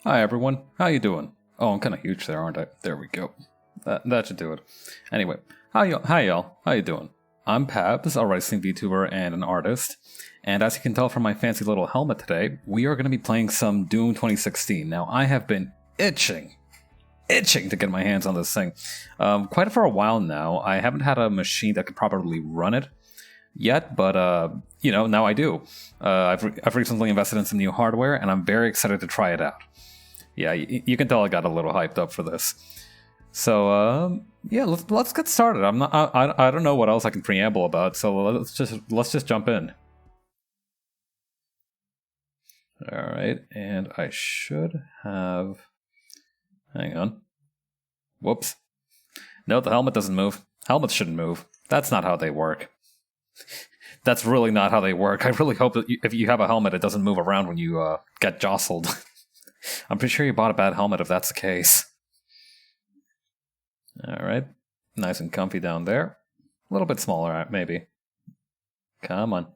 Hi everyone, how you doing? Oh, I'm kind of huge there, aren't I? There we go. That should do it. Anyway, hi y'all, how you doing? I'm Pabs, a wrestling VTuber and an artist, and as you can tell from my fancy little helmet today, we are going to be playing some Doom 2016. Now, I have been itching to get my hands on this thing. Quite for a while now. I haven't had a machine that could properly run it yet, but now I do. I've recently invested in some new hardware, and I'm very excited to try it out. Yeah, you can tell I got a little hyped up for this. So yeah, let's get started. I don't know what else I can preamble about, so let's just jump in. All right, and I should have. Hang on. Whoops. No, the helmet doesn't move. Helmets shouldn't move. That's not how they work. That's really not how they work. I really hope that if you have a helmet, it doesn't move around when you get jostled. I'm pretty sure you bought a bad helmet if that's the case. Alright. Nice and comfy down there. A little bit smaller, maybe. Come on.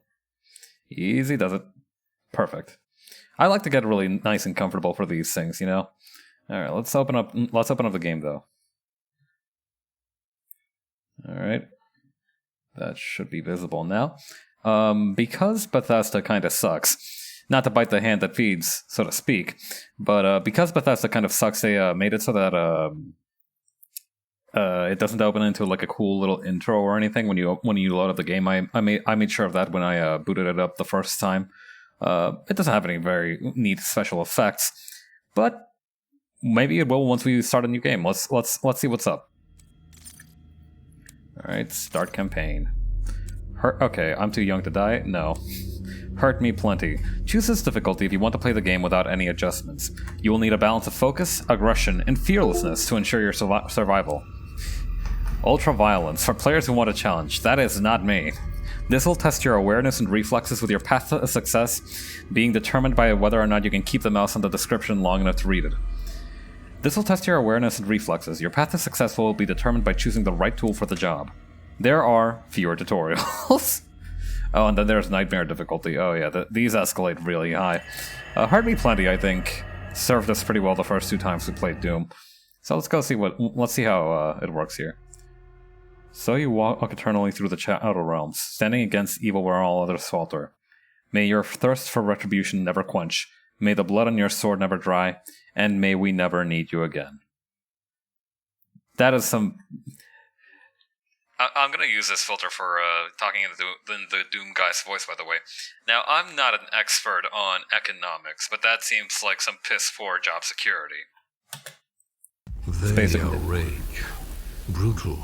Easy does it. Perfect. I like to get really nice and comfortable for these things, you know? Alright, let's open up the game though. Alright. That should be visible now. Because Bethesda kind of sucks. Not to bite the hand that feeds, so to speak, but because Bethesda kind of sucks, they made it so that it doesn't open into like a cool little intro or anything when you load up the game. I made sure of that when I booted it up the first time. It doesn't have any very neat special effects, but maybe it will once we start a new game. Let's see what's up. All right, start campaign. Okay, I'm too young to die. No. Hurt me plenty. Choose this difficulty if you want to play the game without any adjustments. You will need a balance of focus, aggression, and fearlessness to ensure your survival. Ultra violence for players who want a challenge. That is not me. This will test your awareness and reflexes with your path to success being determined by whether or not you can keep the mouse on the description long enough to read it. This will test your awareness and reflexes. Your path to success will be determined by choosing the right tool for the job. There are fewer tutorials. Oh, and then there's nightmare difficulty. Oh yeah, these escalate really high. Hurt Me Plenty, I think, served us pretty well the first 2 times we played Doom. So let's see how it works here. So you walk eternally through the outer realms, standing against evil where all others falter. May your thirst for retribution never quench. May the blood on your sword never dry, and may we never need you again. That is some. I'm going to use this filter for talking in the Doom guy's voice, by the way. Now, I'm not an expert on economics, but that seems like some piss-poor job security. They are rage, brutal,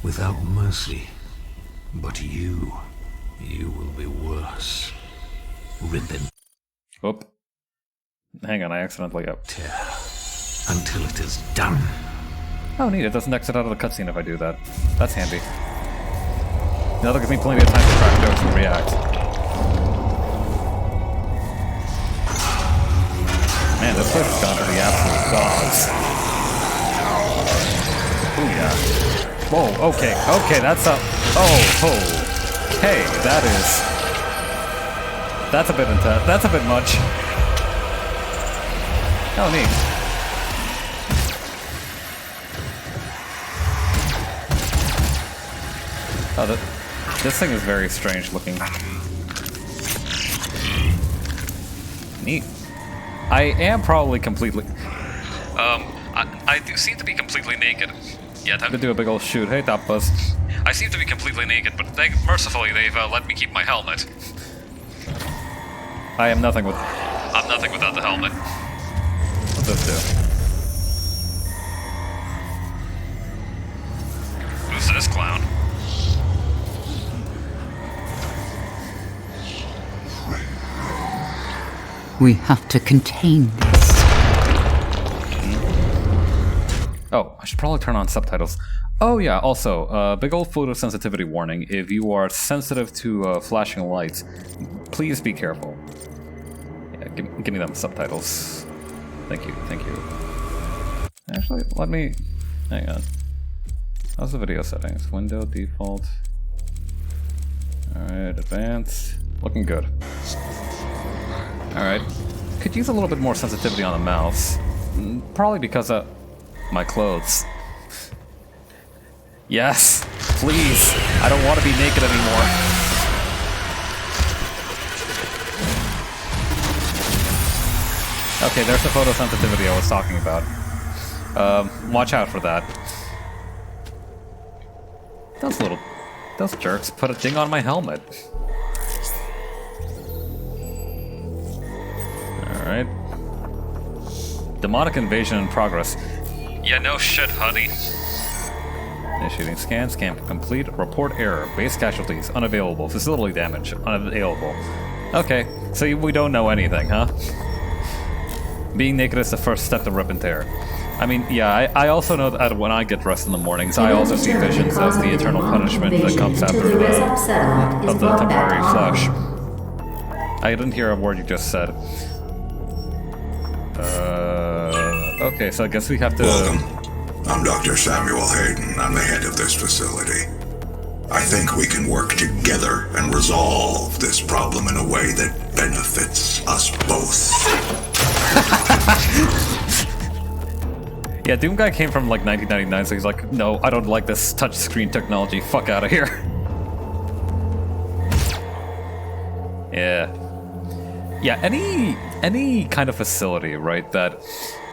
without mercy. But you will be worse. Ripping. Oop. Hang on, I accidentally tear until it is done. Oh neat, it doesn't exit out of the cutscene if I do that. That's handy. Now that gives me plenty of time to crack jokes and react. Man, this place has gone to the absolute dogs. Oh yeah. Whoa, okay, that's a... Oh, hey, that's a bit intense. That's a bit much. Oh, neat. Oh, this thing is very strange looking. Neat. I am probably completely... I do seem to be completely naked. Yeah, time to do a big old shoot. Hey, Top Buzz. I seem to be completely naked, but mercifully they've let me keep my helmet. I'm nothing without the helmet. What's this do? Who's this clown? We have to contain this. Oh, I should probably turn on subtitles. Oh yeah, also, big old photosensitivity warning. If you are sensitive to flashing lights, please be careful. Yeah, give me them subtitles. Thank you. Actually, let me... Hang on. How's the video settings? Window, default. Alright, advanced. Looking good. Alright. could use a little bit more sensitivity on the mouse. Probably because of my clothes. Yes, please. I don't want to be naked anymore. Okay, there's the photosensitivity I was talking about. Watch out for that. Those jerks put a thing on my helmet. Alright. Demonic invasion in progress. Yeah, no shit, honey. Initiating scan, scan complete, report error, base casualties, unavailable, facility damage, unavailable. Okay, so we don't know anything, huh? Being naked is the first step to rip and tear. I mean, yeah, I also know that when I get dressed in the mornings, I also see visions of the eternal punishment that comes after the temporary flesh. I didn't hear a word you just said. Okay, so I guess we have to... Welcome. I'm Dr. Samuel Hayden. I'm the head of this facility. I think we can work together and resolve this problem in a way that benefits us both. Yeah, Doom Guy came from like 1999, so he's like, no, I don't like this touchscreen technology. Fuck out of here. Yeah. Yeah, any kind of facility, right, that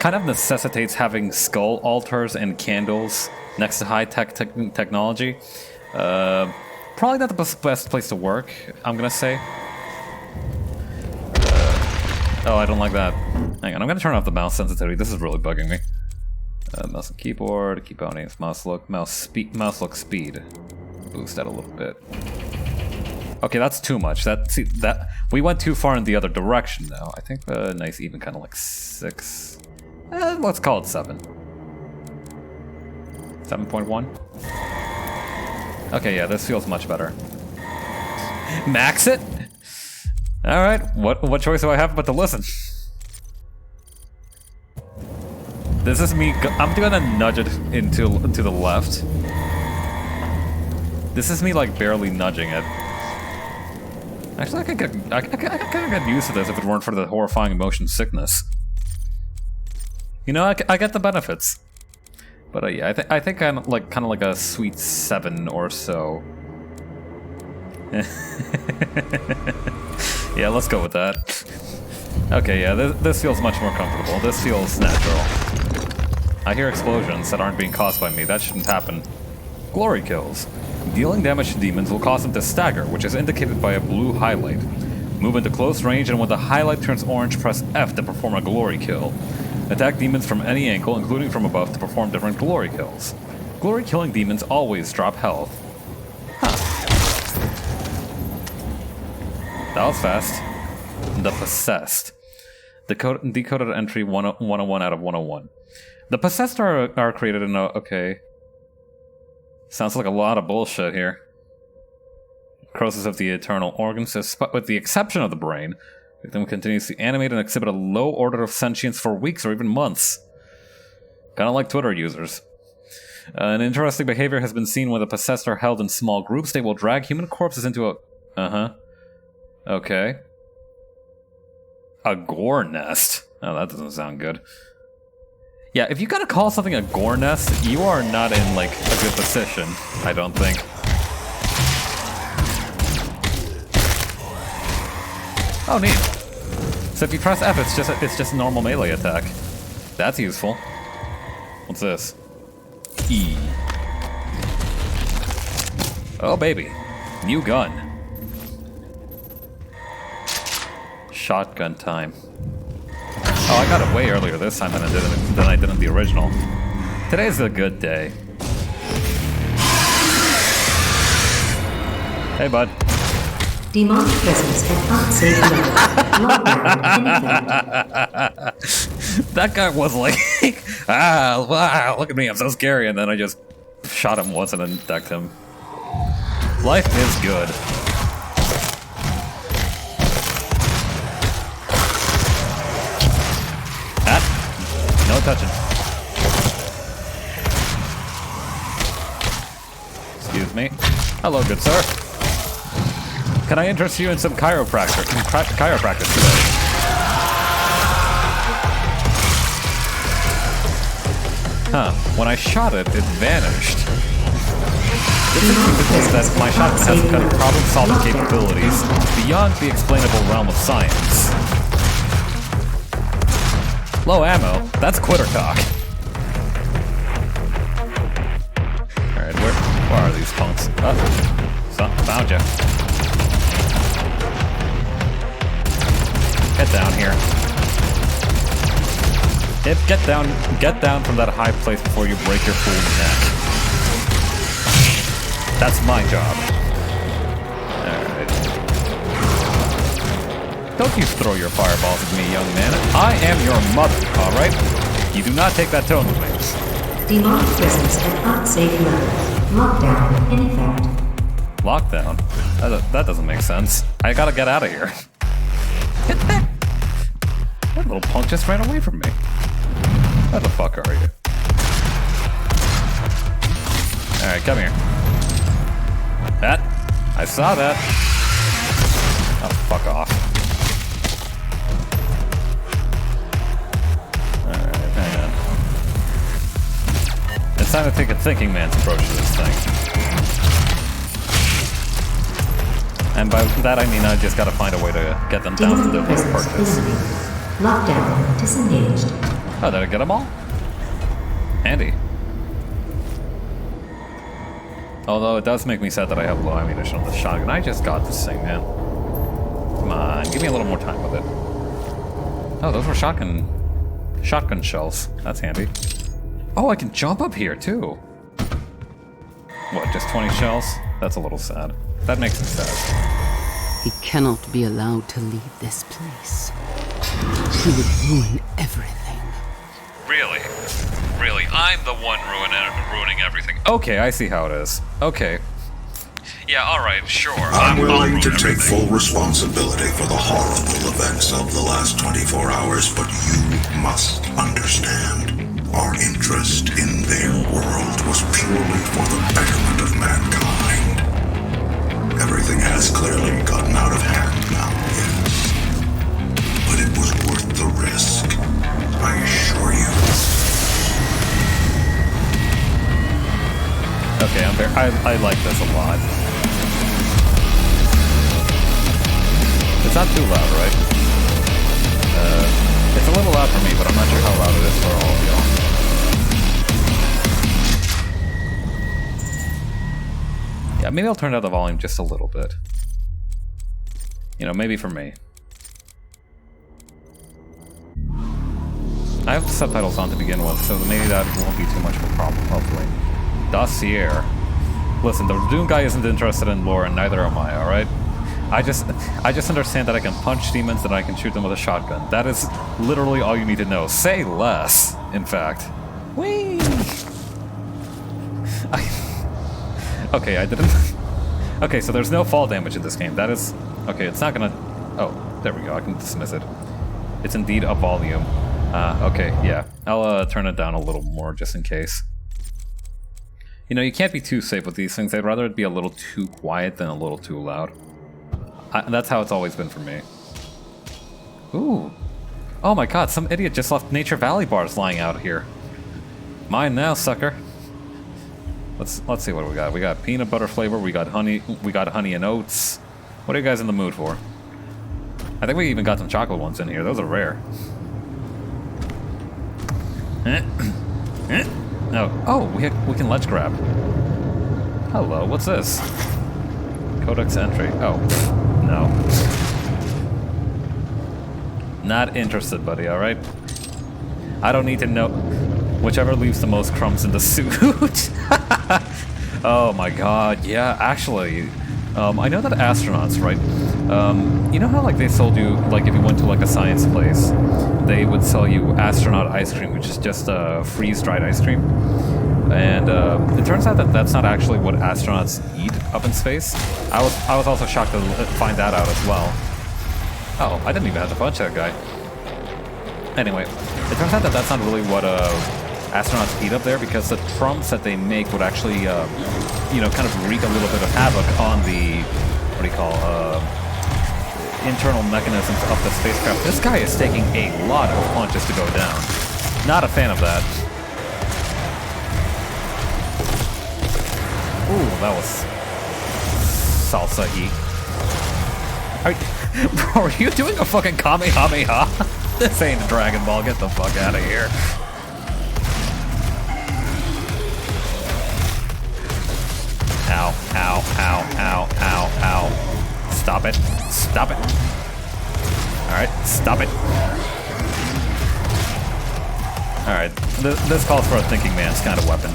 kind of necessitates having skull altars and candles next to high-tech technology, probably not the best place to work, I'm gonna say. Oh, I don't like that. Hang on, I'm gonna turn off the mouse sensitivity. This is really bugging me. Mouse and keyboard, keyboard names, mouse look look speed. Boost that a little bit. Okay, that's too much. That we went too far in the other direction now. I think a nice even kind of like 6. Let's call it 7. 7.1. Okay, yeah, this feels much better. Max it. All right, what choice do I have but to listen? This is me. I'm gonna nudge it into the left. This is me like barely nudging it. Actually, I could get used to this if it weren't for the horrifying motion sickness. You know, I get the benefits, but yeah, I think I'm like kind of like a sweet 7 or so. Yeah, let's go with that. Okay, yeah, this feels much more comfortable. This feels natural. I hear explosions that aren't being caused by me. That shouldn't happen. Glory kills. Dealing damage to demons will cause them to stagger, which is indicated by a blue highlight. Move into close range, and when the highlight turns orange, press F to perform a glory kill. Attack demons from any angle, including from above, to perform different glory kills. Glory killing demons always drop health. Huh. That was fast. The Possessed. Decoded entry 101 out of 101. The Possessed are created in a... Okay. Sounds like a lot of bullshit here. Necrosis of the eternal organs, with the exception of the brain. The victim continues to animate and exhibit a low order of sentience for weeks or even months. Kind of like Twitter users. An interesting behavior has been seen when the possessed are held in small groups. They will drag human corpses into a... Okay. A gore nest. Oh, that doesn't sound good. Yeah, if you gotta call something a gore nest, you are not in, like, a good position, I don't think. Oh, neat. So if you press F, it's just a normal melee attack. That's useful. What's this? E. Oh, baby. New gun. Shotgun time. Oh, I got it way earlier this time than I did in the original. Today's a good day. Hey, bud. Demonic presence at unsafe level. That guy was like, wow, look at me, I'm so scary, and then I just shot him once and then decked him. Life is good. No touching. Excuse me. Hello, good sir. Can I interest you in some chiropractic today? Huh. When I shot it, it vanished. This indicates that my shotgun has kind of problem-solving capabilities beyond the explainable realm of science. Low ammo? That's quitter cock. Alright, where are these punks? Oh, found ya. Get down here. Get down from that high place before you break your fool neck. That's my job. Alright. Don't you throw your fireballs at me, young man. I am your mother, alright? You do not take that tone with me. Demonic presence at unsafe level. Lockdown in effect. Lockdown? That doesn't make sense. I gotta get out of here. Get back! That little punk just ran away from me. Where the fuck are you? Alright, come here. That? I saw that. Oh, fuck off. Alright, hang on. It's time to take a thinking man's approach to this thing. And by that I mean I just gotta find a way to get them down to their little purchase. Lockdown disengaged. Oh, did I get them all? Handy. Although it does make me sad that I have low ammunition on the shotgun. I just got this thing, man. Come on, give me a little more time with it. Oh, those were shotgun shells. That's handy. Oh, I can jump up here too. What, just 20 shells? That's a little sad. That makes me sad. He cannot be allowed to leave this place. He would ruin everything. Really? Really? I'm the one ruining everything. Okay, I see how it is. Okay. Yeah, alright, sure. I'm willing to take full responsibility for the horrible events of the last 24 hours, but you must understand. Our interest in their world was purely for the betterment of mankind. Everything has clearly gotten out of hand now, yes. But it was worth the risk, I assure you. Okay, I like this a lot. It's not too loud, right? It's a little loud for me, but I'm not sure how loud it is for all of y'all. Yeah, maybe I'll turn down the volume just a little bit. You know, maybe for me. I have the subtitles on to begin with, so maybe that won't be too much of a problem, hopefully. Dossier. Listen, the Doom guy isn't interested in lore, and neither am I, alright? I just understand that I can punch demons and I can shoot them with a shotgun. That is literally all you need to know. Say less, in fact. Whee! Okay, I didn't... Okay, so there's no fall damage in this game. That is... Okay, it's not gonna... Oh, there we go. I can dismiss it. It's indeed a volume. Okay, yeah. I'll turn it down a little more just in case. You know, you can't be too safe with these things. I'd rather it be a little too quiet than a little too loud. That's how it's always been for me. Ooh. Oh my god, some idiot just left Nature Valley bars lying out here. Mine now, sucker. Let's see what we got. We got peanut butter flavor, we got honey and oats. What are you guys in the mood for? I think we even got some chocolate ones in here. Those are rare. Oh, we can ledge grab. Hello, what's this? Codex entry. Oh, no. Not interested, buddy, alright? I don't need to know. Whichever leaves the most crumbs in the suit. Oh my god, yeah, actually. I know that astronauts, right? You know how like they sold you, like if you went to like a science place, they would sell you astronaut ice cream, which is just freeze-dried ice cream. And it turns out that that's not actually what astronauts eat up in space. I was also shocked to find that out as well. Oh, I didn't even have to punch that guy. Anyway, it turns out that that's not really what astronauts eat up there, because the crumbs that they make would actually, you know, kind of wreak a little bit of havoc on the, what do you call, internal mechanisms of the spacecraft. This guy is taking a lot of punches to go down. Not a fan of that. that was salsa-y. Bro, are you doing a fucking Kamehameha? This ain't Dragon Ball, get the fuck out of here. Ow, ow, ow, ow, ow, ow. Stop it. Stop it. Alright, stop it. Alright, this calls for a thinking man's kind of weapon.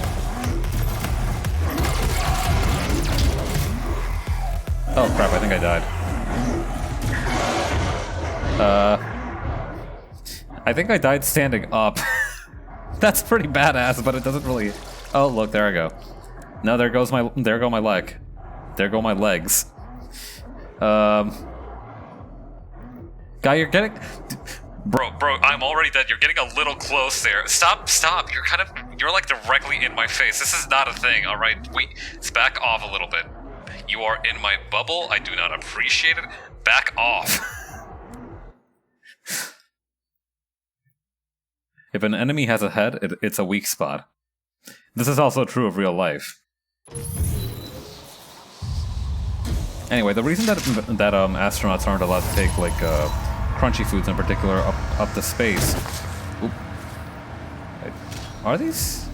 Oh crap, I think I died. I think I died standing up. That's pretty badass, but it doesn't really... Oh, look, there I go. No, there go my leg. There go my legs. Guy, you're getting... Bro, I'm already dead. You're getting a little close there. Stop. You're like directly in my face. This is not a thing, alright? Wait, let's back off a little bit. You are in my bubble. I do not appreciate it. Back off. If an enemy has a head, it's a weak spot. This is also true of real life. Anyway, the reason that astronauts aren't allowed to take like crunchy foods in particular up to space. Oop. Are these?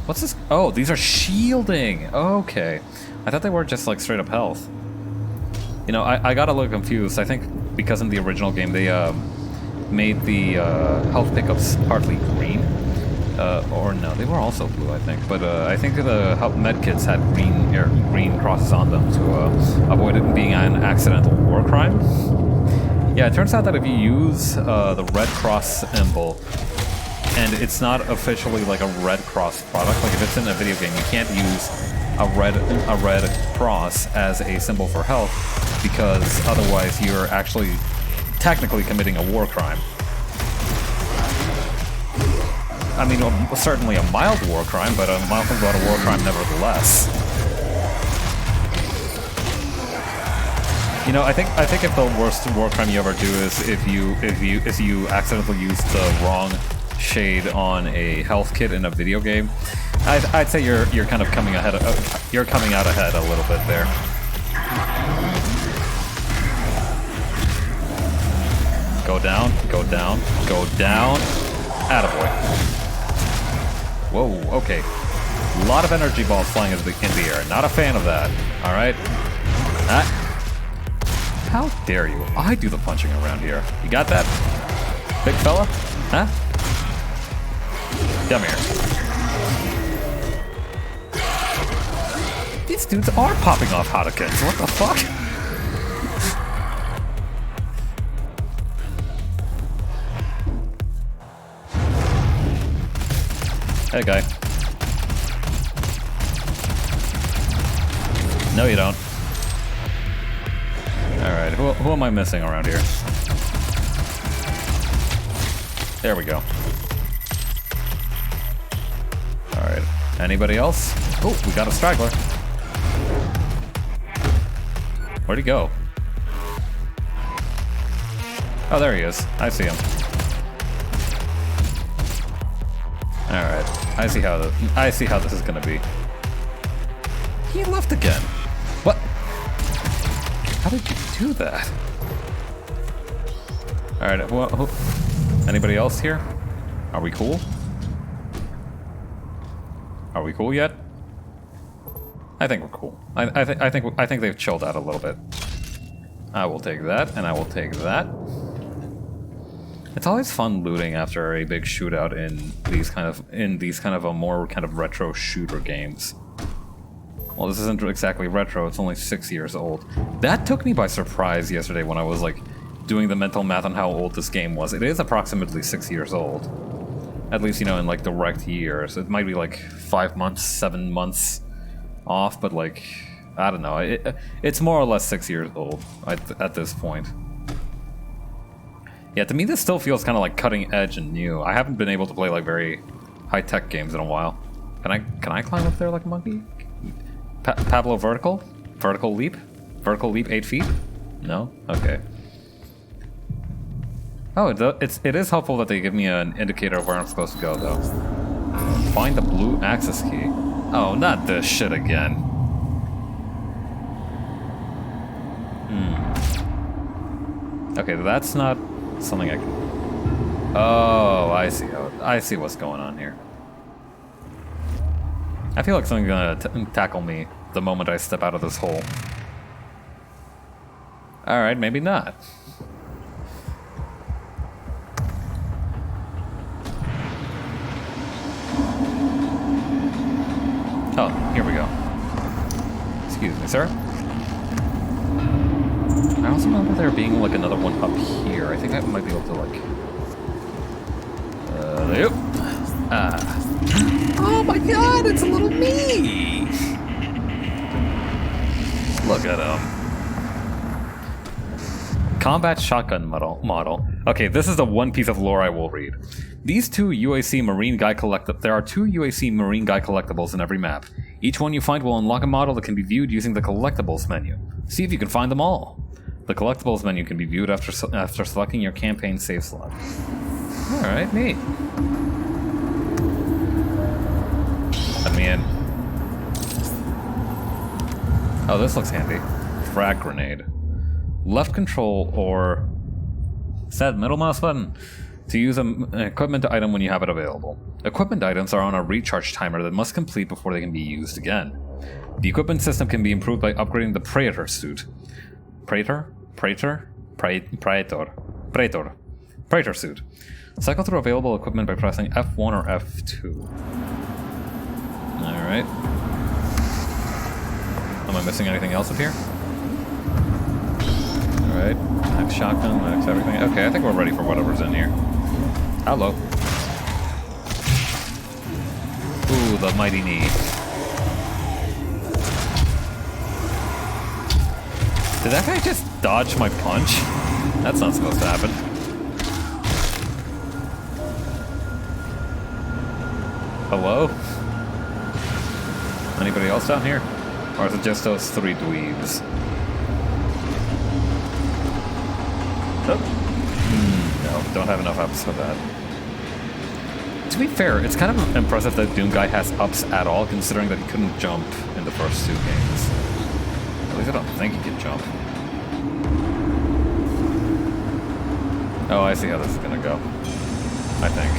What's this? Oh, these are shielding. Okay, I thought they were just like straight up health. You know, I got a little confused. I think because in the original game they made the health pickups partly green. Or no, they were also blue, I think. But I think the medkits had green crosses on them to avoid it being an accidental war crime. Yeah, it turns out that if you use the Red Cross symbol, and it's not officially like a Red Cross product, like if it's in a video game, you can't use a red cross as a symbol for health, because otherwise you're actually technically committing a war crime. I mean, certainly a mild war crime, but a war crime nevertheless. You know, I think if the worst war crime you ever do is if you accidentally use the wrong shade on a health kit in a video game, I'd say you're kind of coming out ahead a little bit there. Go down, go down, go down. Attaboy. Whoa, okay. A lot of energy balls flying in the air. Not a fan of that. Alright. How dare you? I do the punching around here. You got that? Big fella? Huh? Come here. These dudes are popping off Hadokens. What the fuck? Hey, guy. No, you don't. Alright, who am I missing around here? There we go. Alright, anybody else? Oh, we got a straggler. Where'd he go? Oh, there he is. I see him. Alright, I see how this is gonna be. He left again. What? How did you do that? Alright, well, anybody else here? Are we cool? Are we cool yet? I think we're cool. I think they've chilled out a little bit. I will take that, and I will take that. It's always fun looting after a big shootout in these kind of a more kind of retro shooter games. Well, this isn't exactly retro, it's only 6 years old. That took me by surprise yesterday when I was like doing the mental math on how old this game was. It is approximately 6 years old. At least, you know, in like direct years. It might be like 5 months, 7 months off, but like, I don't know. It's more or less 6 years old at this point. Yeah, to me this still feels kind of like cutting edge and new. I haven't been able to play like very high-tech games in a while. Can I climb up there like a monkey? Pablo vertical? Vertical leap? Vertical leap 8 feet? No? Okay. Oh, it is helpful that they give me an indicator of where I'm supposed to go, though. Find the blue access key. Oh, not this shit again. Okay, that's not something I can... Oh, I see. I see what's going on here. I feel like something's gonna tackle me the moment I step out of this hole. Alright, maybe not. Oh, here we go. Excuse me, sir. I also remember there being like another one up here. I think I might be able to like... Yep. Oh my god, it's a little me! Look at him. Combat shotgun model. Okay, this is the one piece of lore I will read. These two UAC Marine Guy There are two UAC Marine Guy collectibles in every map. Each one you find will unlock a model that can be viewed using the collectibles menu. See if you can find them all. The collectibles menu can be viewed after selecting your campaign save slot. Alright, neat. Let me in. Oh, this looks handy. Frag Grenade. Left control or set middle mouse button to use an equipment item when you have it available. Equipment items are on a recharge timer that must complete before they can be used again. The equipment system can be improved by upgrading the Praetor suit. Praetor suit. Cycle through available equipment by pressing F1 or F2. Alright. Am I missing anything else up here? Alright. Max shotgun, max everything. Okay, I think we're ready for whatever's in here. Hello. Ooh, the mighty knee. Did that guy just dodge my punch? That's not supposed to happen. Hello? Anybody else down here? Or is it just those three dweebs? Oh. No, don't have enough ups for that. To be fair, it's kind of impressive that Doom Guy has ups at all, considering that he couldn't jump in the first two games. At least I don't think he can jump. Oh, I see how this is gonna go. I think.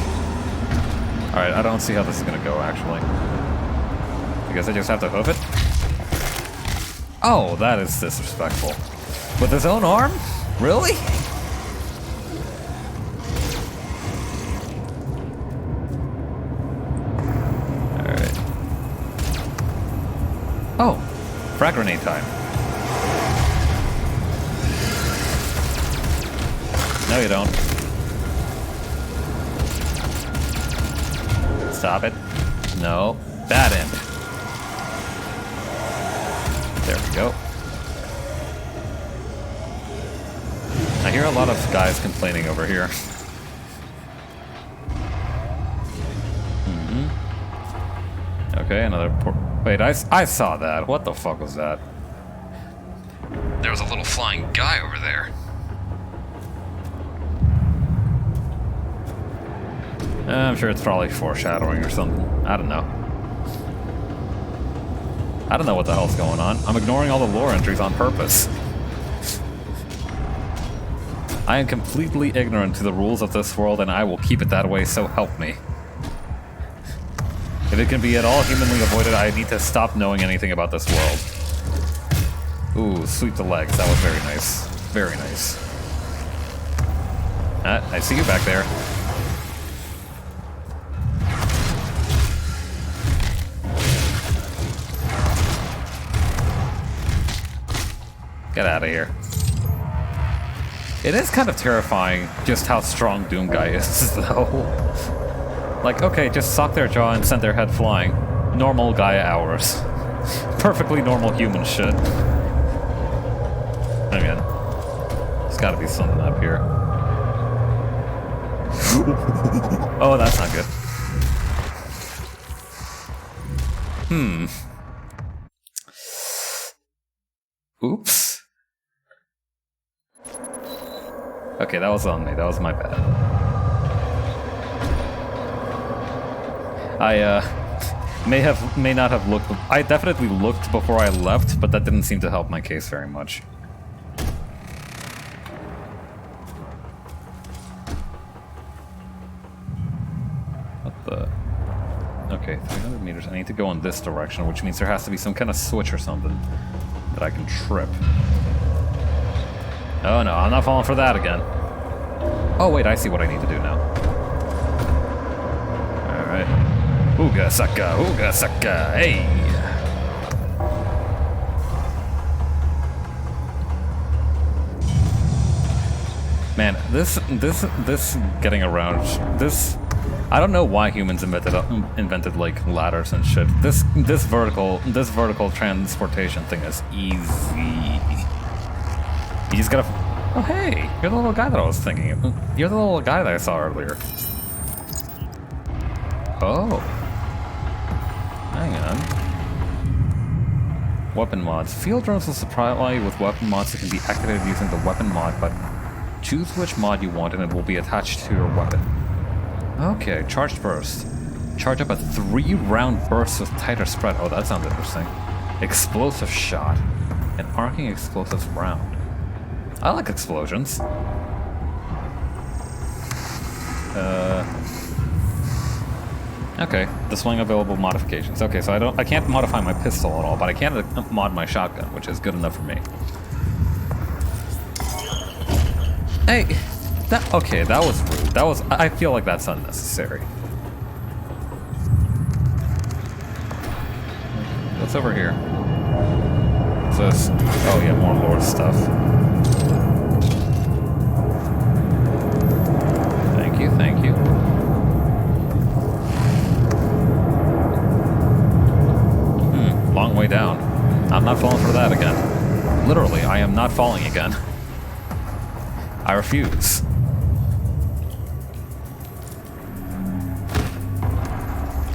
Alright, I don't see how this is gonna go, actually. I guess I just have to hoof it? Oh, that is disrespectful. With his own arm? Really? Alright. Oh! Frag Grenade time. No, you don't. Stop it. No. Bad end. There we go. I hear a lot of guys complaining over here. Okay, another wait, I saw that. What the fuck was that? There was a little flying guy over there. I'm sure it's probably foreshadowing or something. I don't know. I don't know what the hell's going on. I'm ignoring all the lore entries on purpose. I am completely ignorant to the rules of this world, and I will keep it that way, so help me. If it can be at all humanly avoided, I need to stop knowing anything about this world. Ooh, sweep the legs. That was very nice. Very nice. I see you back there. Get out of here. It is kind of terrifying just how strong Doom Guy is, though. Like, okay, just sock their jaw and send their head flying. Normal Gaia hours. Perfectly normal human shit. Again, there's gotta be something up here. Oh, that's not good. Oops. Okay, that was on me. That was my bad. I may not have looked. I definitely looked before I left, but that didn't seem to help my case very much. Okay, 300 meters. I need to go in this direction, which means there has to be some kind of switch or something that I can trip. Oh no, I'm not falling for that again. Oh wait, I see what I need to do now. Alright. Ooga saka, hey! Man, this getting around, this... I don't know why humans invented like ladders and shit. This vertical transportation thing is easy. You just gotta... Oh hey, you're the little guy that I was thinking of. You're the little guy that I saw earlier. Oh. Hang on. Weapon mods. Field drones will supply you with weapon mods that can be activated using the weapon mod button. Choose which mod you want and it will be attached to your weapon. Okay, charged burst. Charge up a 3-round burst with tighter spread. Oh, that sounds interesting. Explosive shot. An arcing explosives round. I like explosions. Okay, displaying available modifications. Okay, so I can't modify my pistol at all, but I can mod my shotgun, which is good enough for me. Hey, okay, that was rude. I feel like that's unnecessary. What's over here? What's this? Oh yeah, more lore stuff. Thank you. Long way down. I'm not falling for that again. Literally, I am not falling again. I refuse.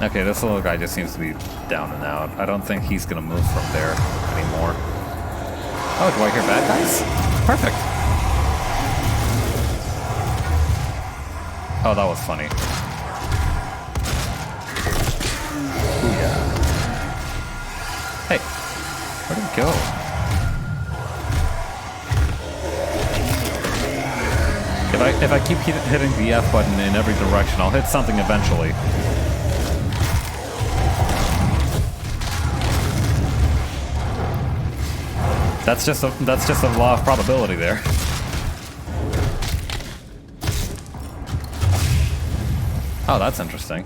Okay, this little guy just seems to be down and out. I don't think he's gonna move from there anymore. Oh, do I hear bad guys? Perfect. Oh, that was funny. Booyah. Hey, where'd he go? If I keep hitting the F button in every direction, I'll hit something eventually. That's just a law of probability there. Oh, that's interesting.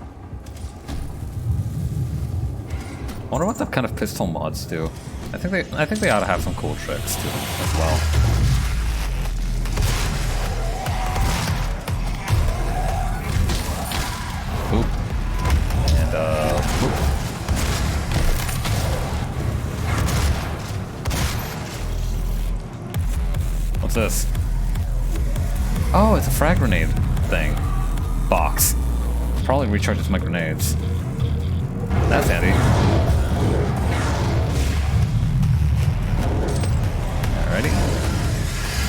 I wonder what that kind of pistol mods do. I think they ought to have some cool tricks to them as well. Oop. And oop. What's this? Oh, it's a frag grenade thing. Box. Probably recharges my grenades. That's handy. Alrighty.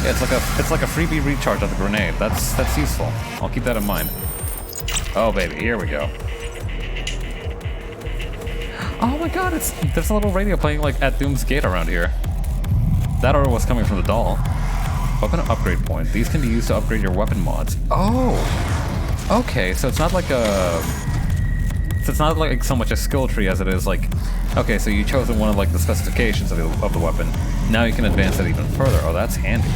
Yeah, it's like a freebie recharge of the grenade. That's useful. I'll keep that in mind. Oh baby, here we go. Oh my god, there's a little radio playing like at Doom's Gate around here. That order was coming from the doll. Weapon upgrade point. These can be used to upgrade your weapon mods. Oh! Okay, so it's not like so much a skill tree as it is like, okay, so you chosen one of like the specifications of the weapon. Now you can advance it even further. Oh, that's handy.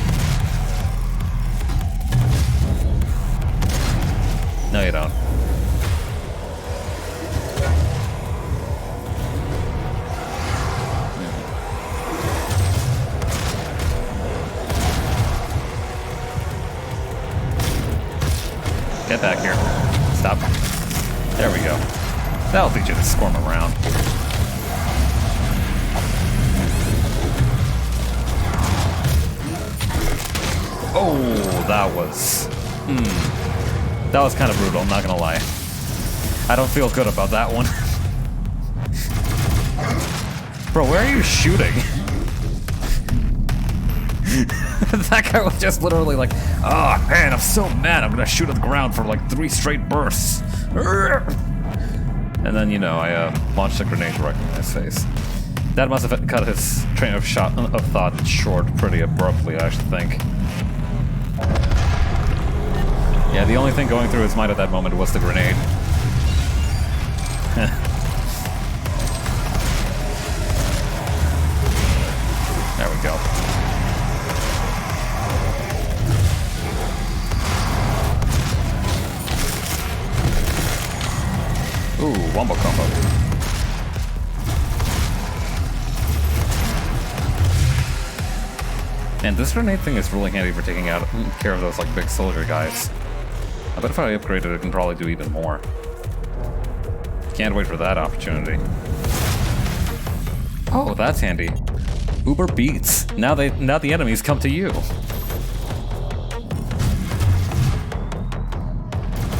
No, you don't. Get back here. Stop. There we go. That'll teach you to squirm around. Oh, that was... That was kind of brutal, I'm not gonna lie. I don't feel good about that one. Bro, where are you shooting? That guy was just literally like, oh man, I'm so mad, I'm gonna shoot at the ground for like 3 straight bursts. And then, you know, I launched a grenade right in his face. That must have cut his train of thought short pretty abruptly, I should think. Yeah, the only thing going through his mind at that moment was the grenade. wombo combo. And this grenade thing is really handy for taking care of those like big soldier guys. I bet if I upgrade it, I can probably do even more. Can't wait for that opportunity. Oh, that's handy. Uber beats. Now the enemies come to you.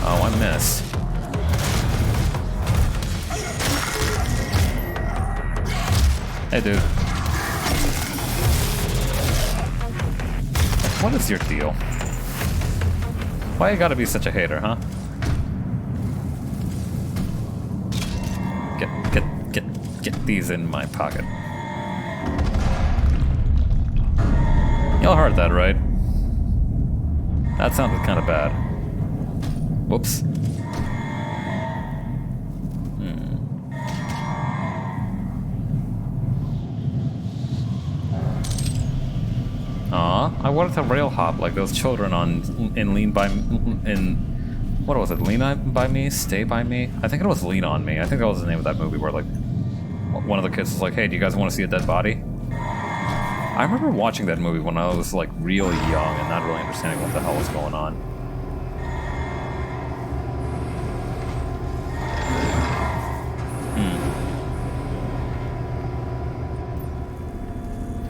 Oh, I missed. Hey, dude. What is your deal? Why you gotta be such a hater, huh? Get these in my pocket. Y'all heard that, right? That sounded kind of bad. Whoops. I wanted to rail hop like those children what was it? Lean by Me? Stay by Me? I think it was Lean on Me. I think that was the name of that movie where like one of the kids was like, "Hey, do you guys want to see a dead body?" I remember watching that movie when I was like real young and not really understanding what the hell was going on.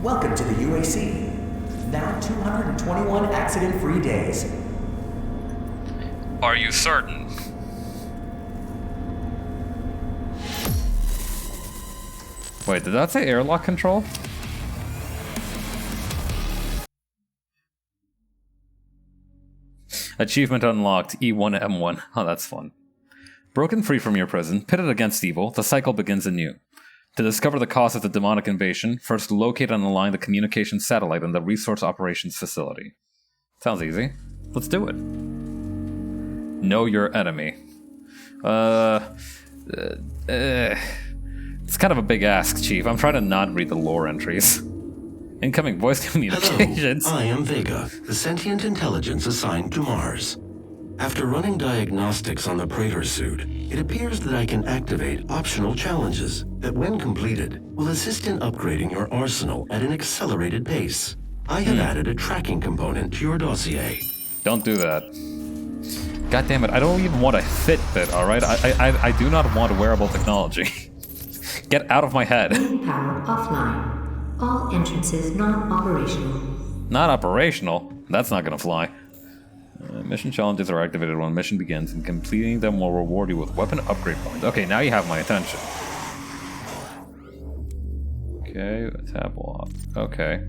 Welcome to the UAC. Now 221 accident-free days. Are you certain? Wait, did that say airlock control? Achievement unlocked, E1M1. Oh, that's fun. Broken free from your prison, pitted against evil, the cycle begins anew. To discover the cause of the demonic invasion, first locate and align the communication satellite in the Resource Operations Facility. Sounds easy. Let's do it. Know your enemy. It's kind of a big ask, Chief. I'm trying to not read the lore entries. Incoming voice communications. Hello, I am Vega, the sentient intelligence assigned to Mars. After running diagnostics on the Praetor suit, it appears that I can activate optional challenges that, when completed, will assist in upgrading your arsenal at an accelerated pace. I have added a tracking component to your dossier. Don't do that. God damn it, I don't even want a Fitbit, alright? I do not want wearable technology. Get out of my head. Main power offline. All entrances not operational. Not operational? That's not gonna fly. Mission challenges are activated when mission begins, and completing them will reward you with weapon upgrade points. Okay, now you have my attention. Okay, tab lock. Okay.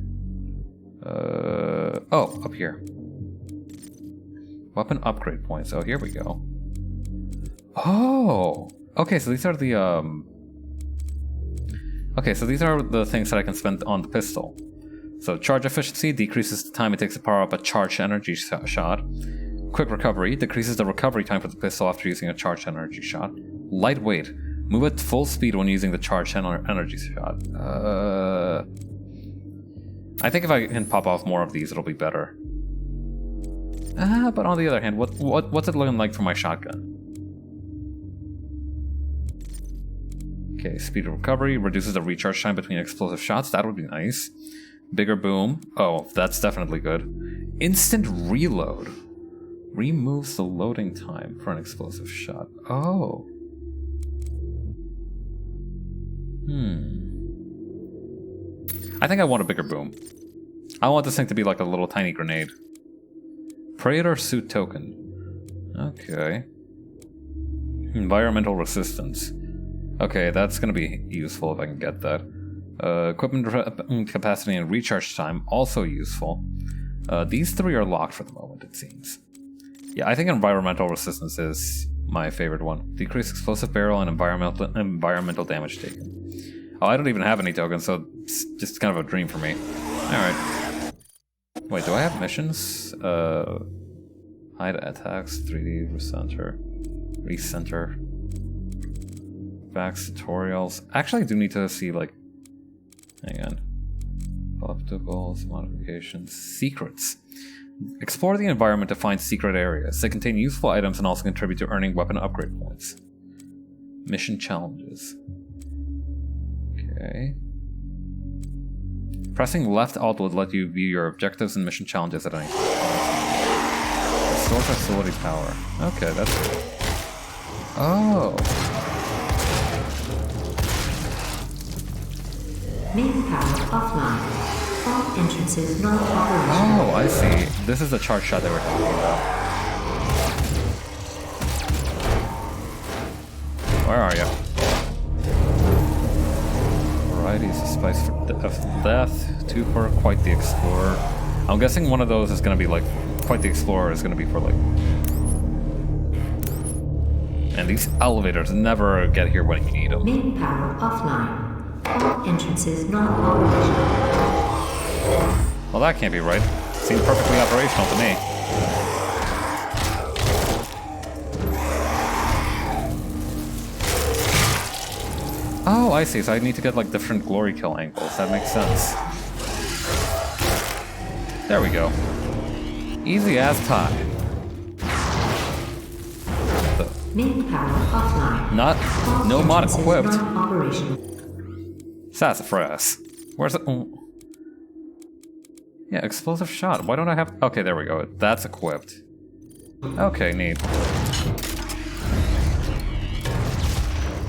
Oh, up here. Weapon upgrade points. Oh, here we go. Oh! Okay, so these are the, Okay, so these are the things that I can spend on the pistol. So charge efficiency decreases the time it takes to power up a charged energy shot. Quick recovery decreases the recovery time for the pistol after using a charged energy shot. Lightweight, move at full speed when using the charged energy shot. I think if I can pop off more of these, it'll be better. But on the other hand, what's it looking like for my shotgun? Okay, speed of recovery reduces the recharge time between explosive shots. That would be nice. Bigger boom. Oh, that's definitely good. Instant reload. Removes the loading time for an explosive shot. Oh. I think I want a bigger boom. I want this thing to be like a little tiny grenade. Praetor suit token. Okay. Environmental resistance. Okay, that's gonna be useful if I can get that. Equipment capacity and recharge time, also useful. These three are locked for the moment, it seems. Yeah, I think environmental resistance is my favorite one. Decrease explosive barrel and environmental damage taken. Oh, I don't even have any tokens, so it's just kind of a dream for me. Alright. Wait, do I have missions? Hide attacks, 3D, recenter. Facts, tutorials. Actually, I do need to see, like... Hang on. Opticals, modifications, secrets. Explore the environment to find secret areas. They contain useful items and also contribute to earning weapon upgrade points. Mission challenges. Okay. Pressing left alt would let you view your objectives and mission challenges at any time. Restore facility power. Okay, that's... Oh. Main power offline. All entrances not operational. Oh, I see. This is the charge shot they were talking about. Where are you? Varieties of spice of death. 2 for Quite the Explorer. I'm guessing one of those is going to be like... Quite the Explorer is going to be for like... And these elevators never get here when you need them. Main power offline. All entrances not operational. Well, that can't be right. Seems perfectly operational to me. Oh, I see. So I need to get like different glory kill angles. That makes sense. There we go. Easy as pie. Main power offline. No mod Entrances equipped. not operational. Sassafras. Where's it? Oh. Yeah, explosive shot. Why don't I have... Okay, there we go. That's equipped. Okay, neat.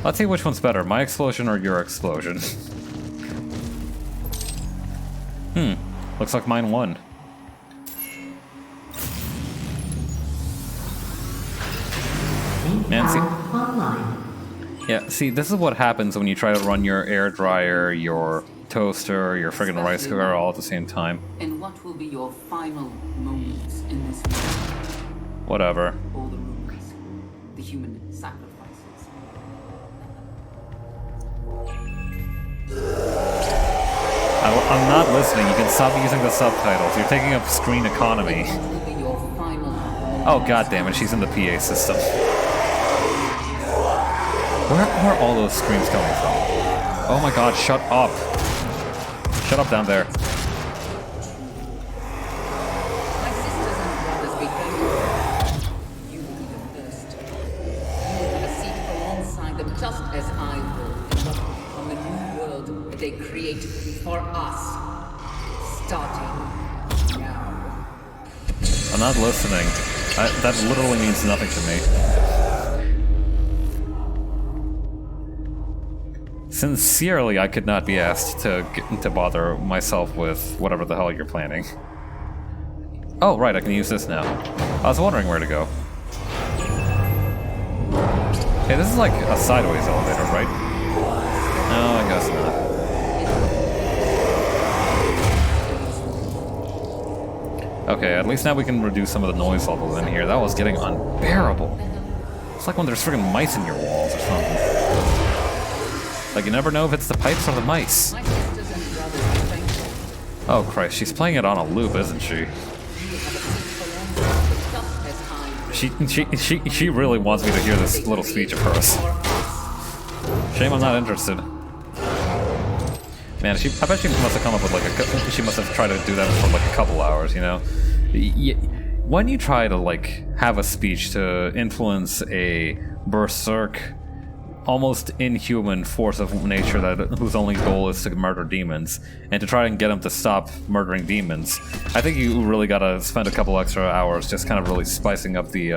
Let's see which one's better, my explosion or your explosion. Looks like mine won. Man, see... Online. Yeah, see, this is what happens when you try to run your air dryer, your toaster, your friggin' rice cooker all at the same time. And what will be your final moments in this world? Whatever. All the rumors, the human sacrifices. I'm not listening. You can stop using the subtitles. You're taking up screen economy. What will be your final Oh, goddammit, she's in the PA system. Where are all those screams coming from? Oh my god, shut up. Shut up down there. My sisters and brothers, we thank you. You will be the first. You will have a seat alongside them, just as I will. On the new world that they create for us. Starting now. I'm not listening. That literally means nothing to me. Sincerely, I could not be asked to bother myself with whatever the hell you're planning. Oh, right, I can use this now. I was wondering where to go. Hey, this is like a sideways elevator, right? No, I guess not. Okay, at least now we can reduce some of the noise levels in here. That was getting unbearable. It's like when there's friggin' mice in your walls or something. Like, you never know if it's the pipes or the mice. My sisters and brothers, we thank you. Oh, Christ, she's playing it on a loop, isn't she? You will have a seat alongside them, just as I will. She really wants me to hear this little speech of hers. Shame I'm not interested. Man, I bet she must have come up with like she must have tried to do that for like a couple hours, you know? When you try to like have a speech to influence a berserk, almost inhuman force of nature whose only goal is to murder demons, and to try and get them to stop murdering demons, I think you really gotta spend a couple extra hours just kind of really spicing up the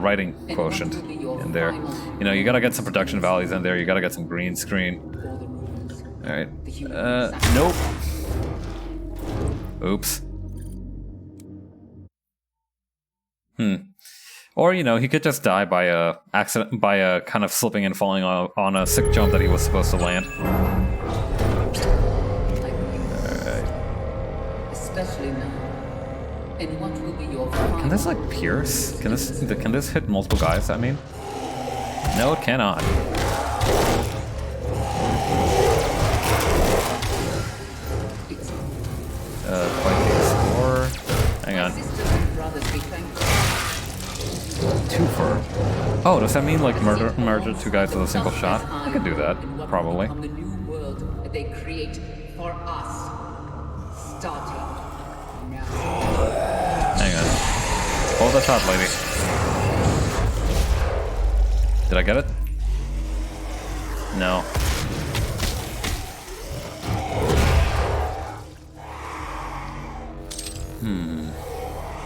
writing quotient in there. You know, you gotta get some production values in there. You gotta get some green screen. All right. Nope. Oops. Or, you know, he could just die by a accident, by a kind of slipping and falling on a sick jump that he was supposed to land. Alright. Especially now. And what will be your final... Can this like pierce? Can this hit multiple guys, I mean? No, it cannot. Quite the Explorer. Hang on. Sisters and brothers, we thank you. Twofer. Oh, does that mean like murder two guys with a single shot? I could do that, probably. On the new world that they create for us. Starting now. Hang on. Hold the top, lady. Did I get it? No.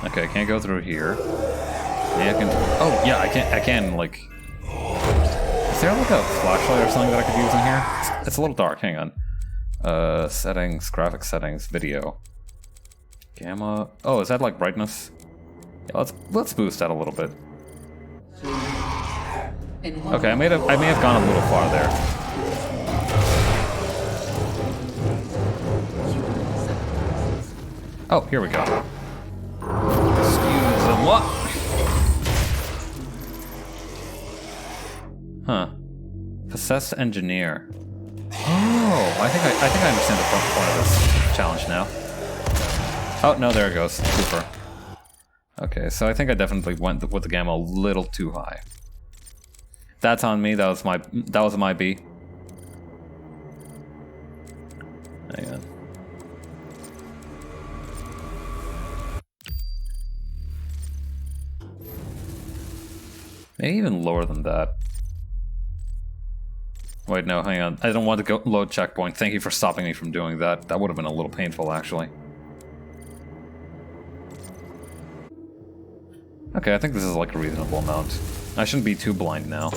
Okay, I can't go through here. Maybe I can. Oh yeah, I can like. Is there like a flashlight or something that I could use in here? It's a little dark. Hang on. Settings, graphic settings, video, gamma. Oh, is that like brightness? Yeah, let's boost that a little bit. Okay, I may have gone a little far there. Oh, here we go. Excuse them, what? Huh. Possessed engineer. Oh, I think I understand the point of this challenge now. Oh no, there it goes. Super. Okay, so I think I definitely went with the gamma a little too high. That's on me. That was my B. Hang on. Maybe even lower than that. Wait, no, hang on. I don't want to go load checkpoint. Thank you for stopping me from doing that. That would have been a little painful, actually. Okay, I think this is like a reasonable amount. I shouldn't be too blind now.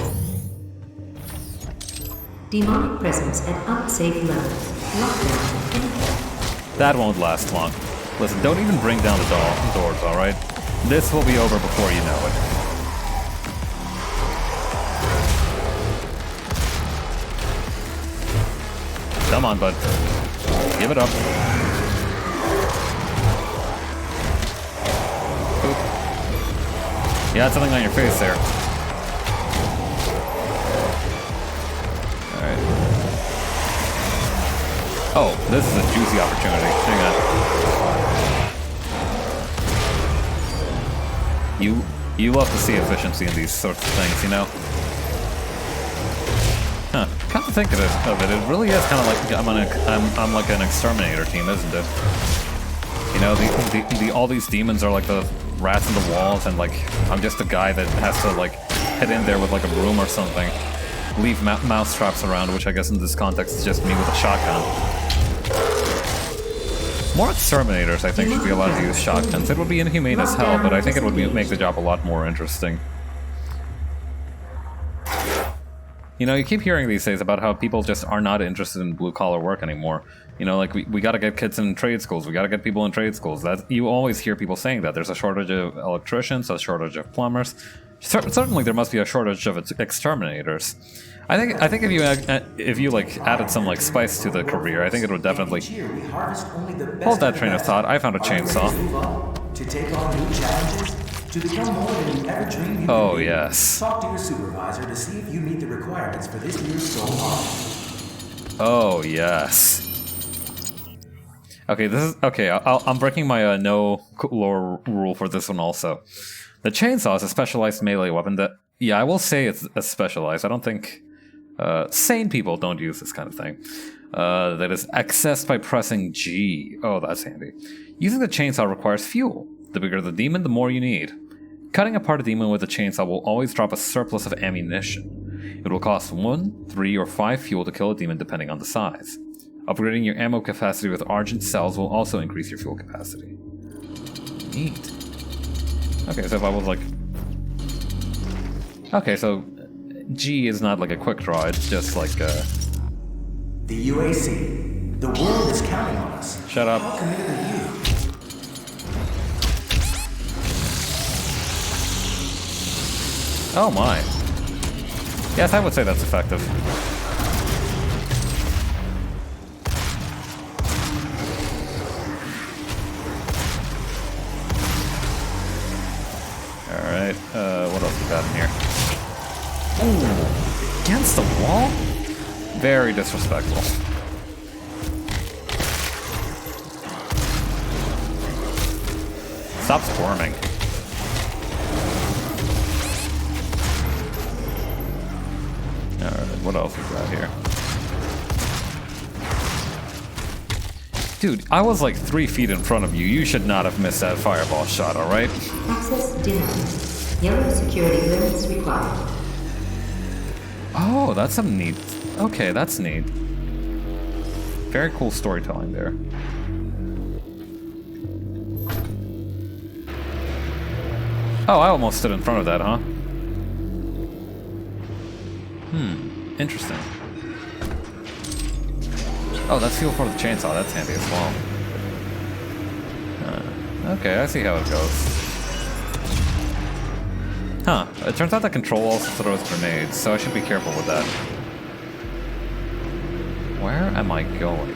Demonic presence at unsafe levels. Lockdown in effect. That won't last long. Listen, don't even bring down the doors, alright? This will be over before you know it. Come on, bud. Give it up. Oop. You had something on your face there. Alright. Oh, this is a juicy opportunity. Hang on. You love to see efficiency in these sorts of things, you know? Huh. Come to think of it, it really is kind of like I'm like an exterminator team, isn't it? You know, all these demons are like the rats in the walls, and like I'm just a guy that has to like head in there with like a broom or something, leave mouse traps around, which I guess in this context is just me with a shotgun. More exterminators, I think, should be allowed to use shotguns. It would be inhumane as hell, but I think it would make the job a lot more interesting. You know, you keep hearing these days about how people just are not interested in blue-collar work anymore. You know, like, we gotta get kids in trade schools, we gotta get people in trade schools. That you always hear people saying that. There's a shortage of electricians, a shortage of plumbers. Certainly there must be a shortage of exterminators. I think if you like added some like spice to the career, I think it would definitely... Hold that train of thought, I found a chainsaw. To take on new challenges? To become more than you ever dreamed you Oh, could be. yes. Talk to your supervisor to see if you meet the requirements for this year's Soul Hall. Oh, yes. Okay, this is... Okay, I'm breaking my no lore rule for this one also. The chainsaw is a specialized melee weapon that... Yeah, I will say it's a specialized. I don't think... sane people don't use this kind of thing. That is accessed by pressing G. Oh, that's handy. Using the chainsaw requires fuel. The bigger the demon, the more you need. Cutting apart a demon with a chainsaw will always drop a surplus of ammunition. It will cost 1, 3, or 5 fuel to kill a demon depending on the size. Upgrading your ammo capacity with Argent cells will also increase your fuel capacity. Neat. Okay, so if I was like... Okay, so G is not like a quick draw, it's just like The UAC. The world is counting on us. Shut up. How committed are you? Oh my. Yes, I would say that's effective. Alright, what else we got in here? Ooh, against the wall? Very disrespectful. Stop squirming. Alright, what else we got here? Dude, I was like 3 feet in front of you. You should not have missed that fireball shot, alright? Access denied. Yellow security clearance required. Oh, that's some neat. Okay, that's neat. Very cool storytelling there. Oh, I almost stood in front of that, huh? Interesting. Oh, that's fuel for the chainsaw. That's handy as well. Okay, I see how it goes. Huh. It turns out that control also throws grenades, so I should be careful with that. Where am I going?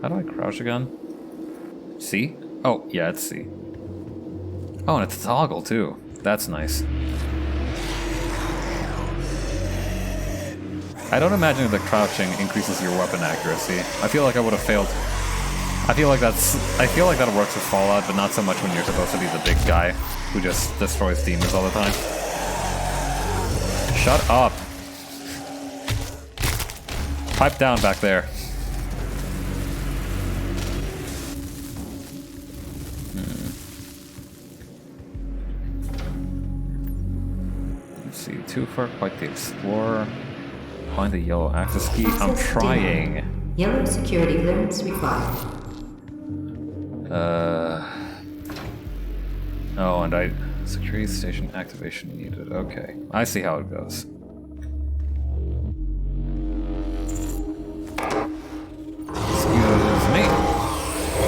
How do I crouch again? C? Oh, yeah, it's C. Oh, and it's a toggle, too. That's nice. I don't imagine that crouching increases your weapon accuracy. I feel like I would have failed. I feel like that works with Fallout, but not so much when you're supposed to be the big guy who just destroys demons all the time. Shut up. Pipe down back there. Let's see, too far, quite the explorer. Find the yellow access key. I'm trying. Yellow security clearance required. Oh, and security station activation needed. Okay, I see how it goes. Excuse me.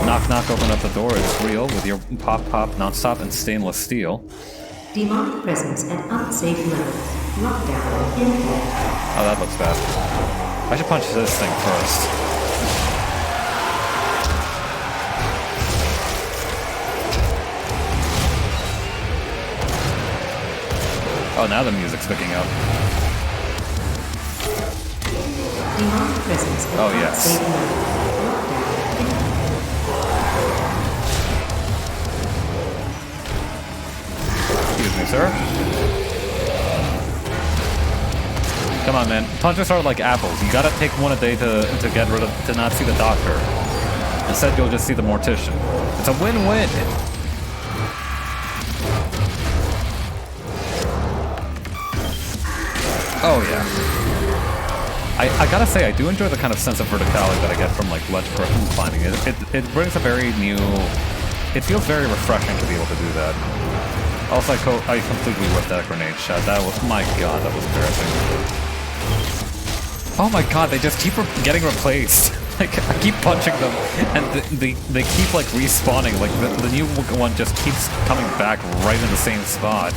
Knock, knock, open up the door. It's real with your pop, pop, non-stop, and stainless steel. Demonic presence at unsafe levels. Lockdown in effect. Oh, that looks bad. I should punch this thing first. Oh, now the music's picking up. Demonic presence at Oh, yes. unsafe levels. Lockdown in effect. Excuse me, sir. Come on, man. Punches are like apples. You gotta take one a day to get rid of, to not see the doctor. Instead, you'll just see the mortician. It's a win-win. Oh, yeah. I gotta say, I do enjoy the kind of sense of verticality that I get from, like, ledge climbing. It brings a very new... It feels very refreshing to be able to do that. Also, I completely whipped that grenade shot. That was... My god, that was embarrassing. Oh my god, they just keep getting replaced. Like, I keep punching them, and they keep, like, respawning. Like, the new one just keeps coming back right in the same spot.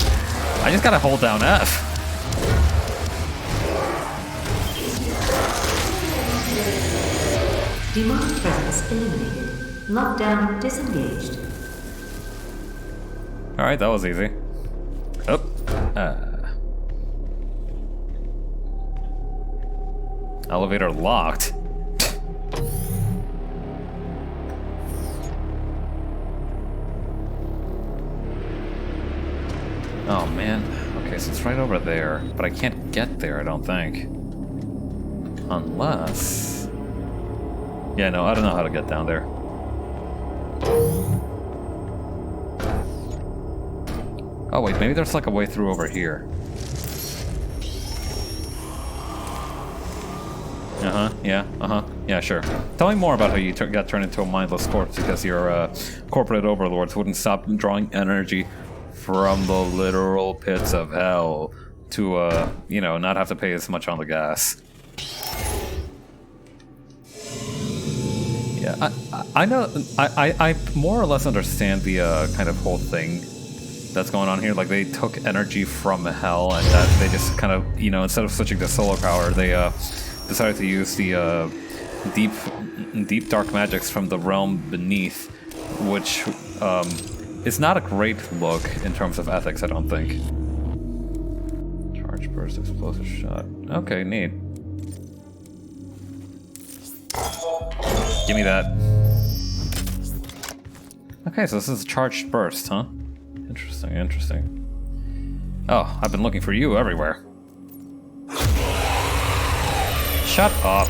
I just gotta hold down F. Demonic presence eliminated. Lockdown disengaged. Alright, that was easy. Oh. Elevator locked. Oh man. Okay, so it's right over there, but I can't get there, I don't think. Unless... Yeah, no, I don't know how to get down there. Oh wait, maybe there's like a way through over here. Yeah, sure. Tell me more about how you got turned into a mindless corpse because your corporate overlords wouldn't stop drawing energy from the literal pits of hell to, you know, not have to pay as much on the gas. Yeah, I know, I more or less understand the kind of whole thing that's going on here. Like, they took energy from hell and that they just kind of, you know, instead of switching to solar power, they decided to use the deep dark magics from the realm beneath, which is not a great look in terms of ethics, I don't think. Charge burst, explosive shot. Okay, neat. Give me that. Okay, so this is a charged burst, huh? Interesting, interesting. Oh, I've been looking for you everywhere. Shut up.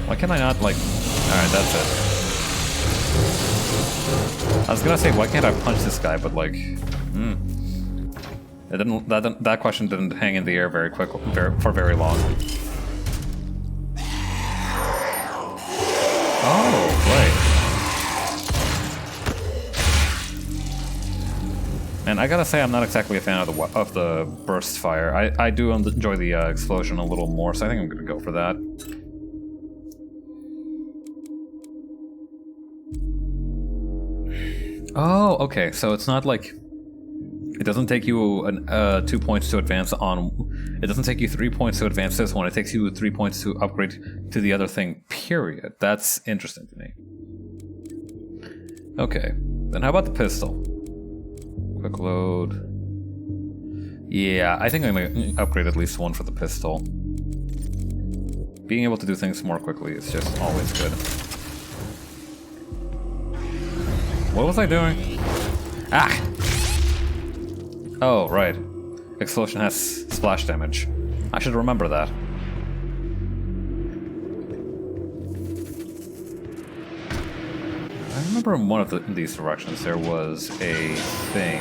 Why can't I not, like... Alright, that's it. I was gonna say, why can't I punch this guy, but like... It didn't, that question didn't hang in the air very quick, for very long. Oh, right. And I gotta say, I'm not exactly a fan of the burst fire. I do enjoy the explosion a little more, so I think I'm gonna go for that. Oh, okay. So it's not like it doesn't take you 2 points to advance on. It doesn't take you 3 points to advance this one. It takes you 3 points to upgrade to the other thing. Period. That's interesting to me. Okay. Then how about the pistol? Quick load. Yeah, I think I'm gonna upgrade at least one for the pistol. Being able to do things more quickly is just always good. What was I doing? Ah! Oh, right. Explosion has splash damage. I should remember that. I remember in one of these directions there was a thing.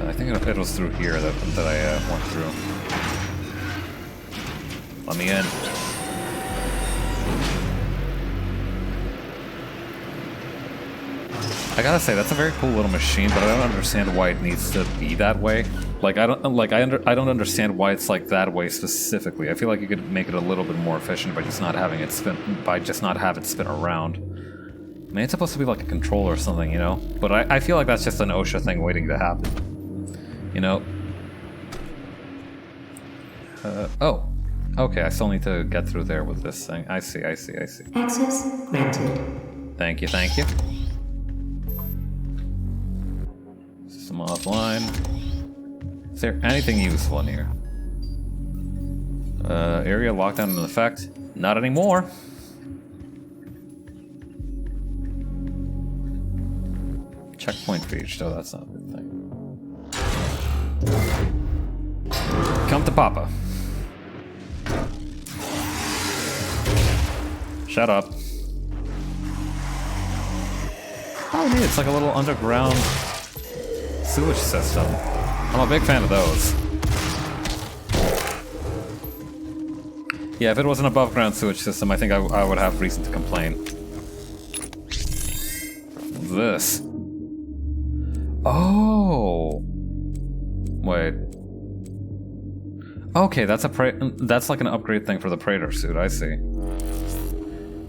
I think it was through here that I went through. Let me in. I gotta say, that's a very cool little machine, but I don't understand why it needs to be that way. Like, I don't understand why it's like that way specifically. I feel like you could make it a little bit more efficient by just not having it spin, have it spin around. I mean, it's supposed to be like a controller or something, you know? But I feel like that's just an OSHA thing waiting to happen. You know? Oh. Okay, I still need to get through there with this thing. I see. Access granted. Thank you. System offline. Is there anything useful in here? Area lockdown in effect. Not anymore. Checkpoint reached. Oh, that's not a good thing. Come to Papa. Shut up. Oh, neat. It's like a little underground sewage system. I'm a big fan of those. Yeah, if it was an above ground sewage system, I think I would have reason to complain. This. Oh. Wait. Okay, that's like an upgrade thing for the Praetor suit, I see.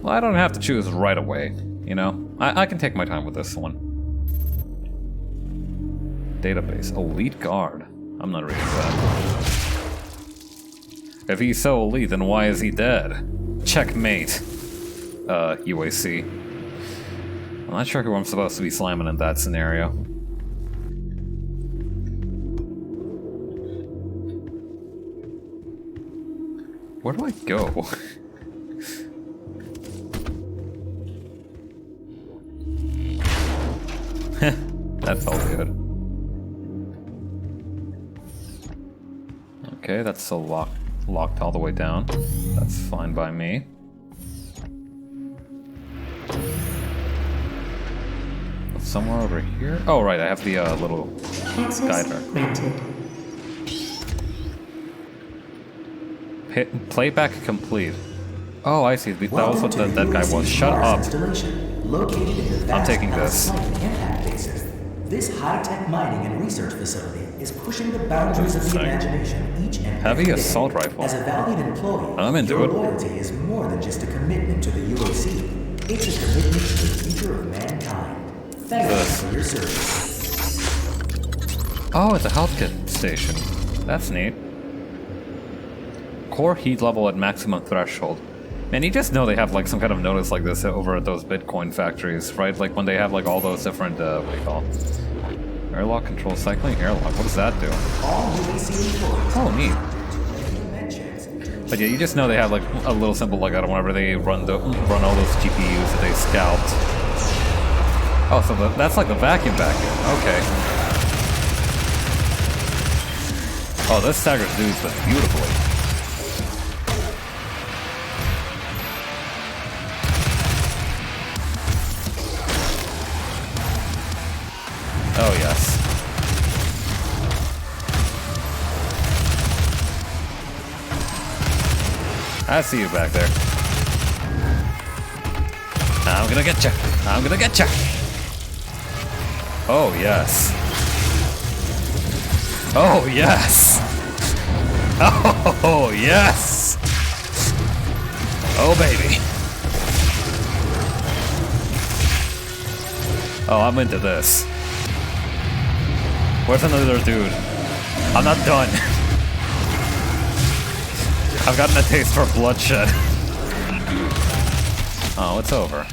Well, I don't have to choose right away, you know? I can take my time with this one. Database. Elite Guard. I'm not reading that. If he's so elite, then why is he dead? Checkmate. UAC. I'm not sure who I'm supposed to be slamming in that scenario. Where do I go? That felt good. Okay, that's still locked all the way down. That's fine by me. Somewhere over here? Oh, right, I have the little guider. Playback complete. Oh, I see. That was what that guy was. Shut up. I'm taking this. This high-tech mining and research facility is pushing the boundaries of the imagination each and every Heavy day. assault rifle. As a valued employee, I'm into your it. loyalty is more than just a commitment to the UOC. It's a commitment to the future of mankind. Thank you for your service. Oh, it's a health kit station. That's neat. Core heat level at maximum threshold. Man, you just know they have like some kind of notice like this over at those Bitcoin factories, right? Like when they have like all those different, what do you call it? Airlock control, cycling airlock. What does that do? Oh, neat. But yeah, you just know they have like a little symbol like that whenever they run all those GPUs that they scalped. Oh, so that's like the vacuum. Okay. Oh, this staggers dudes beautifully. Oh, yes. I see you back there. I'm gonna get you. I'm gonna get you. Oh, yes. Oh, yes. Oh, yes. Oh, baby. Oh, I'm into this. Where's another dude? I'm not done. I've gotten a taste for bloodshed. Oh, it's over.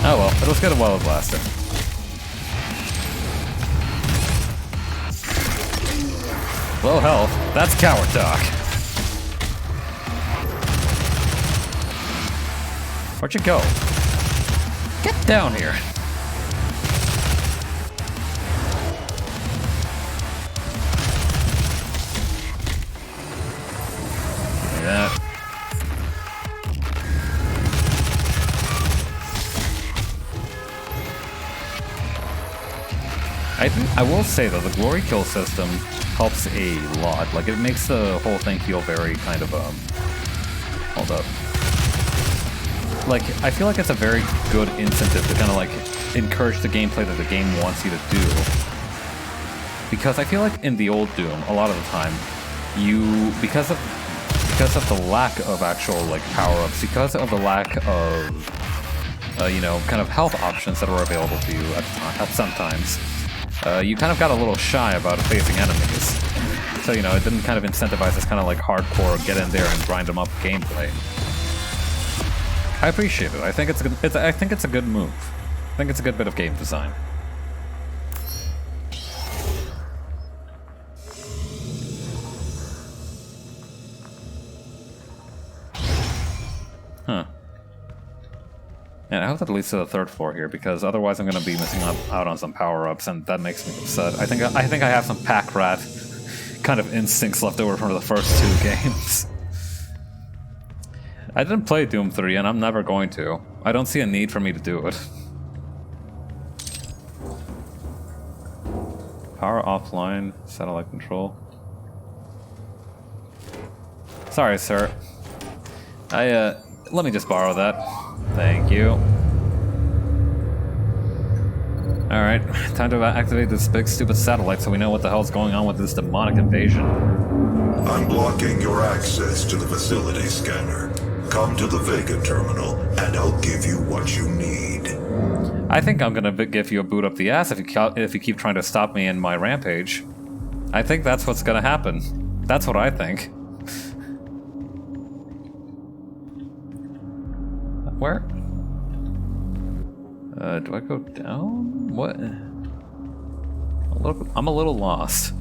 Oh well, it was good while it lasted. Low health? That's coward talk. Where'd you go? Get down here. Give me that. I will say though, the glory kill system helps a lot. Like, it makes the whole thing feel very kind of, hold up. Like, I feel like it's a very good incentive to kind of, like, encourage the gameplay that the game wants you to do. Because I feel like in the old Doom, a lot of the time, because of the lack of actual, like, power-ups, because of the lack of, you know, kind of health options that were available to you at some times, you kind of got a little shy about facing enemies. So, you know, it didn't kind of incentivize this kind of like hardcore get in there and grind them up gameplay. I appreciate it. I think it's a good, I think it's a good move. I think it's a good bit of game design. Huh. And I hope that leads to the third floor here, because otherwise I'm going to be missing out on some power-ups, and that makes me upset. I think I have some pack rat kind of instincts left over from the first two games. I didn't play Doom 3, and I'm never going to. I don't see a need for me to do it. Power offline, satellite control. Sorry, sir. Let me just borrow that. Thank you. Alright, time to activate this big stupid satellite so we know what the hell's going on with this demonic invasion. I'm blocking your access to the facility scanner. Come to the Vega terminal, and I'll give you what you need. I think I'm gonna give you a boot up the ass if you keep trying to stop me in my rampage. I think that's what's gonna happen. That's what I think. Where? Do I go down? What? I'm a little lost.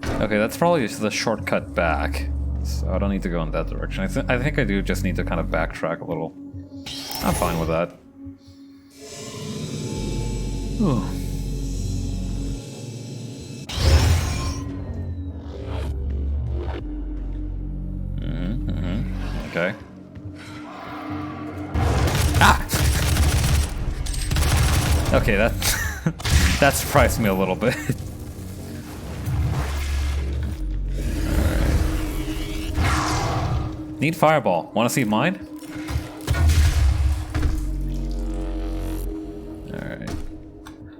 Okay, that's probably just the shortcut back. So I don't need to go in that direction. I think I do just need to kind of backtrack a little. I'm fine with that. Ooh. Okay. Ah! Okay, that surprised me a little bit. Alright. Need fireball. Wanna see mine? Alright.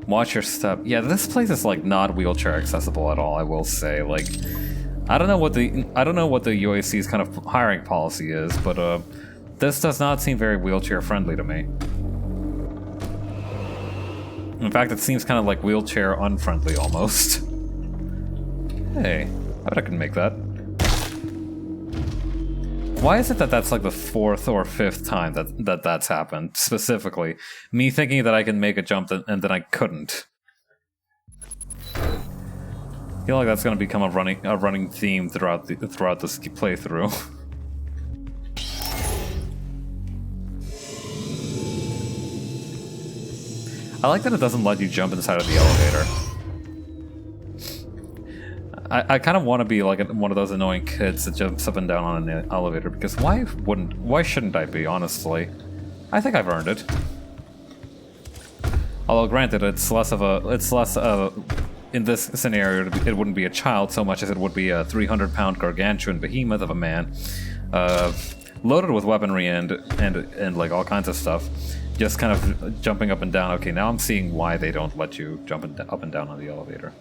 Watch your step. Yeah, this place is like not wheelchair accessible at all, I will say. Like, I don't know what the UAC's kind of hiring policy is, but this does not seem very wheelchair friendly to me. In fact, it seems kind of like wheelchair unfriendly almost. Hey, I bet I can make that. Why is it that that's like the 4th or 5th time that's happened specifically? Me thinking that I can make a jump and then I couldn't. I feel like that's going to become a running theme throughout this playthrough. I like that it doesn't let you jump inside of the elevator. I kind of want to be like one of those annoying kids that jumps up and down on an elevator, because why shouldn't I be, honestly? I think I've earned it. Although granted, it's less in this scenario, it wouldn't be a child so much as it would be a 300-pound gargantuan behemoth of a man, loaded with weaponry and like all kinds of stuff, just kind of jumping up and down. Okay, now I'm seeing why they don't let you jump up and down on the elevator.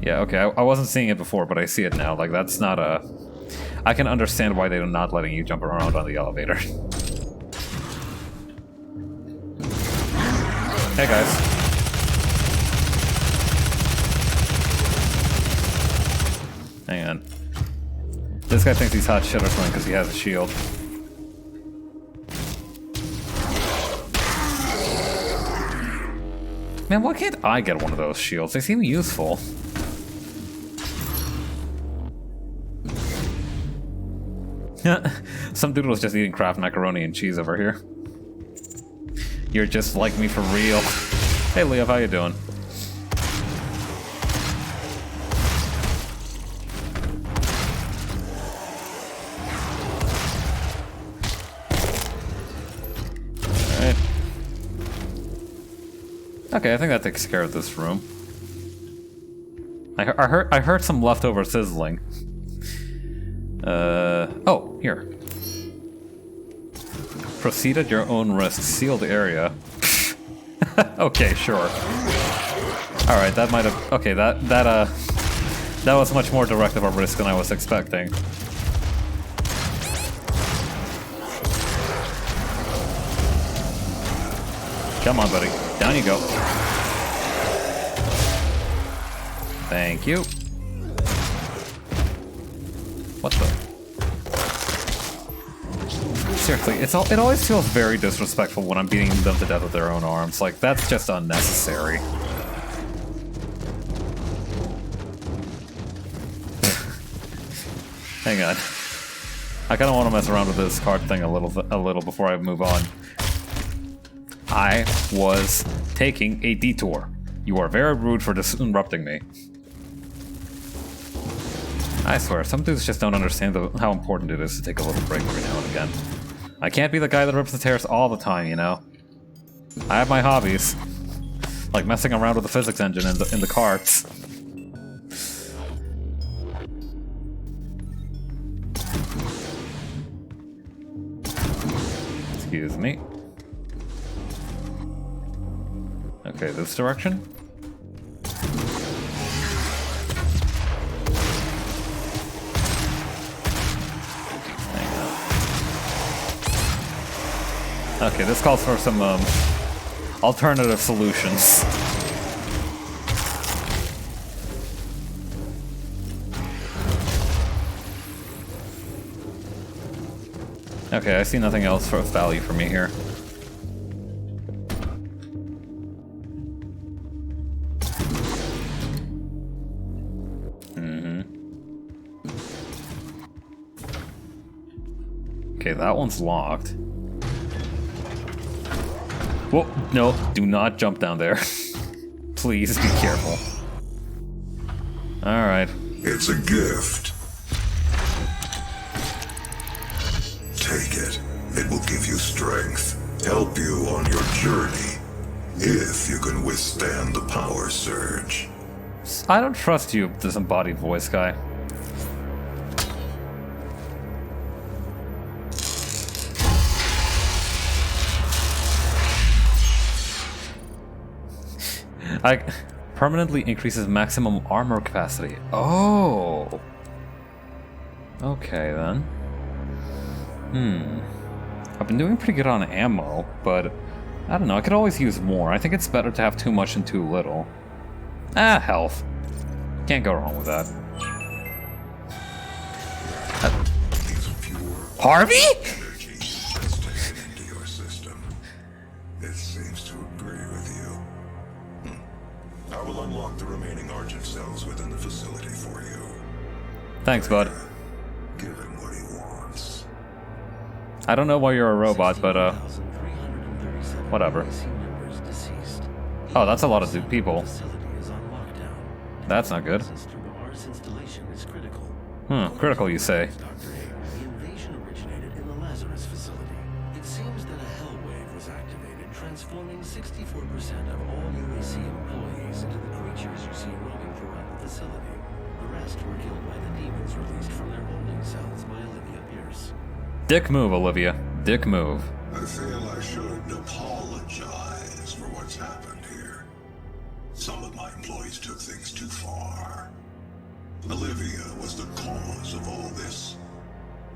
Yeah, okay, I wasn't seeing it before, but I see it now. Like, that's not a... I can understand why they're not letting you jump around on the elevator. Hey, guys. Hang on. This guy thinks he's hot shit or something because he has a shield. Man, why can't I get one of those shields? They seem useful. Some dude was just eating Kraft macaroni and cheese over here. You're just like me for real. Hey, Leo, how you doing? Alright. Okay, I think that takes care of this room. I heard some leftover sizzling. Oh, here. Proceed at your own risk. Sealed area. Okay, sure. Alright, that might have... Okay, that was much more direct of a risk than I was expecting. Come on, buddy. Down you go. Thank you. What the... Seriously, it always feels very disrespectful when I'm beating them to death with their own arms. Like, that's just unnecessary. Hang on. I kind of want to mess around with this card thing a little before I move on. I was taking a detour. You are very rude for disrupting me. I swear, some dudes just don't understand how important it is to take a little break every now and again. I can't be the guy that rips the tears all the time, you know? I have my hobbies. Like messing around with the physics engine in the carts. Excuse me. Okay, this direction? Okay, this calls for some alternative solutions. Okay, I see nothing else of value for me here. Okay, that one's locked. Whoa, no, do not jump down there. Please be careful. Alright. It's a gift. Take it. It will give you strength, help you on your journey, if you can withstand the power surge. I don't trust you, disembodied voice guy. Permanently increases maximum armor capacity. Oh. Okay then. I've been doing pretty good on ammo, but I don't know, I could always use more. I think it's better to have too much and too little. Ah, health. Can't go wrong with that. Harvey? Energy is taken into your system. It seems to agree with you. I will unlock the remaining Argent cells within the facility for you. Thanks, bud. Give him what he wants. I don't know why you're a robot, but whatever. Oh, that's a lot of people. That's not good. Critical you say. The invasion originated in the Lazarus facility. It seems that then a hell wave was activated, transforming 64% of all UAC employees into the creatures you see roaming throughout the facility. The rest were killed by the demons released from their holding cells by Olivia Pierce. Dick move, Olivia. Dick move. I feel I should apologize for what's happened here. Some of my employees took things too far. Olivia was the cause of all this,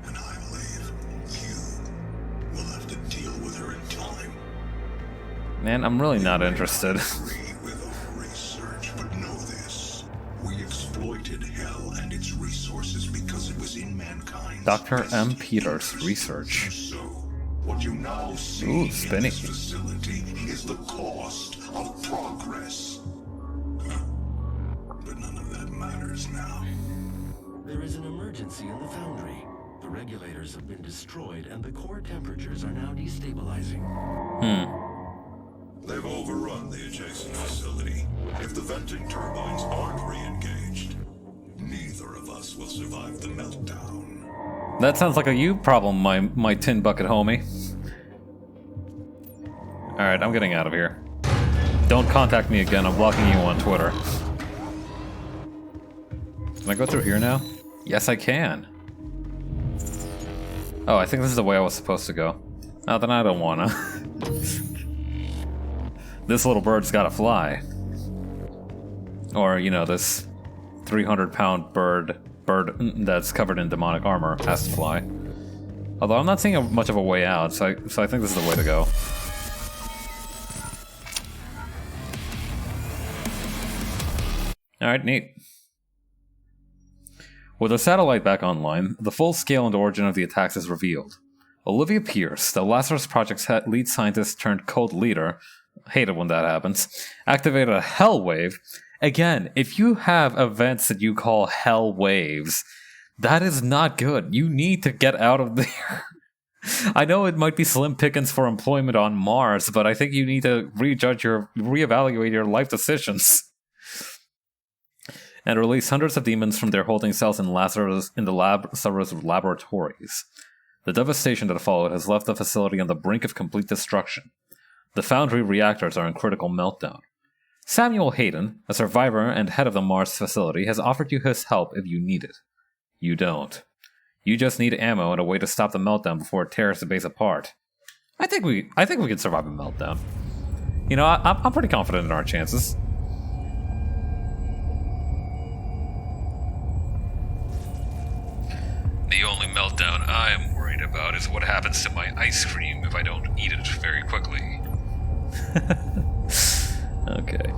and I believe you will have to deal with her in time. Man, I'm really not interested. Agree with our research, but know this. We exploited hell and its resources because it was in mankind's Dr. best M. Peters, interest. research. So, what you now see Ooh, spinning. in this facility is the cost of progress. But none of that matters now. There is an emergency in the foundry. The regulators have been destroyed and the core temperatures are now destabilizing. They've overrun the adjacent facility. If the venting turbines aren't re-engaged, neither of us will survive the meltdown. That sounds like a you problem, my tin bucket homie. Alright, I'm getting out of here. Don't contact me again, I'm blocking you on Twitter. Can I go through here now? Yes, I can. Oh, I think this is the way I was supposed to go. Oh, then I don't wanna. This little bird's gotta fly. Or, you know, this 300-pound bird that's covered in demonic armor has to fly. Although I'm not seeing much of a way out, so I think this is the way to go. Alright, neat. With the satellite back online, the full scale and origin of the attacks is revealed. Olivia Pierce, the Lazarus Project's lead scientist turned cult leader, hate it when that happens, activated a hell wave. Again, if you have events that you call hell waves, that is not good. You need to get out of there. I know it might be slim pickings for employment on Mars, but I think you need to reevaluate your life decisions. And release hundreds of demons from their holding cells in the Lazarus laboratories. The devastation that followed has left the facility on the brink of complete destruction. The foundry reactors are in critical meltdown. Samuel Hayden, a survivor and head of the Mars facility, has offered you his help if you need it. You don't. You just need ammo and a way to stop the meltdown before it tears the base apart. I think we can survive a meltdown. You know, I'm pretty confident in our chances. The only meltdown I'm worried about is what happens to my ice cream if I don't eat it very quickly. Okay.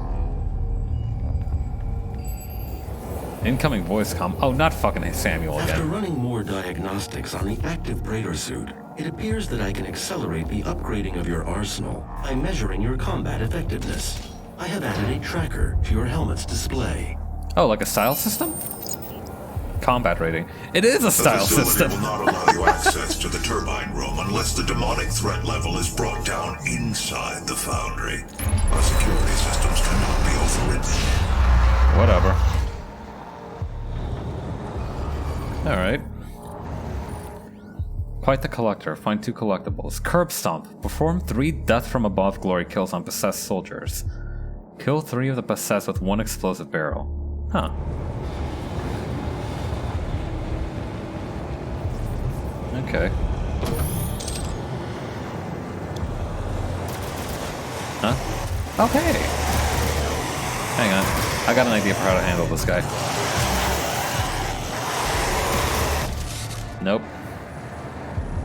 Incoming voice comm. Oh, not fucking Samuel again. After running more diagnostics on the active Praetor suit, it appears that I can accelerate the upgrading of your arsenal by measuring your combat effectiveness. I have added a tracker to your helmet's display. Oh, like a style system? Combat rating. It is a style The system. facility will not allow you access to the turbine room unless the demonic threat level is brought down inside the foundry. Our security systems cannot be overridden. Whatever. Alright. Quite the collector. Find 2 collectibles. Curb Stomp. Perform 3 death from above glory kills on possessed soldiers. Kill 3 of the possessed with 1 explosive barrel. Huh. Okay. Huh? Okay. Hang on. I got an idea for how to handle this guy. Nope.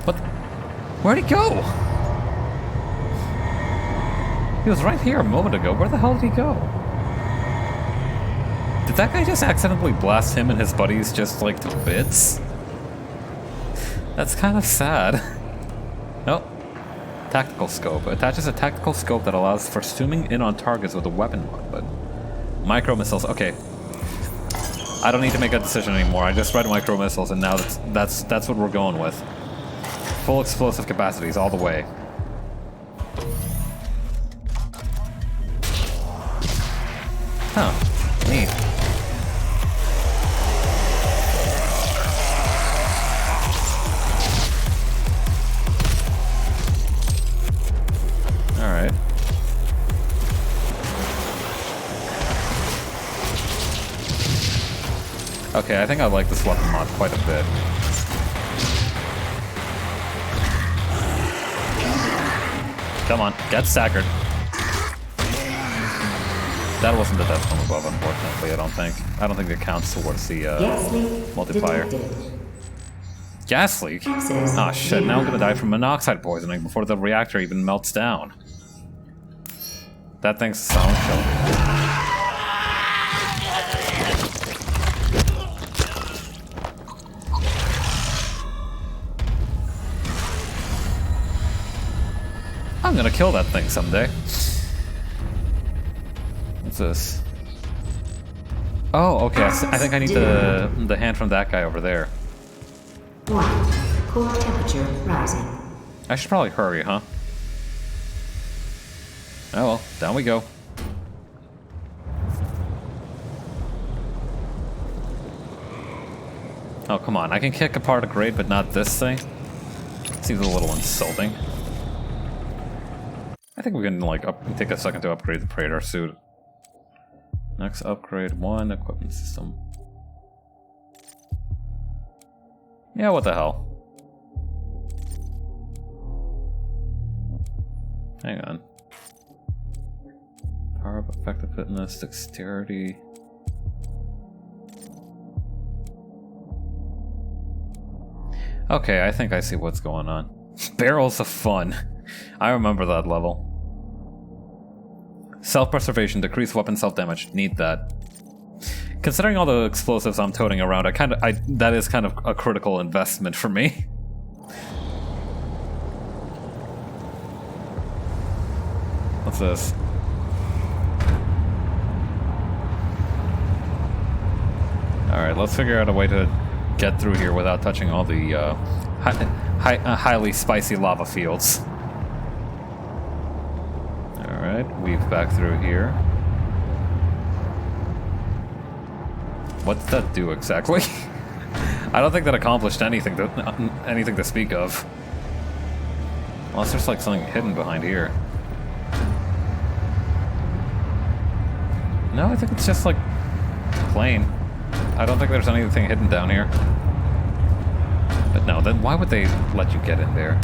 What? Where'd he go? He was right here a moment ago. Where the hell did he go? Did that guy just accidentally blast him and his buddies just, like, to bits? That's kind of sad. Oh. Tactical scope. Attaches a tactical scope that allows for zooming in on targets with a weapon mod, but... Micro missiles. Okay. I don't need to make a decision anymore. I just read micro missiles and now that's what we're going with. Full explosive capacities all the way. Huh. Neat. Okay, I think I like this weapon mod quite a bit. Come on, get staggered. That wasn't the death from above, unfortunately, I don't think. I don't think it counts towards the multiplier. Gas leak? Ah, shit, now I'm gonna die from monoxide poisoning before the reactor even melts down. That thing's sound kill. I'm gonna kill that thing someday. What's this? Oh, okay. I think I need the hand from that guy over there. 1. Core temperature rising. I should probably hurry, huh? Oh well, down we go. Oh, come on. I can kick apart a grate, but not this thing? Seems a little insulting. I think we can, like, take a second to upgrade the Praetor suit. Next upgrade 1, equipment system. Yeah, what the hell? Hang on. Power up, effective fitness, dexterity. Okay, I think I see what's going on. Barrels of fun. I remember that level. Self-preservation, decrease weapon self-damage. Need that. Considering all the explosives I'm toting around, that is kind of a critical investment for me. What's this? Alright, let's figure out a way to get through here without touching all the highly spicy lava fields. Alright, weave back through here. What did that do exactly? I don't think that accomplished anything to speak of. Unless there's like something hidden behind here. No, I think it's just like plain. I don't think there's anything hidden down here. But no, then why would they let you get in there?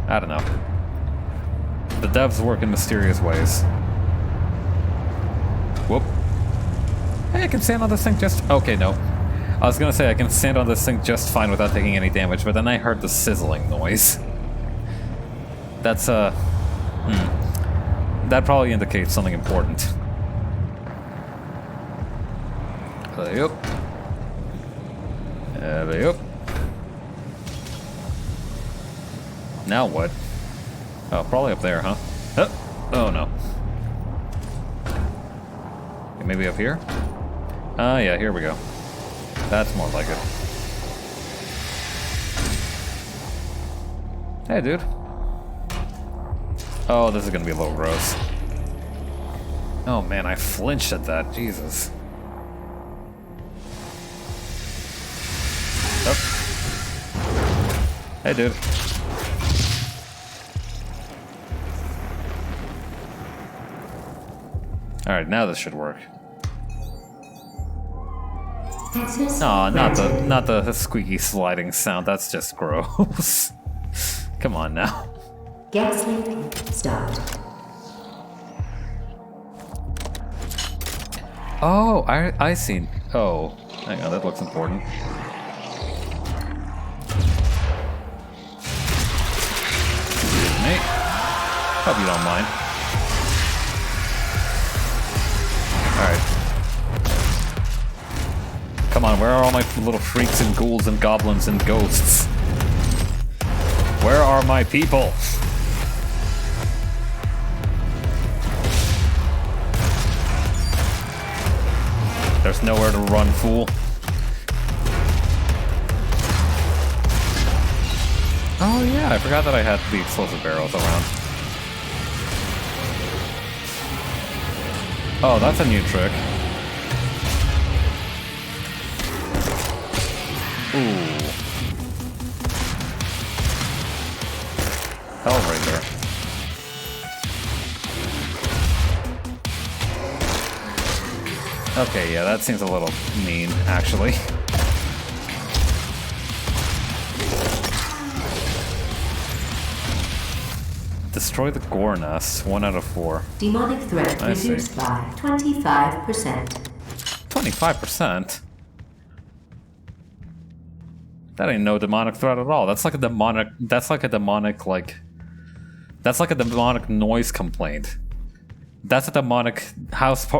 I don't know. The devs work in mysterious ways. Whoop. Hey, I can stand on this thing just... Okay, no. I was gonna say I can stand on this thing just fine without taking any damage, but then I heard the sizzling noise. That's, that probably indicates something important. Yep. Yep. Now what? Oh, probably up there, huh? Oh no. Maybe up here? Yeah, here we go. That's more like it. Hey, dude. Oh, this is gonna be a little gross. Oh man, I flinched at that. Jesus. Oh. Hey, dude. Alright, now this should work. Oh, not the squeaky sliding sound. That's just gross. Come on now. Gas leak stopped. Oh, I see. Oh, hang on, that looks important. Excuse me. Hope you don't mind. Alright. Come on, where are all my little freaks and ghouls and goblins and ghosts? Where are my people? There's nowhere to run, fool. Oh yeah, I forgot that I had the explosive barrels around. Oh, that's a new trick. Ooh. Hellraiser. Okay, yeah, that seems a little mean, actually. Destroy the gore nest. 1 out of 4. Demonic threat I see. reduced by 25%. 25%? That ain't no demonic threat at all. That's like a demonic. That's like a demonic noise complaint. That's a demonic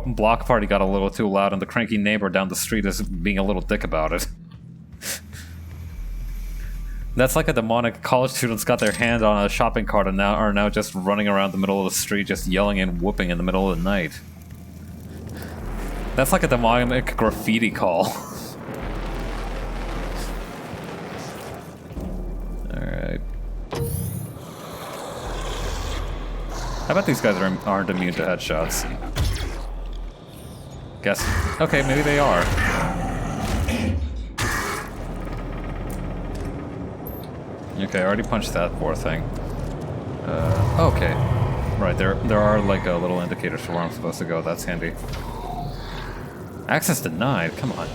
block party got a little too loud, and the cranky neighbor down the street is being a little dick about it. That's like a demonic college students got their hand on a shopping cart and are now just running around the middle of the street, just yelling and whooping in the middle of the night. That's like a demonic graffiti call. Alright. I bet these guys aren't immune to headshots. Guess. Okay, maybe they are. Okay, I already punched that poor thing. Okay. Right, there are like little indicators for where I'm supposed to go. That's handy. Access denied? Come on.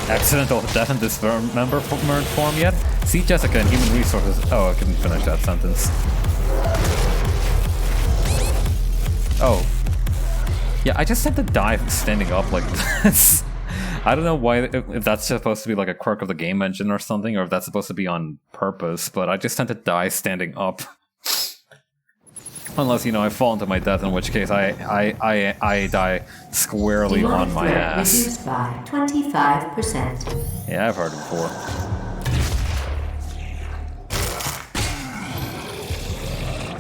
Accidental death in dismember form yet? See Jessica in Human Resources. Oh, I couldn't finish that sentence. Oh. Yeah, I just had to die standing up like this. I don't know why, if that's supposed to be like a quirk of the game engine or something, or if that's supposed to be on purpose, but I just tend to die standing up. Unless, you know, I fall into my death, in which case I die squarely on my ass. Reduced by 25%. Yeah, I've heard it before.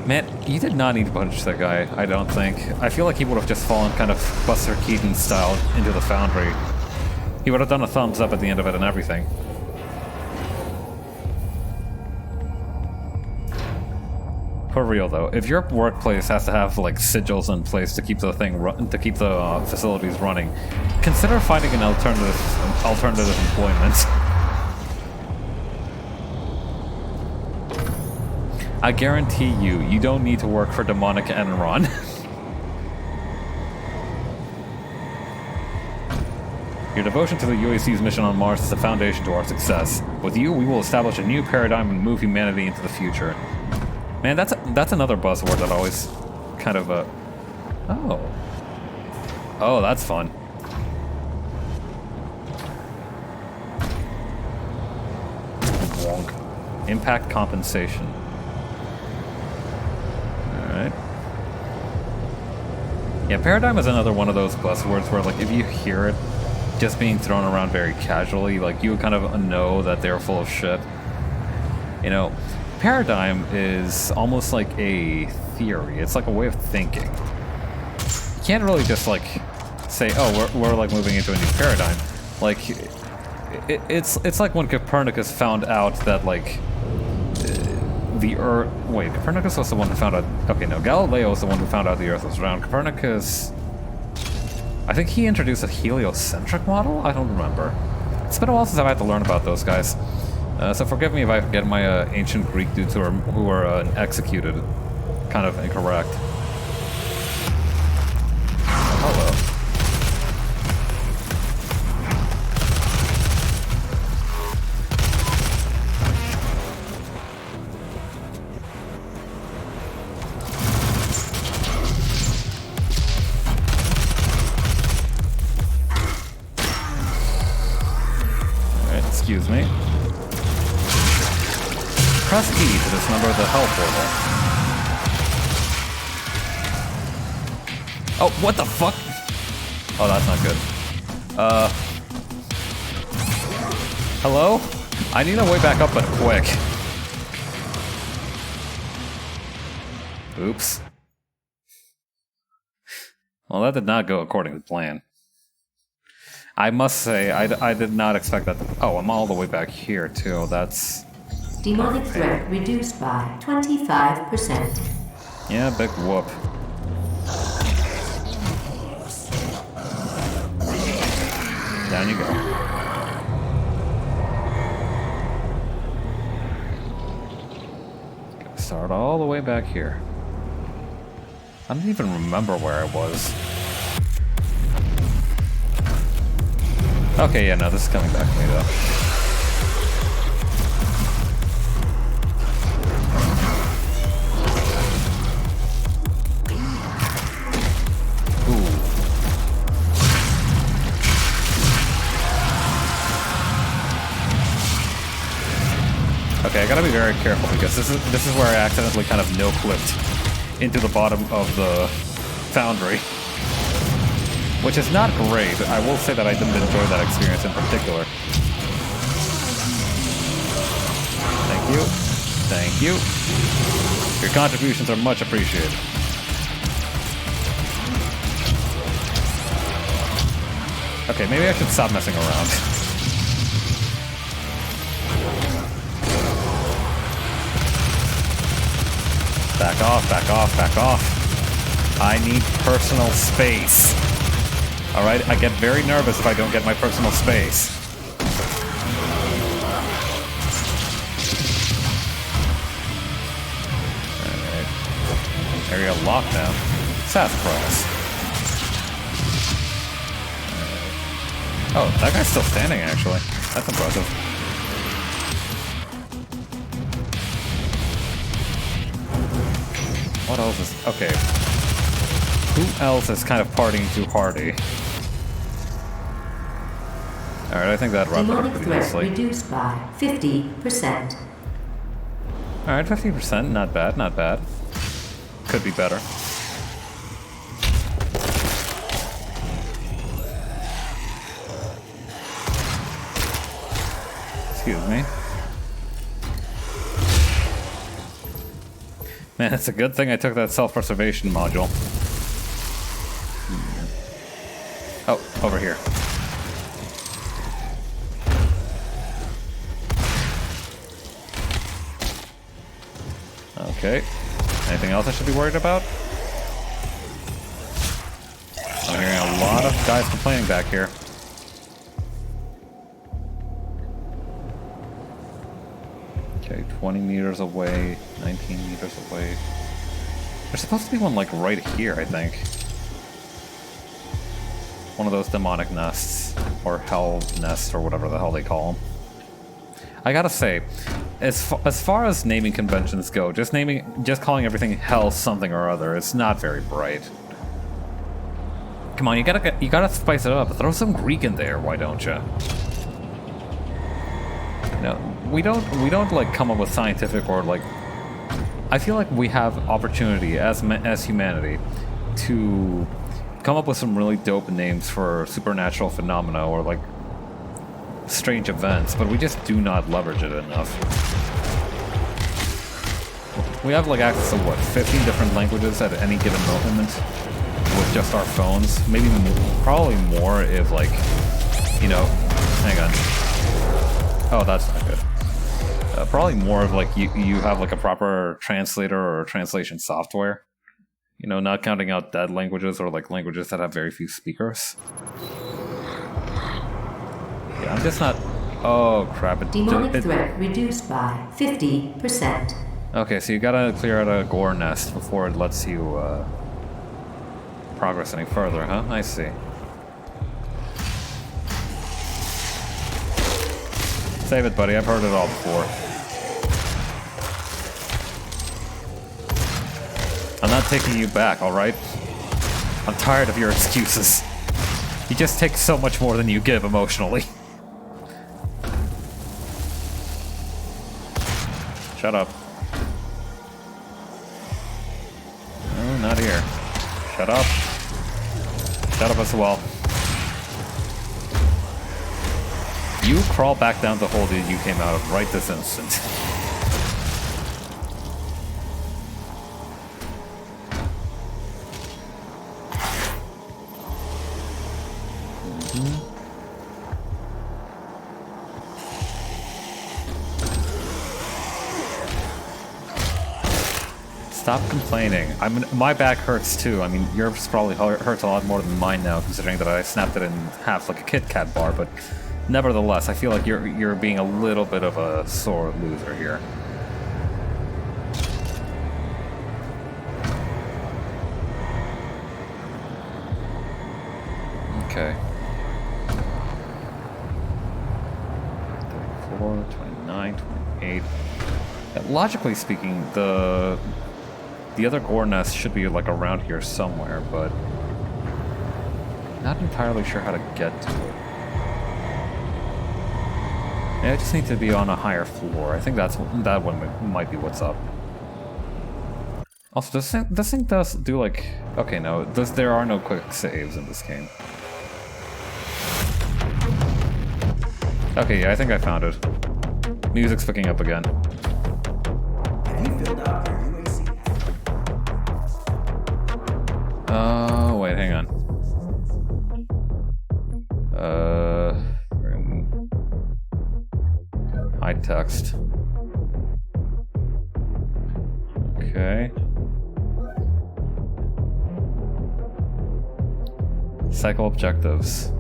Man, you did not need to punch that guy, I don't think. I feel like he would have just fallen kind of Buster Keaton style into the foundry. He would have done a thumbs up at the end of it and everything. For real though, if your workplace has to have like sigils in place to keep the facilities running, consider finding an alternative employment. I guarantee you don't need to work for Demonic Enron. Your devotion to the UAC's mission on Mars is the foundation to our success. With you, we will establish a new paradigm and move humanity into the future. Man, that's another buzzword that always kind of Oh, that's fun. Wonk. Impact compensation. Alright. Yeah, paradigm is another one of those buzzwords where, like, if you hear it just being thrown around very casually, like, you kind of know that they're full of shit. You know, paradigm is almost like a theory. It's like a way of thinking. You can't really just, like, say, oh, we're like moving into a new paradigm. Like, it's like when Copernicus found out that, like, the Earth... Wait, Copernicus was the one who found out... Okay, no, Galileo was the one who found out the Earth was round. Copernicus... I think he introduced a heliocentric model? I don't remember. It's been a while since I've had to learn about those guys. So forgive me if I get my ancient Greek dudes who are executed kind of incorrect. Oh, hello. Excuse me. Press E to dismember the hell portal. Oh, what the fuck? Oh, that's not good. Hello? I need a way back up, but quick. Oops. Well, that did not go according to plan. I must say, I did not expect that to... Oh, I'm all the way back here, too. That's... Demonic threat reduced by 25%. Yeah, big whoop. Down you go. all the way back here. I don't even remember where I was. Okay, yeah, no, this is coming back to me, though. Ooh. Okay, I gotta be very careful because this is where I accidentally kind of no-clipped into the bottom of the foundry. Which is not great. I will say that I didn't enjoy that experience in particular. Thank you. Thank you. Your contributions are much appreciated. Okay, maybe I should stop messing around. Back off, back off, back off. I need personal space. Alright, I get very nervous if I don't get my personal space. Alright. Area lockdown. Sassafras. Oh, that guy's still standing, actually. That's impressive. What else is... Okay. Who else is kind of partying too hardy? Alright, I think that wrapped it up pretty nicely. Reduced by 50%. Alright, 50%. Not bad, not bad. Could be better. Excuse me. Man, it's a good thing I took that self-preservation module. Oh, over here. Okay. Anything else I should be worried about? I'm hearing a lot of guys complaining back here. Okay, 20 meters away, 19 meters away. There's supposed to be one, like, right here, I think. One of those demonic nests, or hell nests, or whatever the hell they call them. I gotta say, as far as naming conventions go, just calling everything hell something or other, it's not very bright. Come on, you gotta spice it up. Throw some Greek in there, why don't you? No, we don't like come up with scientific or like. I feel like we have opportunity as humanity to come up with some really dope names for supernatural phenomena or like strange events, but we just do not leverage it enough. We have like access to what, 15 different languages at any given moment with just our phones. Maybe probably more if like, you know, hang on. Oh, that's not good. Probably more of like you have like a proper translator or translation software. You know, not counting out dead languages or like languages that have very few speakers. Yeah, I'm just not... Oh, crap. Demonic threat reduced by 50%. Okay, so you gotta clear out a gore nest before it lets you progress any further, huh? I see. Save it, buddy. I've heard it all before. I'm not taking you back, alright? I'm tired of your excuses. You just take so much more than you give emotionally. Shut up. No, not here. Shut up. Shut up as well. You crawl back down the hole that you came out of right this instant. Stop complaining. My back hurts too. I mean, yours probably hurts a lot more than mine now, considering that I snapped it in half like a Kit Kat bar, but nevertheless, I feel like you're being a little bit of a sore loser here. Okay. 34, 29, 28. Yeah, logically speaking, the other gore nest should be like around here somewhere, but not entirely sure how to get to it. Yeah, I just need to be on a higher floor. I think that one might be what's up. Also, this thing does do like... Okay, no, there are no quick saves in this game. Okay, yeah, I think I found it. Music's picking up again. Have you filled out your UAC? Wait, hang on. Hide text. Okay. Cycle objectives.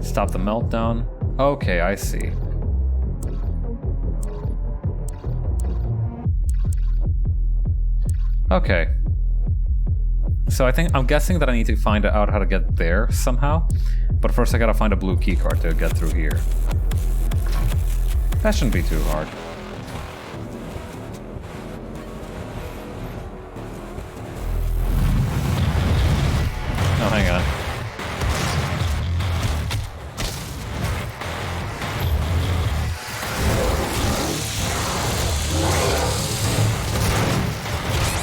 Stop the meltdown. Okay, I see. Okay. So I'm guessing that I need to find out how to get there somehow. But first I gotta find a blue keycard to get through here. That shouldn't be too hard. Oh, hang on.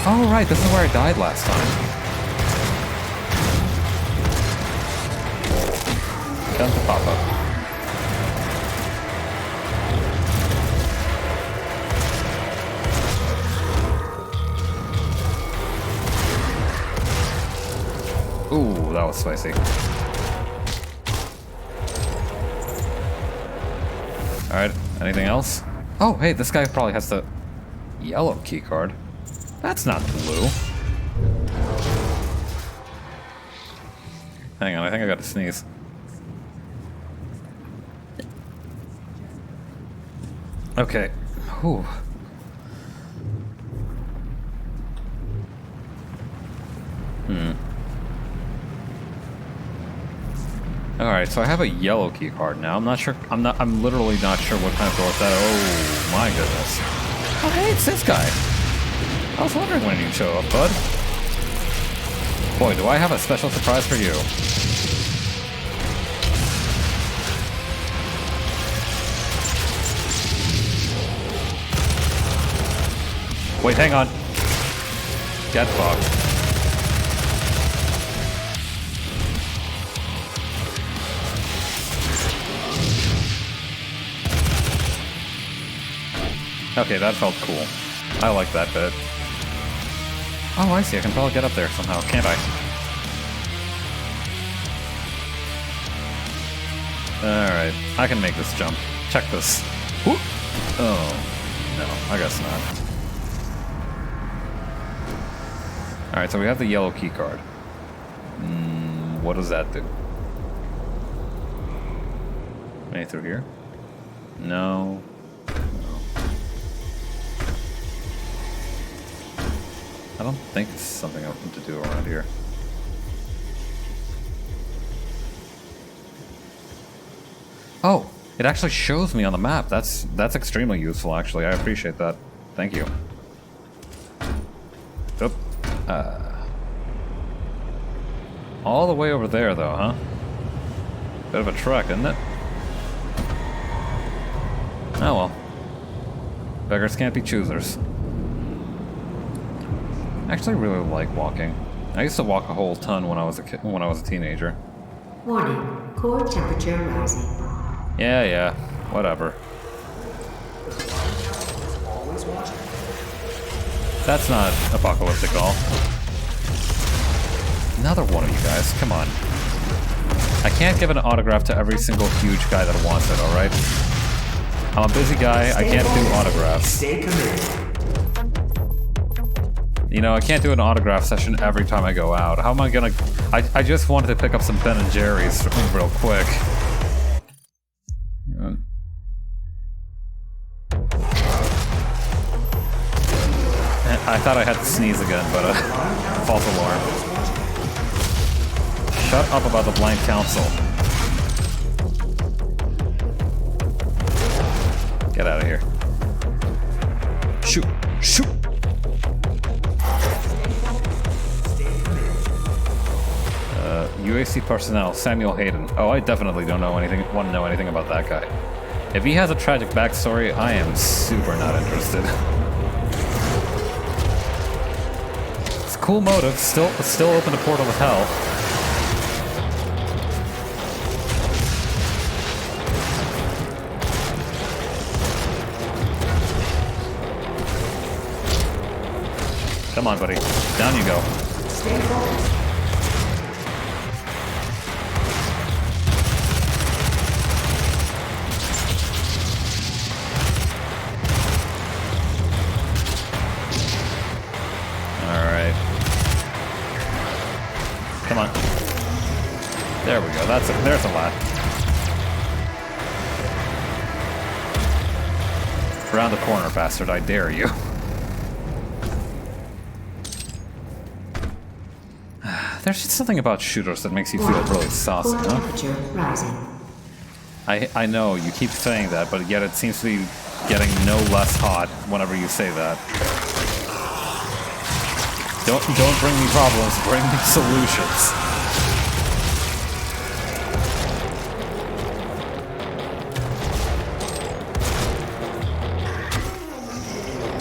Oh, right, this is where I died last time. Down to pop up. Ooh, that was spicy. Alright, anything else? Oh, hey, this guy probably has the yellow keycard. That's not blue. Hang on, I think I got to sneeze. Okay. Whew. Alright, so I have a yellow key card now. I'm literally not sure what kind of door that. Oh my goodness. Oh hey, it's this guy. I was wondering when you'd show up, bud. Boy, do I have a special surprise for you. Wait, hang on. Get fucked. Okay, that felt cool. I like that bit. Oh, I see. I can probably get up there somehow, can't I? Alright, I can make this jump. Check this. Whoop. Oh, no, I guess not. Alright, so we have the yellow key card. What does that do? Any through here? No. I don't think it's something I want to do around here. Oh, it actually shows me on the map. That's extremely useful, actually. I appreciate that. Thank you. Oop. All the way over there, though, huh? Bit of a trek, isn't it? Oh well. Beggars can't be choosers. I actually really like walking. I used to walk a whole ton when I was a teenager. Warning, core temperature rising. Yeah, whatever. Always watching. That's not apocalyptic at all. Another one of you guys, come on. I can't give an autograph to every single huge guy that wants it, alright? I'm a busy guy, I can't do autographs. Stay committed. You know, I can't do an autograph session every time I go out. How am I gonna... I just wanted to pick up some Ben & Jerry's real quick. I thought I had to sneeze again, but false alarm. Shut up about the Blank Council. Get out of here. Shoot! Shoot! UAC personnel, Samuel Hayden. Oh, I definitely don't know anything. Want to know anything about that guy? If he has a tragic backstory, I am super not interested. It's a cool motive. Still open to Portal of Hell. Come on, buddy. Down you go. Stay focused. Alright. Come on. There we go. There's a lot. Round the corner, bastard. I dare you. There's just something about shooters that makes you feel really saucy, Core huh? temperature rising. I know, you keep saying that, but yet it seems to be getting no less hot whenever you say that. Don't bring me problems, bring me solutions.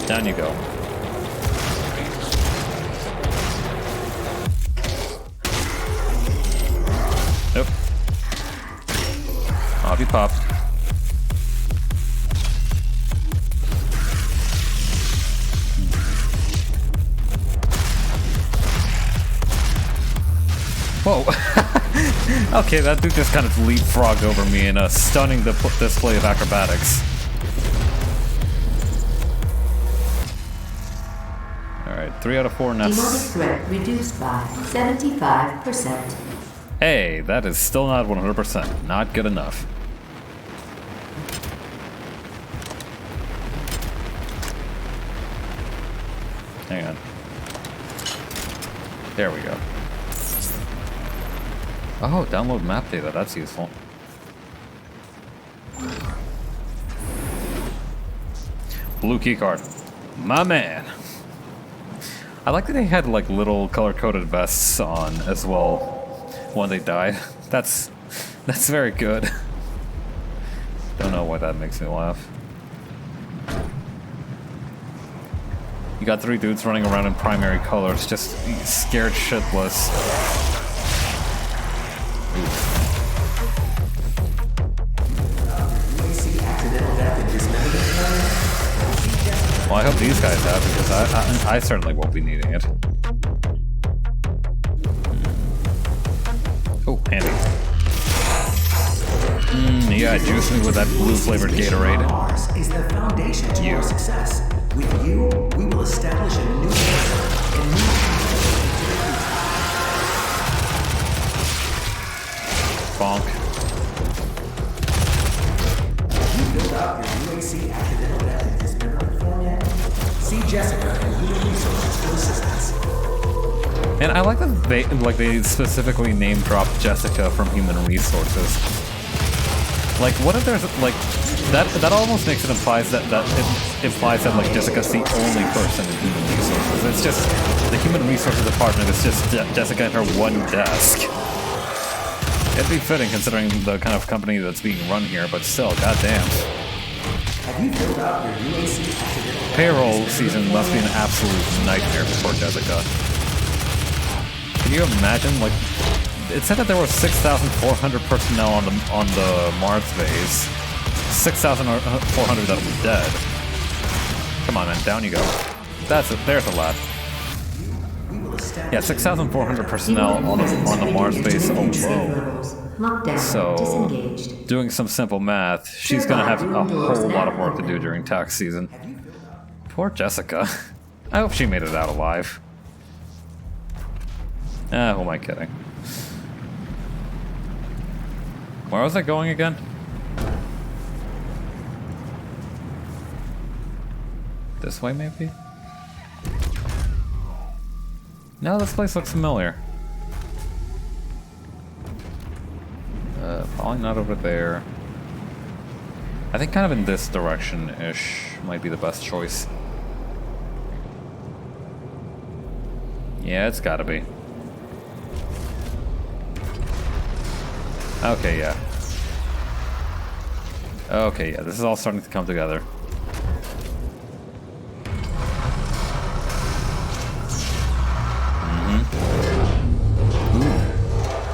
Down you go. Nope. Off you pop. Whoa. Okay, that dude just kind of leapfrogged over me in a stunning display of acrobatics. Alright, 3 out of 4 Demonic nests. threat reduced by 75%. Hey, that is still not 100%. Not good enough. Hang on. There we go. Oh, download map data. That's useful. Blue keycard. My man. I like that they had like little color-coded vests on as well when they died. That's very good. Don't know why that makes me laugh. You got 3 dudes running around in primary colors, just scared shitless. Well, I hope these guys have, because I certainly won't be needing it. Oh, handy. Yeah, juice me with that blue-flavored Gatorade. Mars is the foundation to You. our success. With you, we will establish a new era, a new Bonk. Have you built out your UAC accidental death and dismemberment form yet? See Jessica and Human Resources for assistance. And I like that they specifically name dropped Jessica from Human Resources. Like, what if there's like that almost makes it implies that it implies that like Jessica's the only person in Human Resources. It's just the Human Resources department is just Jessica and her one desk. It'd be fitting considering the kind of company that's being run here, but still, goddamn. Have you built out your UAC accidental Payroll season must be an absolute nightmare for Jessica. Can you imagine, like, it said that there were 6,400 personnel on the Mars base. 6,400 that were dead. Come on, man, down you go. There's a lot. Yeah, 6,400 personnel on the Mars base alone. Lockdown So, disengaged. doing some simple math, she's gonna have a whole lot of work to do during tax season. Poor Jessica. I hope she made it out alive. Who am I kidding? Where was I going again? This way, maybe? No, this place looks familiar. Probably not over there. I think kind of in this direction-ish might be the best choice. Yeah, it's gotta be. Okay, yeah. Okay, yeah, this is all starting to come together.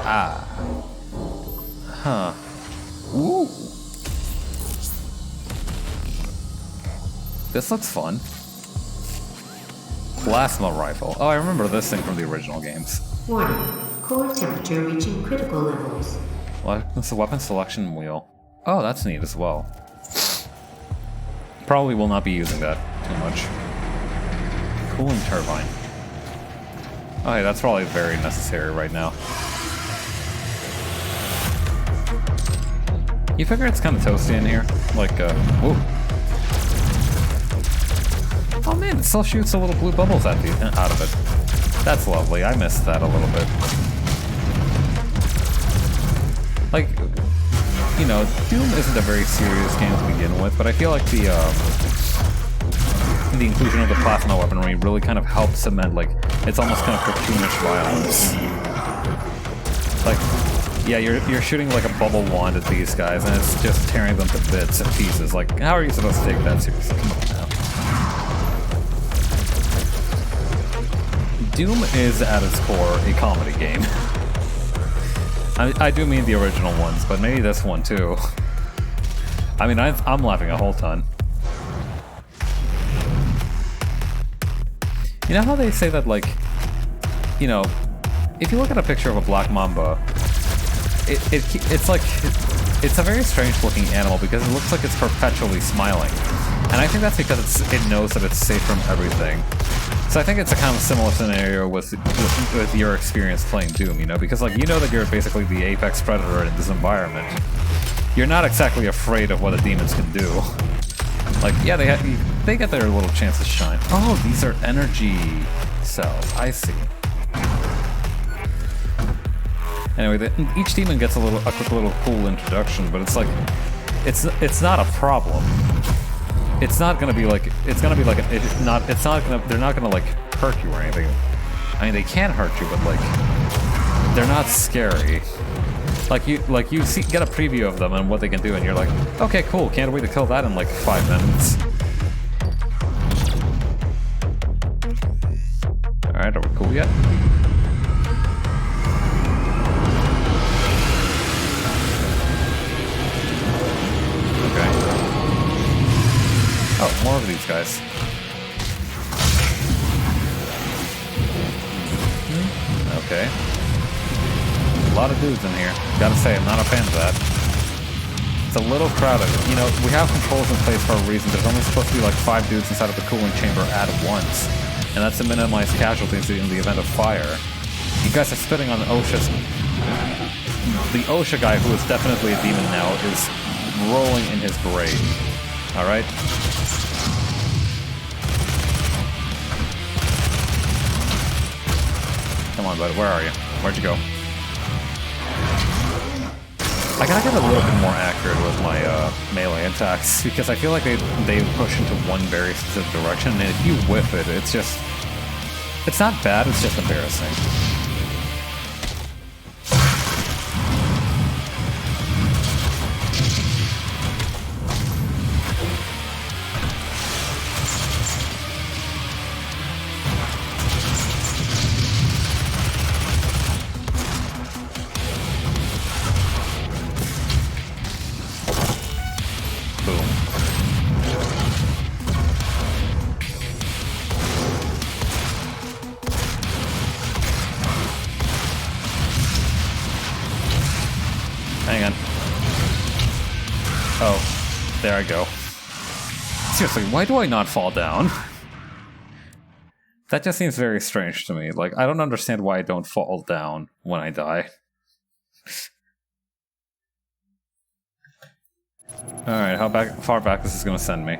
Ah. Huh. Ooh. This looks fun. Plasma rifle. Oh, I remember this thing from the original games. Warning. Core temperature reaching critical levels. It's a weapon selection wheel. Oh, that's neat as well. Probably will not be using that too much. Cooling turbine. Oh, hey, that's probably very necessary right now. You figure it's kind of toasty in here? Like, whoa. Oh man, it still shoots a little blue bubbles out of it. That's lovely. I missed that a little bit. Like, you know, Doom isn't a very serious game to begin with, but I feel like the inclusion of the plasma weaponry really kind of helps cement, like, it's almost kind of cartoonish violence. Like, yeah, you're shooting like a bubble wand at these guys, and it's just tearing them to bits and pieces. Like, how are you supposed to take that seriously? Come on now. Doom is, at its core, a comedy game. I do mean the original ones, but maybe this one too. I mean, I'm laughing a whole ton. You know how they say that, like, you know, if you look at a picture of a black mamba, it's like, it's a very strange looking animal because it looks like it's perpetually smiling. And I think that's because it knows that it's safe from everything. So I think it's a kind of similar scenario with your experience playing Doom, you know? Because, like, you know that you're basically the apex predator in this environment. You're not exactly afraid of what the demons can do. Like, yeah, they get their little chance to shine. Oh, these are energy cells. I see. Anyway, each demon gets a quick little cool introduction, but it's like, it's not a problem. It's not gonna be like, it's gonna be like, they're not gonna like hurt you or anything. I mean, they can hurt you, but like, they're not scary. Like you get a preview of them and what they can do, and you're like, okay, cool, can't wait to kill that in like 5 minutes. All right, are we cool yet? Oh, more of these guys. Okay. A lot of dudes in here. Gotta say, I'm not a fan of that. It's a little crowded. You know, we have controls in place for a reason. There's only supposed to be like 5 dudes inside of the cooling chamber at once. And that's to minimize casualties in the event of fire. You guys are spitting on OSHA's... The OSHA guy, who is definitely a demon now, is rolling in his grave. Alright? Come on, bud. Where are you? Where'd you go? I gotta get a little bit more accurate with my melee attacks, because I feel like they push into one very specific direction, and if you whiff it, it's just... It's not bad, it's just embarrassing. Hang on. Oh, there I go. Seriously, why do I not fall down? That just seems very strange to me. Like, I don't understand why I don't fall down when I die. Alright, how far back this is gonna send me?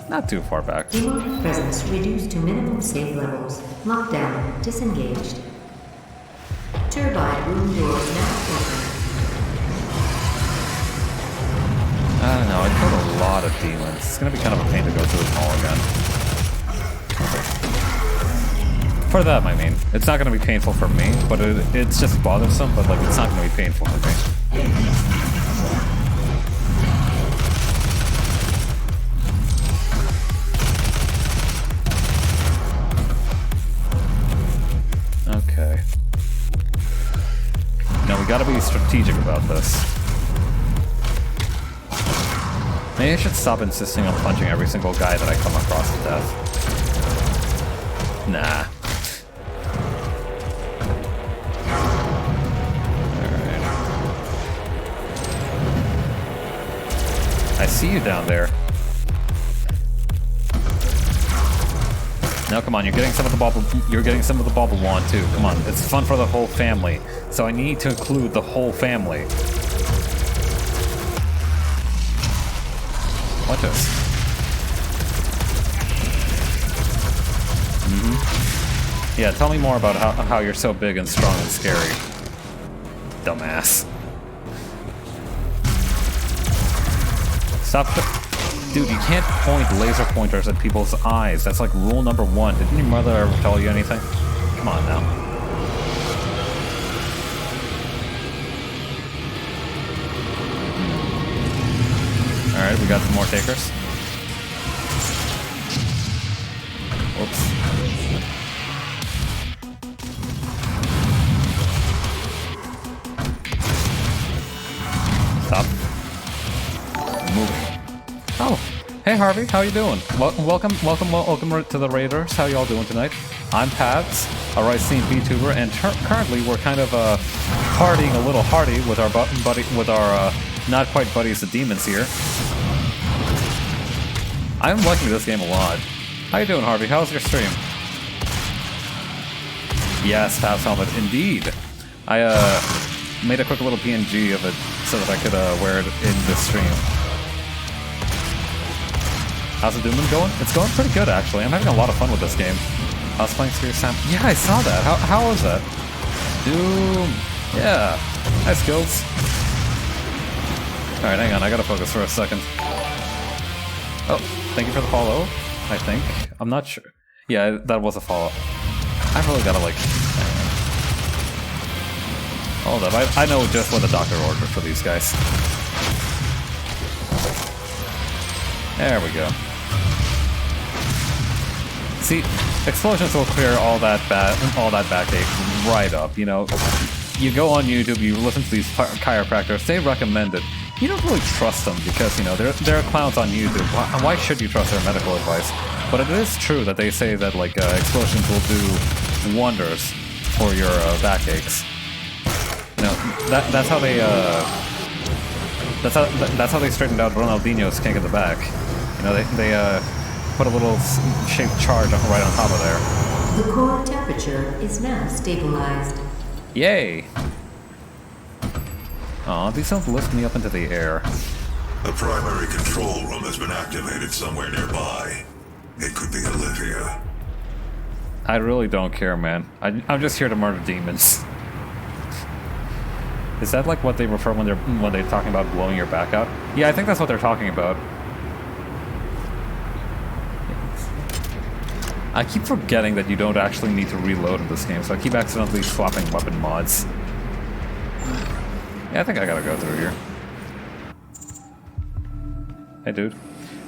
Not too far back. Demonic presence reduced to minimum save levels. Lockdown disengaged. Turbine room doors now open. demons. It's gonna be kind of a pain to go through them all again. For them, I mean. It's not gonna be painful for me, but it's just bothersome, but like it's not gonna be painful for me. Okay. Now we gotta be strategic about this. Maybe I should stop insisting on punching every single guy that I come across to death. Nah. Alright. I see you down there. Now come on, you're getting some of the bauble. You're getting some of the bauble wand too. Come on, it's fun for the whole family. So I need to include the whole family. Watch this. Yeah, tell me more about how you're so big and strong and scary. Dumbass. Stop. Dude, you can't point laser pointers at people's eyes. That's like rule number 1. Didn't your mother ever tell you anything? Come on now. Alright, we got some more takers. Whoops. Stop. Moving. Oh, hey Harvey, how you doing? Welcome to the Raiders. How y'all doing tonight? I'm Pabs, a Ricine VTuber, and currently we're kind of partying a little hardy with our not quite buddies, the demons here. I'm liking this game a lot. How you doing, Harvey? How's your stream? Yes, Pabs helmet, indeed. I made a quick little PNG of it so that I could wear it in this stream. How's the Doomman going? It's going pretty good, actually. I'm having a lot of fun with this game. I was playing Serious Sam. Yeah, I saw that. How was that? Doom. Yeah. Nice skills. Alright, hang on. I gotta focus for a second. Oh, thank you for the follow, I think. I'm not sure. Yeah, that was a follow. I really gotta, like... Hold up. I know just what the doctor ordered for these guys. There we go. See, explosions will clear all that backache right up. You know, you go on YouTube, you listen to these chiropractors, they recommend it. You don't really trust them because, you know, they're clowns on YouTube. Why should you trust their medical advice? But it is true that they say that like explosions will do wonders for your backaches. You know, that's how they that's how they straightened out Ronaldinho's kink in the back. You know, they put a little shaped charge right on top of there. The core temperature is now stabilized. Yay! Aw, these don't lift me up into the air. The primary control room has been activated somewhere nearby. It could be Olivia. I really don't care, man. I'm just here to murder demons. Is that like what they refer when they're talking about blowing your back out? Yeah, I think that's what they're talking about. I keep forgetting that you don't actually need to reload in this game, so I keep accidentally swapping weapon mods. Yeah, I think I gotta go through here. Hey, dude.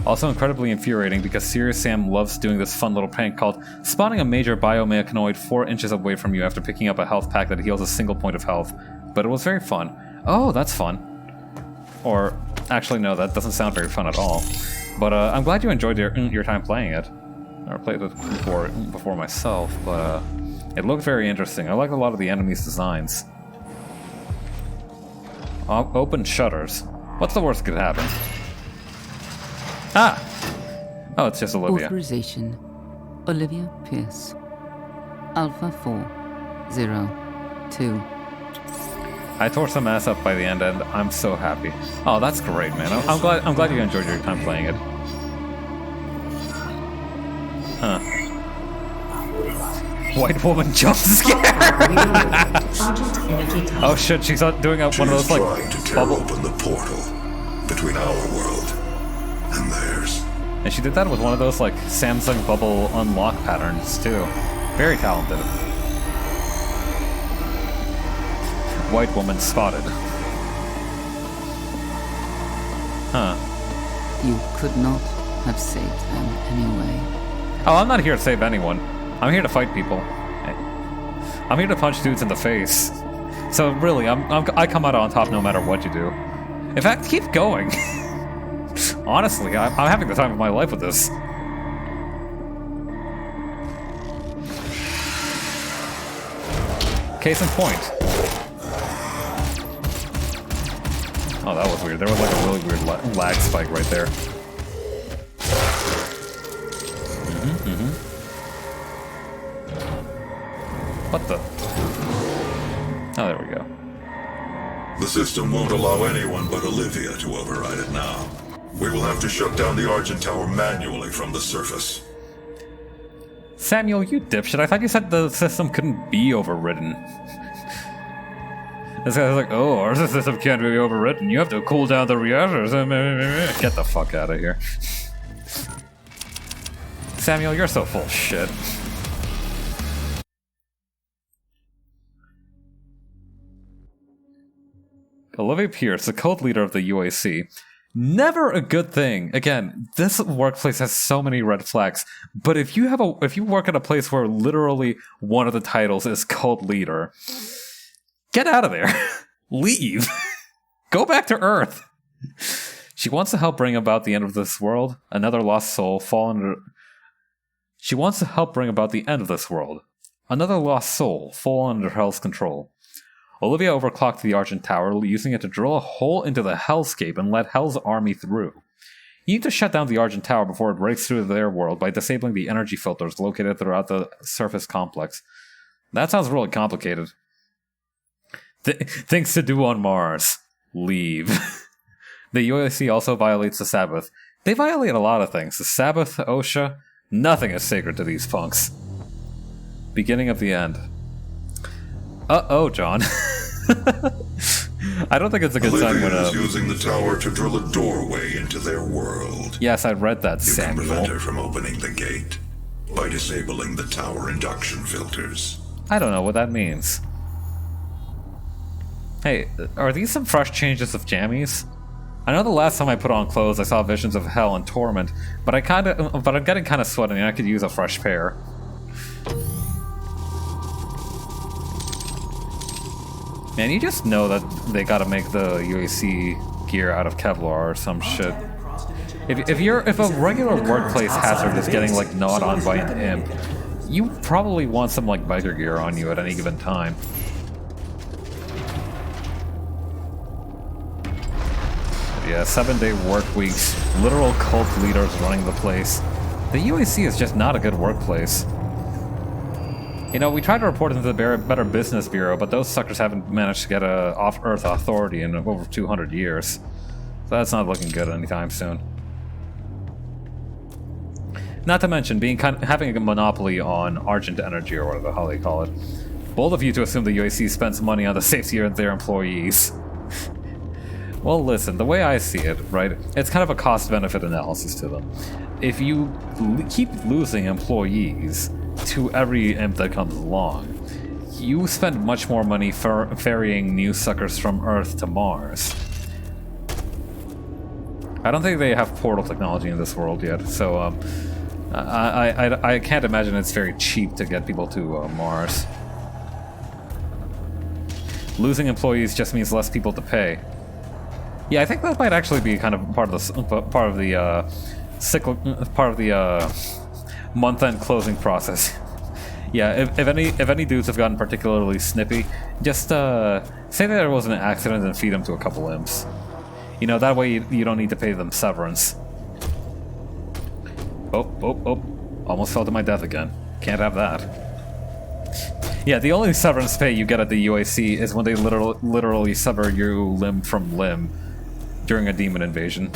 Also incredibly infuriating because Serious Sam loves doing this fun little prank called spawning a major biomechanoid 4 inches away from you after picking up a health pack that heals a single point of health. But it was very fun. Oh, that's fun. Or, actually no, that doesn't sound very fun at all. But I'm glad you enjoyed your time playing it. I never played it before myself, but it looked very interesting. I like a lot of the enemies' designs. Open shutters. What's the worst that could happen? Ah! Oh, it's just Olivia. Authorization. Olivia Pierce. Alpha 402. I tore some ass up by the end, and I'm so happy. Oh, that's great, man. I'm glad you enjoyed your time playing it. Huh. White woman jump scare! Oh shit, she's doing one of those like trying to tear open the portal between our world and theirs. And she did that with one of those, like, Samsung bubble unlock patterns, too. Very talented. White woman spotted. Huh. You could not have saved them anyway. Oh, I'm not here to save anyone. I'm here to fight people. I'm here to punch dudes in the face. So really, I come out on top no matter what you do. In fact, keep going. Honestly, I'm having the time of my life with this. Case in point. Oh, that was weird. There was like a really weird lag spike right there. What the? Oh, there we go. The system won't allow anyone but Olivia to override it now. We will have to shut down the Argent Tower manually from the surface. Samuel, you dipshit. I thought you said the system couldn't be overridden. This guy's like, oh, our system can't be overridden. You have to cool down the reactors. Get the fuck out of here. Samuel, you're so full of shit. Olivia Pierce, the cult leader of the UAC. Never a good thing. Again, this workplace has so many red flags. But if you work at a place where literally one of the titles is cult leader, get out of there. Leave. Go back to Earth. She wants to help bring about the end of this world. Another lost soul fall under. She wants to help bring about the end of this world. Another lost soul fall under Hell's control. Olivia overclocked the Argent Tower, using it to drill a hole into the hellscape and let Hell's army through. You need to shut down the Argent Tower before it breaks through their world by disabling the energy filters located throughout the surface complex. That sounds really complicated. Things to do on Mars. Leave. The UAC also violates the Sabbath. They violate a lot of things. The Sabbath, OSHA, nothing is sacred to these punks. Beginning of the end. Uh-oh, John. I don't think it's a good sign when Olivia is using the tower to drill a doorway into their world. Yes, I read that, You can Samuel. prevent her from opening the gate by disabling the tower induction filters. I don't know what that means. Hey, are these some fresh changes of jammies? I know the last time I put on clothes I saw visions of hell and torment, but I'm getting kind of sweaty and I could use a fresh pair. Man, you just know that they gotta make the UAC gear out of Kevlar or some shit. If a regular workplace hazard is getting like gnawed on by an imp, you probably want some like biker gear on you at any given time. Yeah, 7-day work weeks, literal cult leaders running the place. The UAC is just not a good workplace. You know, we tried to report it to the Better Business Bureau, but those suckers haven't managed to get a off-Earth authority in over 200 years. So that's not looking good anytime soon. Not to mention having a monopoly on Argent Energy, or whatever the hell they call it. Bold of you to assume the UAC spends money on the safety of their employees. Well, listen, the way I see it, right, it's kind of a cost-benefit analysis to them. If you keep losing employees to every imp that comes along, you spend much more money ferrying new suckers from Earth to Mars. I don't think they have portal technology in this world yet, so I can't imagine it's very cheap to get people to Mars. Losing employees just means less people to pay. Yeah, I think that might actually be kind of part of the month-end closing process. Yeah, if any dudes have gotten particularly snippy, just say there was an accident and feed them to a couple imps. You know, that way you don't need to pay them severance. Oh, almost fell to my death again. Can't have that. Yeah, the only severance pay you get at the UAC is when they literally sever you limb from limb during a demon invasion.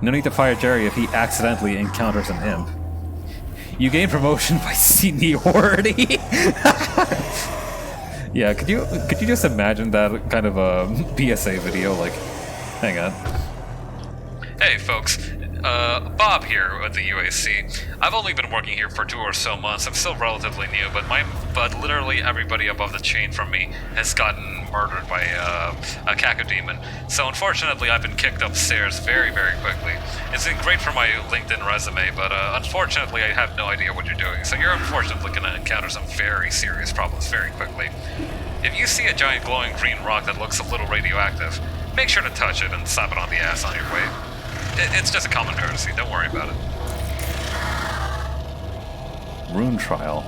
No need to fire Jerry if he accidentally encounters an imp. You gain promotion by seniority. Yeah, could you just imagine that kind of a PSA video? Like, hang on. Hey folks, Bob here at the UAC. I've only been working here for 2 or so months. I'm still relatively new, but literally everybody above the chain from me has gotten murdered by a cacodemon. So unfortunately, I've been kicked upstairs very, very quickly. It's been great for my LinkedIn resume, but unfortunately, I have no idea what you're doing. So you're unfortunately going to encounter some very serious problems very quickly. If you see a giant glowing green rock that looks a little radioactive, make sure to touch it and slap it on the ass on your way. It's just a common courtesy, don't worry about it. Rune Trial.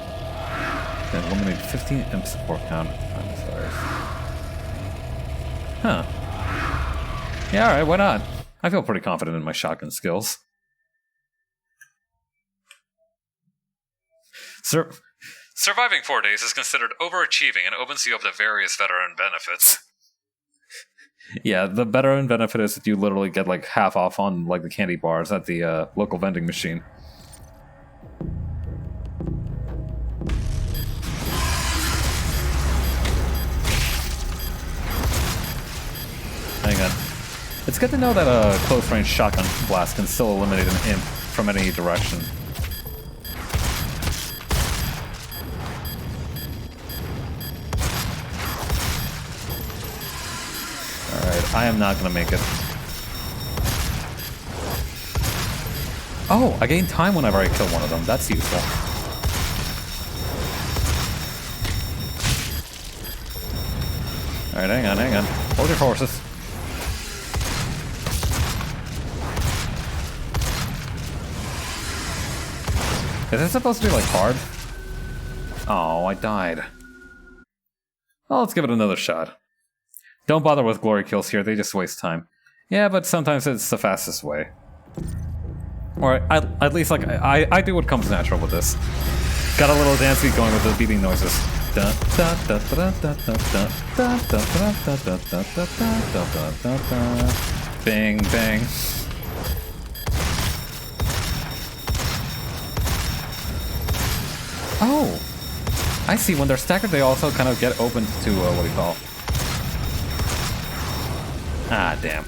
Then eliminate 15 imp support count. I'm sorry. Huh. Yeah, alright, why not? I feel pretty confident in my shotgun skills. Surviving 4 days is considered overachieving and opens you up to various veteran benefits. Yeah, the veteran benefit is that you literally get like half off on like the candy bars at the local vending machine. Hang on. It's good to know that a close-range shotgun blast can still eliminate an imp from any direction. Alright, I am not gonna make it. Oh, I gain time whenever I kill one of them. That's useful. Alright, hang on. Hold your horses. Is this supposed to be, like, hard? Oh, I died. Well, let's give it another shot. Don't bother with glory kills here, they just waste time. Yeah, but sometimes it's the fastest way. Or at least, like, I do what comes natural with this. Got a little dance beat going with the beating noises. Bang, bang. Oh! I see, when they're staggered they also kind of get open to, what do you call? Ah, damn.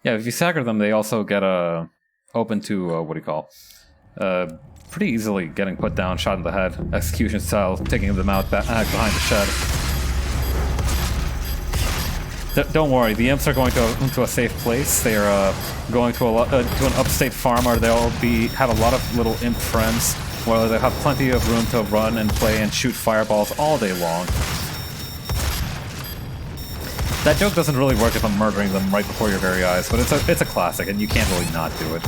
Yeah, if you stagger them, they also get, open to, what do you call? Pretty easily getting put down, shot in the head, execution style, taking them out back behind the shed. Don't worry, the imps are going to a safe place. They are going to an upstate farm where they'll have a lot of little imp friends, where they have plenty of room to run and play and shoot fireballs all day long. That joke doesn't really work if I'm murdering them right before your very eyes, but it's a classic, and you can't really not do it.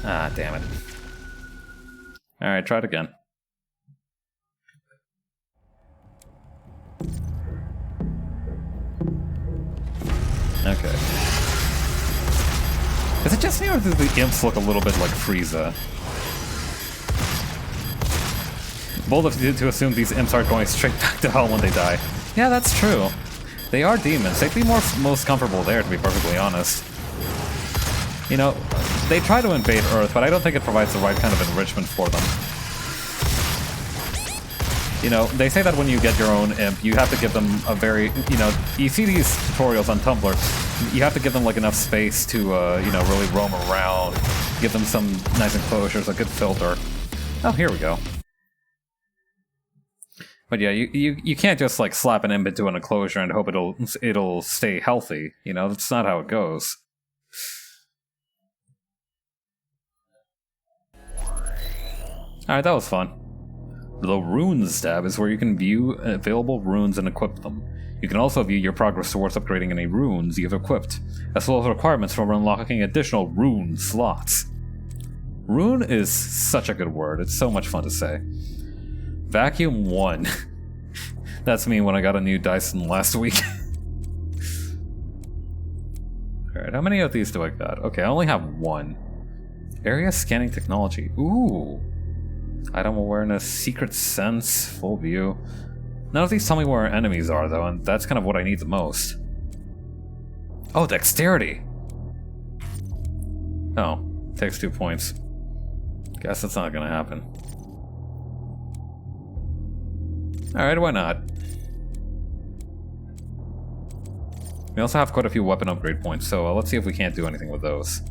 Ah, damn it. Alright, try it again. Okay. Is it just me, or do the imps look a little bit like Frieza? Bold of you to assume these imps aren't going straight back to hell when they die. Yeah, that's true. They are demons. They'd be most comfortable there, to be perfectly honest. You know, they try to invade Earth, but I don't think it provides the right kind of enrichment for them. You know, they say that when you get your own imp, you have to give them a very, you know, you see these tutorials on Tumblr, you have to give them, like, enough space to, you know, really roam around, give them some nice enclosures, a good filter. Oh, here we go. But yeah, you can't just, like, slap an imp into an enclosure and hope it'll stay healthy, you know, that's not how it goes. Alright, that was fun. The Runes tab is where you can view available runes and equip them. You can also view your progress towards upgrading any runes you've equipped, as well as requirements for unlocking additional rune slots. Rune is such a good word, it's so much fun to say. Vacuum 1. That's me when I got a new Dyson last week. Alright, how many of these do I got? Okay, I only have one. Area scanning technology. Ooh. Item awareness, secret sense, full view. None of these tell me where our enemies are, though, and that's kind of what I need the most. Oh, dexterity! Oh, takes 2 points. Guess that's not gonna happen. Alright, why not? We also have quite a few weapon upgrade points, so let's see if we can't do anything with those.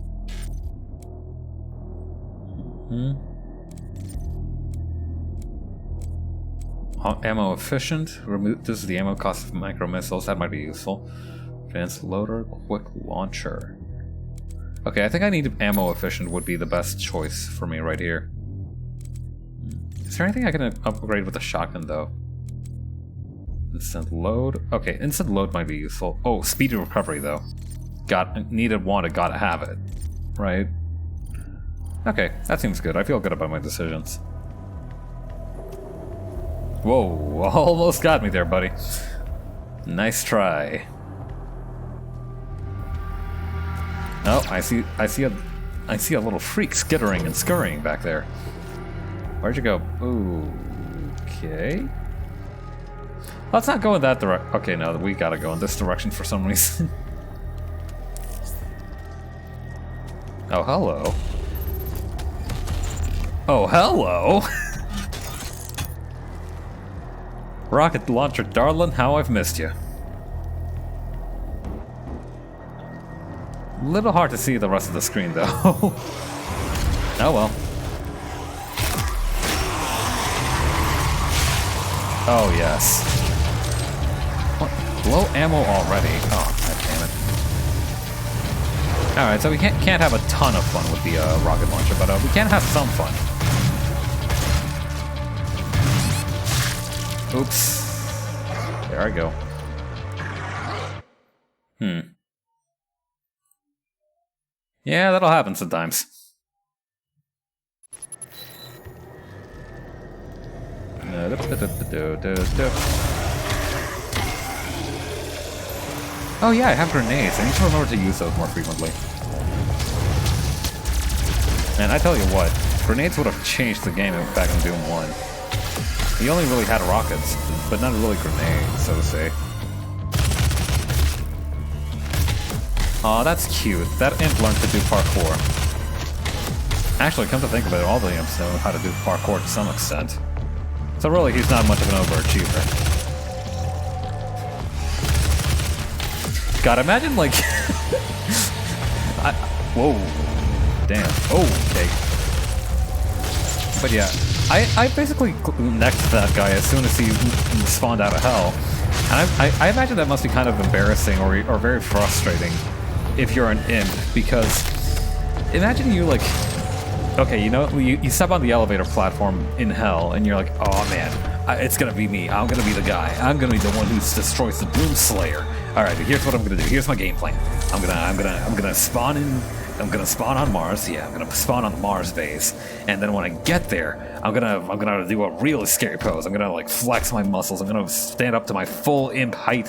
Ammo efficient. Reduces the ammo cost of micro missiles. That might be useful. Advanced loader, quick launcher. Okay, I think I need ammo efficient would be the best choice for me right here. Is there anything I can upgrade with the shotgun though? Instant load. Okay, instant load might be useful. Oh, speed of recovery though. Needed, wanted, gotta have it. Right? Okay, that seems good. I feel good about my decisions. Whoa, almost got me there, buddy. Nice try. Oh, I see a little freak skittering and scurrying back there. Where'd you go? Ooh, okay. Let's not go in that direction. Okay, no, we gotta go in this direction for some reason. Oh, hello. Oh, hello! Rocket launcher, darling, how I've missed you. Little hard to see the rest of the screen, though. Oh well. Oh, yes. What? Low ammo already? Oh, God damn it. Alright, so we can't have a ton of fun with the rocket launcher, but we can have some fun. Oops. There I go. Yeah, that'll happen sometimes. Oh yeah, I have grenades. I need to remember to use those more frequently. And I tell you what, grenades would have changed the game back in Doom 1. You only really had rockets, but not really grenades, so to say. Aw, that's cute. That imp learned to do parkour. Actually, come to think of it, all the imps know how to do parkour to some extent. So really, he's not much of an overachiever. God, imagine like... Whoa. Damn. Oh, okay. But yeah, I basically necked that guy as soon as he spawned out of hell. And I imagine that must be kind of embarrassing or very frustrating if you're an imp, because imagine you like... Okay, you know, you step on the elevator platform in hell, and you're like, oh man, it's gonna be me. I'm gonna be the guy. I'm gonna be the one who destroys the Doom Slayer. All right, here's what I'm gonna do. Here's my game plan. I'm gonna spawn in. I'm gonna spawn on Mars. Yeah, I'm gonna spawn on the Mars base, and then when I get there, I'm gonna do a really scary pose. I'm gonna like flex my muscles. I'm gonna stand up to my full imp height,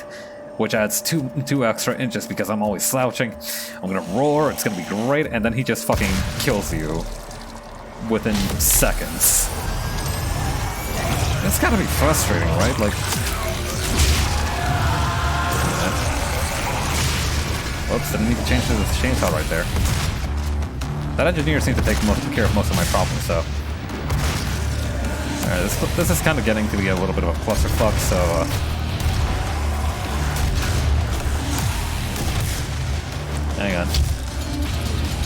which adds two extra inches because I'm always slouching. I'm gonna roar. It's gonna be great, and then he just fucking kills you within seconds. It's gotta be frustrating, right? Like, whoops, didn't need to change the chainsaw right there. That engineer seemed to take care of most of my problems, so. Alright, this is kind of getting to be a little bit of a clusterfuck, so hang on.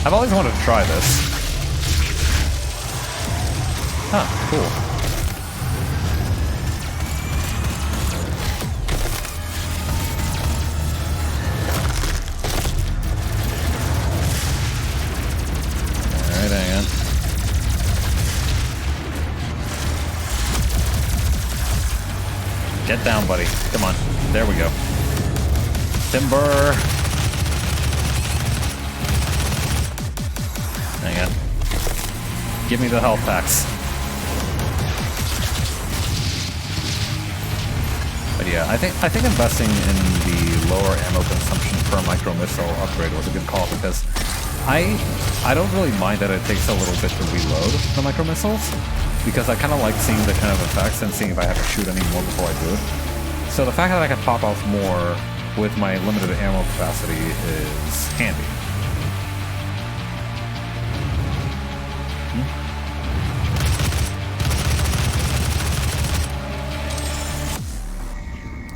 I've always wanted to try this. Huh, cool. Alright, hang on. Get down, buddy. Come on. There we go. Timber. Hang on. Give me the health packs. But yeah, I think investing in the lower ammo consumption per micro missile upgrade was a good call, because I don't really mind that it takes a little bit to reload the micro missiles, because I kind of like seeing the kind of effects and seeing if I have to shoot any more before I do it. So the fact that I can pop off more with my limited ammo capacity is handy.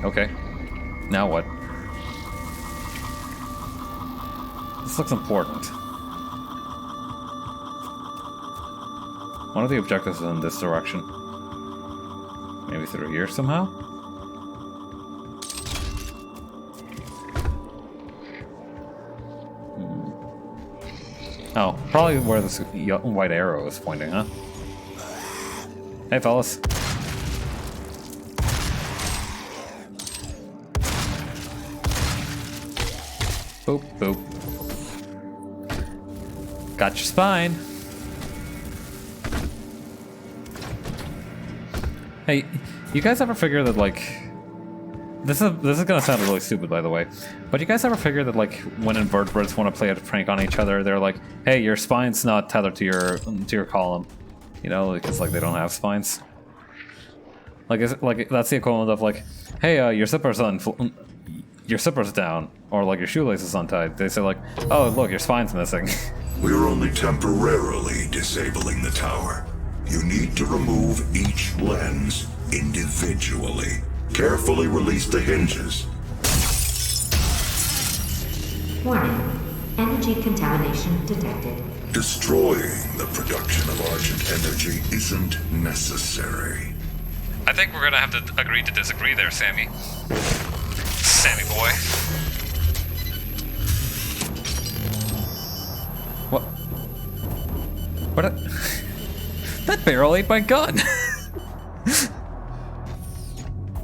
Okay. Now what? This looks important. One of the objectives is in this direction. Maybe through here somehow? Oh, probably where this white arrow is pointing, huh? Hey, fellas. Boop, boop. Got your spine. Hey, you guys ever figure that, like... This is gonna sound really stupid, by the way. But you guys ever figure that, like, when invertebrates want to play a prank on each other, they're like, hey, your spine's not tethered to your column. You know, because, like, they don't have spines. Like, that's the equivalent of, like, hey, your zipper's down. Or, like, your shoelace is untied. They say, like, oh, look, your spine's missing. We're only temporarily disabling the tower. You need to remove each lens individually. Carefully release the hinges. Warning. Energy contamination detected. Destroying the production of Argent energy isn't necessary. I think we're gonna have to agree to disagree there, Sammy. Sammy boy. What? What? That barrel ate my gun!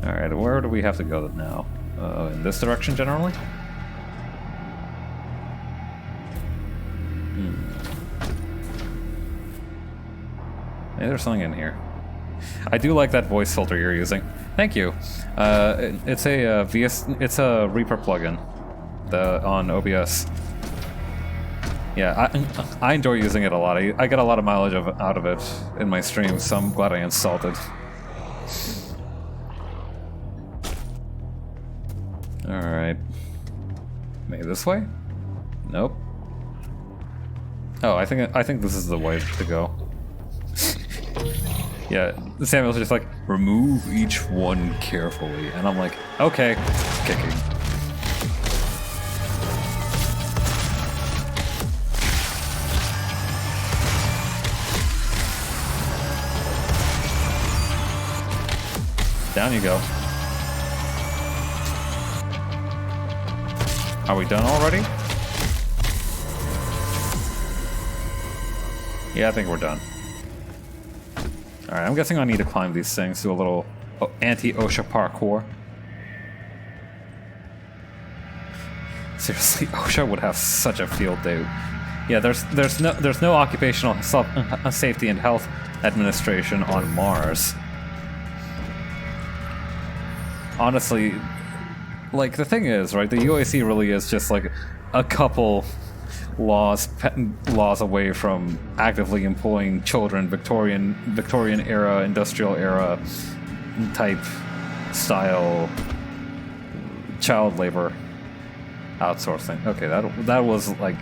Alright, where do we have to go now? In this direction, generally? Hey, there's something in here. I do like that voice filter you're using. Thank you. It's a it's a Reaper plugin on OBS. Yeah, I enjoy using it a lot. I get a lot of mileage out of it in my streams, so I'm glad I installed it. Alright. Maybe this way? Nope. Oh, I think this is the way to go. Yeah, Samuel's just like, remove each one carefully. And I'm like, okay, kicking. Down you go. Are we done already? Yeah, I think we're done. Alright, I'm guessing I need to climb these things, do a little anti-OSHA parkour. Seriously, OSHA would have such a field day. Yeah, there's no occupational safety and health administration on Mars. Honestly, like, the thing is, right, the UAC really is just like a couple laws away from actively employing children, Victorian era, industrial era type style child labor outsourcing. Okay, that was like,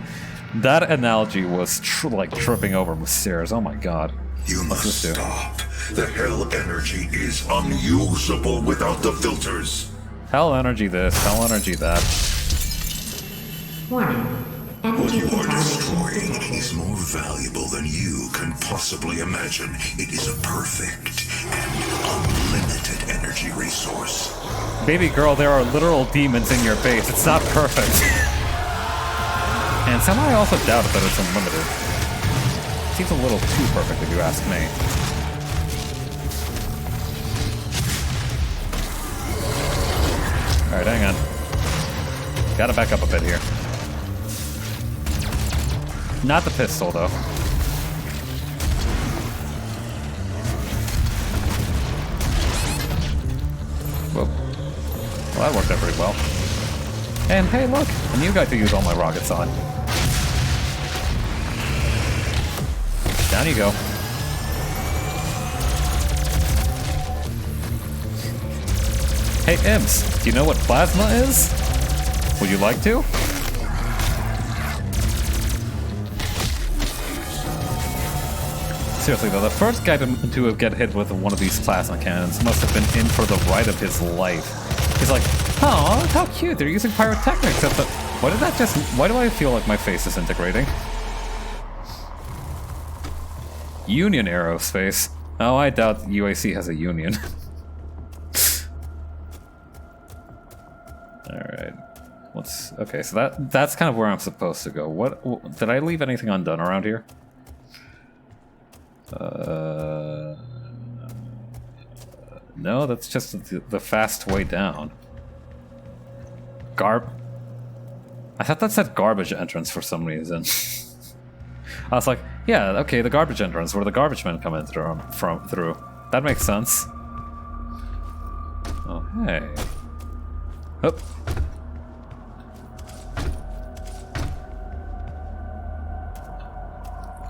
that analogy was like tripping over with stairs. Oh my god. You must stop. The hell energy is unusable without the filters. Hell energy this, hell energy that. Warning. What Energy you are contamination destroying is more valuable than you can possibly imagine. It is a perfect and unlimited energy resource. Baby girl, there are literal demons in your base. It's not perfect. And somehow I also doubt that it's unlimited. Seems a little too perfect if you ask me. Alright, hang on. Gotta back up a bit here. Not the pistol, though. Whoa. Well, that worked out pretty well. And hey, look! A new guy to use all my rockets on. Down you go. Hey, Imps, do you know what plasma is? Would you like to? Seriously though, the first guy to get hit with one of these plasma cannons must have been in for the ride of his life. He's like, oh, how cute, they're using pyrotechnics at the... Why did that just... Why do I feel like my face is integrating? Union Aerospace. Oh, I doubt UAC has a union. Alright. Okay, so that's kind of where I'm supposed to go. What did I leave anything undone around here? No, that's just the fast way down. I thought that said garbage entrance for some reason. I was like, yeah, okay, the garbage entrance where the garbage men come in through. That makes sense. Oh, hey. Oop.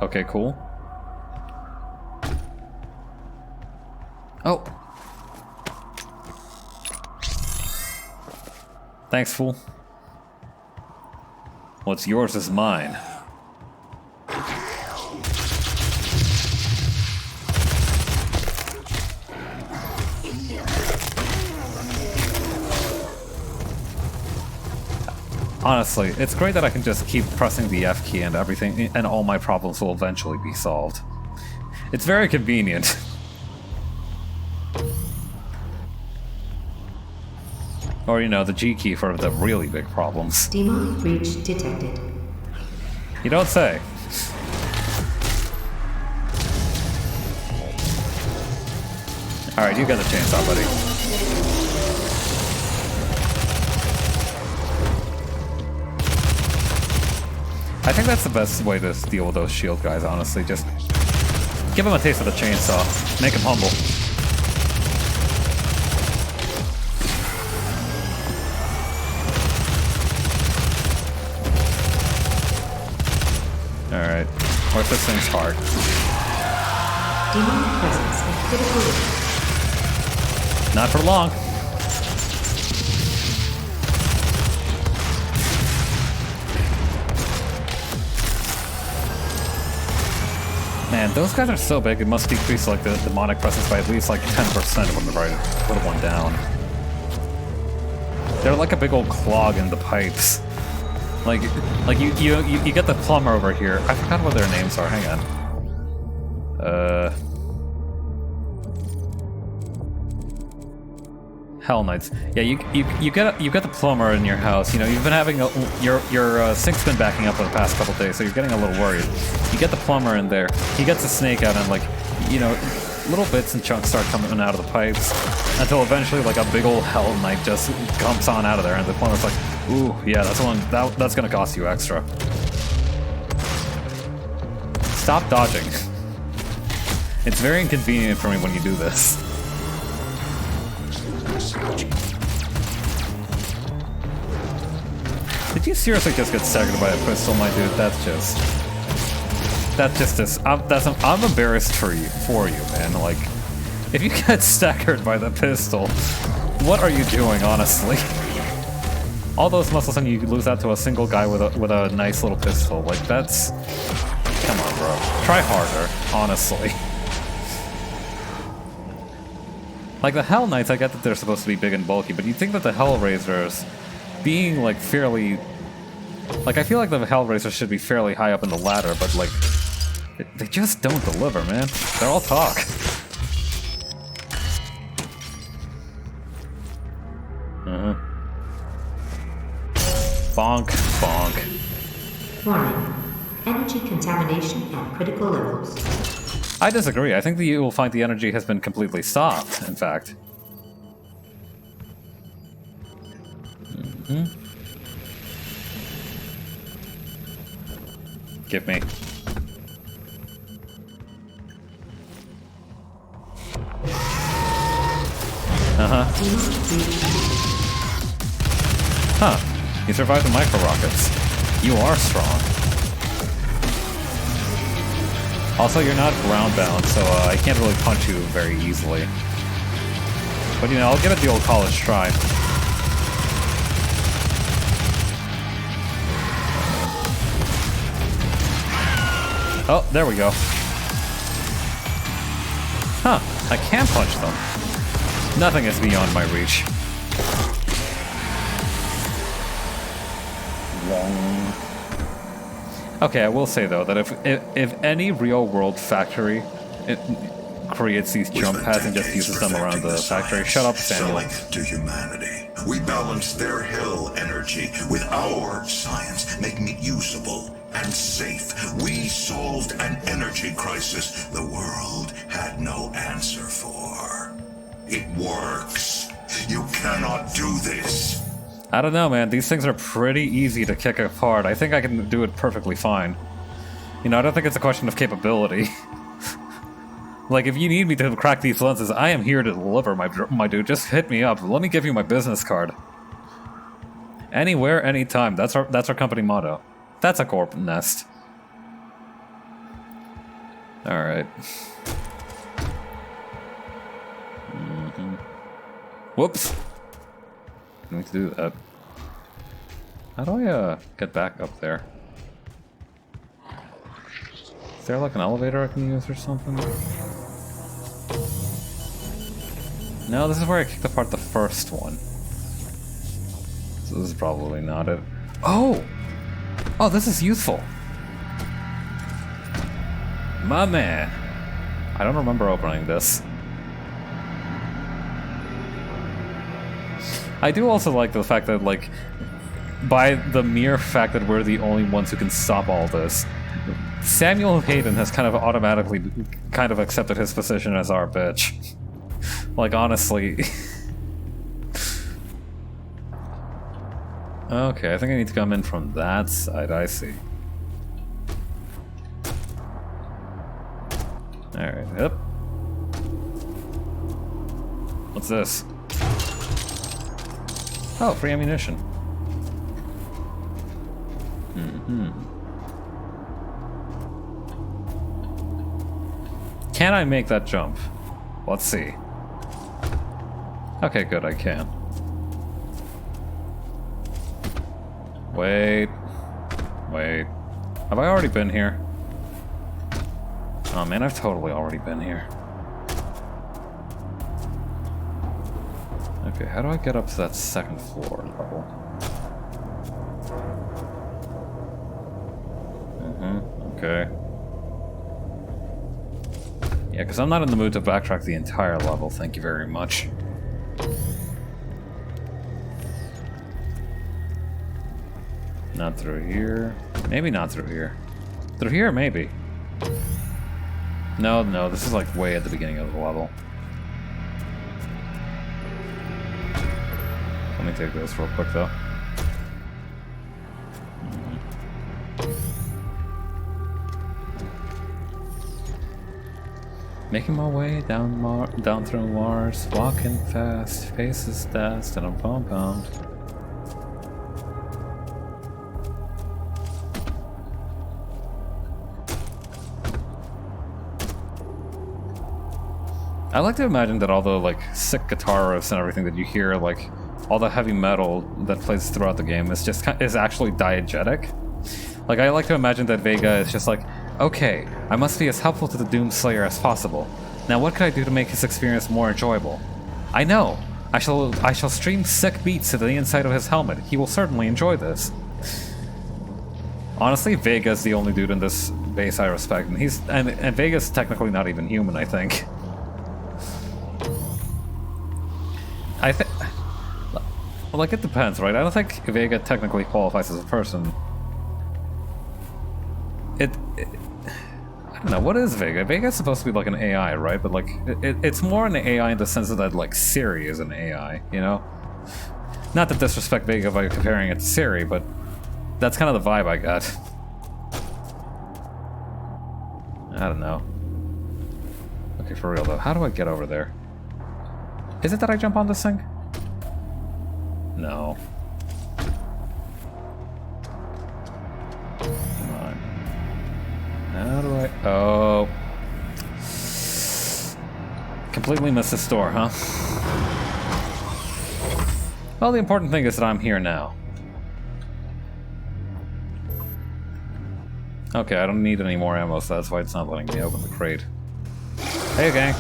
Okay, cool. Oh. Thanks, fool. What's yours is mine. Honestly, it's great that I can just keep pressing the F key and everything, and all my problems will eventually be solved. It's very convenient. Or, you know, the G key for the really big problems. Demonic breach detected. You don't say. Alright, you got the chainsaw, buddy. I think that's the best way to deal with those shield guys, honestly. Just give them a taste of the chainsaw. Make them humble. Alright. What's this thing's heart? Demonic presence at critical level. Not for long. Man, those guys are so big, it must decrease like the demonic presence by at least like 10% when I put one down. They're like a big old clog in the pipes. Like you get the plumber over here. I forgot what their names are. Hang on. Hell Knights. Yeah, you get the plumber in your house. You know, you've been having your sink's been backing up for the past couple days, so you're getting a little worried. You get the plumber in there. He gets the snake out, and like, you know, little bits and chunks start coming out of the pipes until eventually, like, a big old Hell Knight just comes on out of there, and the plumber's like, "Ooh, yeah, that's gonna cost you extra." Stop dodging. It's very inconvenient for me when you do this. Did you seriously just get staggered by a pistol, my dude? I'm embarrassed for you, man. Like, if you get staggered by the pistol, what are you doing, honestly? All those muscles and you lose that to a single guy with a nice little pistol. Like, that's... Come on, bro. Try harder, honestly. Like, the Hell Knights, I get that they're supposed to be big and bulky, but you'd think that the Hellraisers, being, like, fairly... Like, I feel like the Hellraisers should be fairly high up in the ladder, but, like, they just don't deliver, man. They're all talk. Uh-huh. Bonk, bonk. Warning. Energy contamination at critical levels. I disagree. I think that you will find the energy has been completely stopped, in fact. Mm-hmm. Give me. Uh-huh. Huh. You survived the micro-rockets. You are strong. Also, you're not ground-bound, so I can't really punch you very easily. But, you know, I'll give it the old college try. Oh, there we go. Huh, I can punch them. Nothing is beyond my reach. Okay, I will say though that if any real world factory creates these jump pads and just uses them around the factory, shut up, Samuel. Selling to humanity. We balance their hell energy with our science, making it usable and safe. We solved an energy crisis the world had no answer for. It works. You cannot do this. I don't know, man. These things are pretty easy to kick apart. I think I can do it perfectly fine. You know, I don't think it's a question of capability. Like, if you need me to crack these lenses, I am here to deliver, my dude. Just hit me up. Let me give you my business card. Anywhere, anytime. That's our company motto. That's a corp nest. Alright. Whoops. I need to do that. How do I get back up there? Is there like an elevator I can use or something? No, this is where I kicked apart the first one. So this is probably not it. Oh! Oh, this is useful. My man. I don't remember opening this. I do also like the fact that, like, by the mere fact that we're the only ones who can stop all this, Samuel Hayden has kind of automatically kind of accepted his position as our bitch. Like, honestly. Okay, I think I need to come in from that side, I see. Alright, yep. What's this? Oh, free ammunition. Can I make that jump? Let's see. Okay, good, I can. Wait. Wait. Have I already been here? Oh man, I've totally already been here. Okay, how do I get up to that second floor level? Okay. Yeah, because I'm not in the mood to backtrack the entire level, thank you very much. Not through here. Maybe not through here. Through here, maybe. No, no, this is like way at the beginning of the level. Let me take this real quick, though. Making my way down through Mars, walking fast, faces dust, and I'm pumped. I like to imagine that all the like sick guitar riffs and everything that you hear, like all the heavy metal that plays throughout the game, is actually diegetic. Like, I like to imagine that Vega is just like, okay, I must be as helpful to the Doomslayer as possible. Now what could I do to make his experience more enjoyable? I know! I shall stream sick beats to the inside of his helmet. He will certainly enjoy this. Honestly, Vega's the only dude in this base I respect, and Vega's technically not even human, I think. Like, it depends, right? I don't think Vega technically qualifies as a person. I don't know, what is Vega? Vega's supposed to be like an AI, right? But like, it's more an AI in the sense that like Siri is an AI, you know? Not to disrespect Vega by comparing it to Siri, but that's kind of the vibe I got. I don't know. Okay, for real though, how do I get over there? Is it that I jump on this thing? No. Come on. How do I... Oh. Completely missed this door, huh? Well, the important thing is that I'm here now. Okay, I don't need any more ammo, so that's why it's not letting me open the crate. Hey, gang.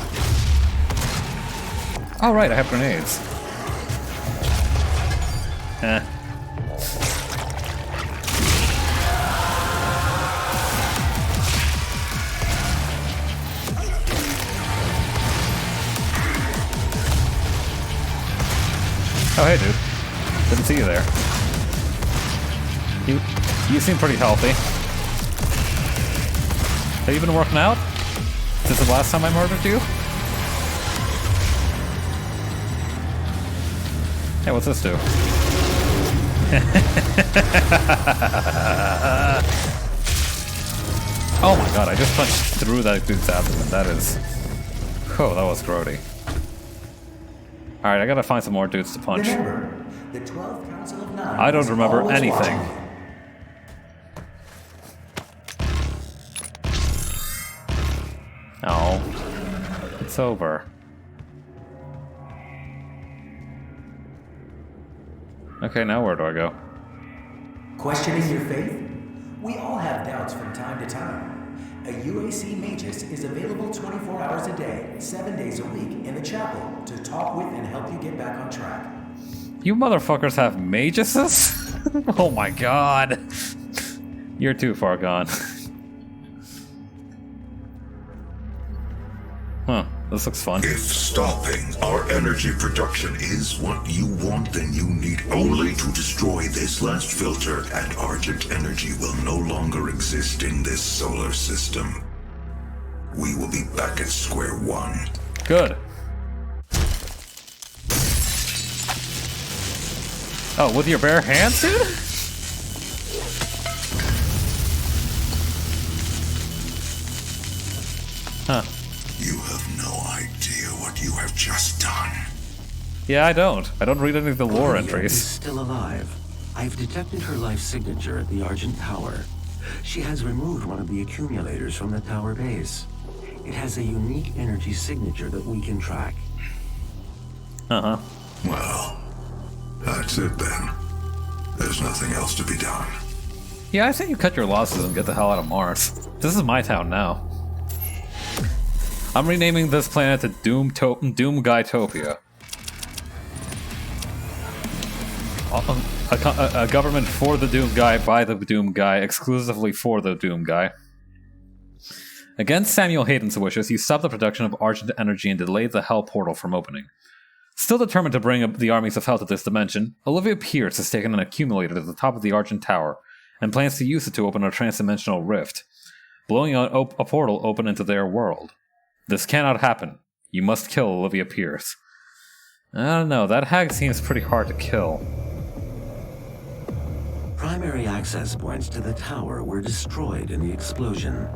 Oh, right, I have grenades. Oh, hey, dude. Didn't see you there. You seem pretty healthy. Have you been working out? Since the last time I murdered you? Hey, what's this do? Oh my god, I just punched through that dude's abdomen. That is... Oh, that was grody. Alright, I gotta find some more dudes to punch. Remember, the 12th Council of Nine I don't is remember always anything. watching. Oh. It's over. Okay, now where do I go? Questioning your faith? We all have doubts from time to time. A UAC Magus is available 24 hours a day, 7 days a week in the chapel to talk with and help you get back on track. You motherfuckers have maguses? Oh my god. You're too far gone. Huh, this looks fun. If stopping our energy production is what you want, then you need only to destroy this last filter, and Argent energy will no longer exist in this solar system. We will be back at square one. Good. Oh, with your bare hands, dude? Huh. You have no idea what you have just done. Yeah, I don't. I don't read any of the lore Lydia is entries. still alive. I've detected her life signature at the Argent Tower. She has removed one of the accumulators from the tower base. It has a unique energy signature that we can track. Uh-huh. Well, that's it then. There's nothing else to be done. Yeah, I say you cut your losses and get the hell out of Mars. This is my town now. I'm renaming this planet to Doom Guytopia. A government for the Doom Guy, by the Doom Guy, exclusively for the Doom Guy. Against Samuel Hayden's wishes, you stop the production of Argent energy and delay the Hell portal from opening. Still determined to bring up the armies of Hell to this dimension, Olivia Pierce has taken an accumulator to the top of the Argent Tower and plans to use it to open a transdimensional rift, blowing a portal open into their world. This cannot happen. You must kill Olivia Pierce. I don't know, that hag seems pretty hard to kill. Primary access points to the tower were destroyed in the explosion.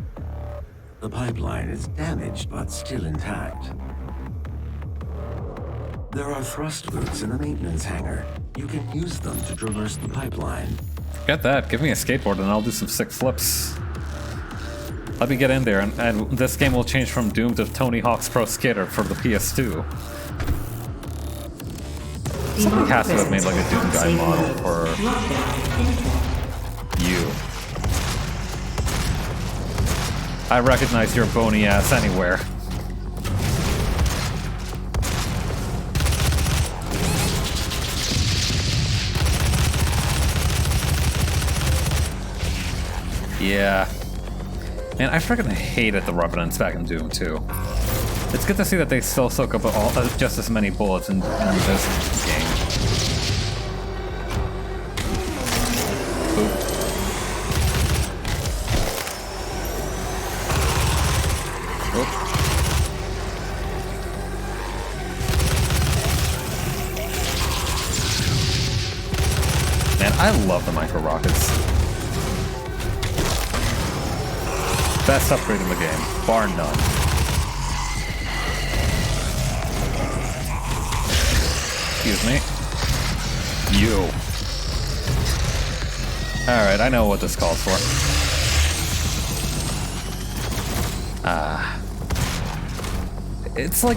The pipeline is damaged but still intact. There are thrust boots in the maintenance hangar. You can use them to traverse the pipeline. Forget that, give me a skateboard and I'll do some sick flips. Let me get in there, and this game will change from Doom to Tony Hawk's Pro Skater for the PS2. Somebody has to have made like a Doom Guy model for you. I recognize your bony ass anywhere. Yeah. Man, I freaking hated the Revenants back in Doom 2. It's good to see that they still soak up just as many bullets in this game. Oop. Oop. Man, I love the micro rockets. Best upgrade in the game, bar none. Excuse me. You. Alright, I know what this calls for. It's like...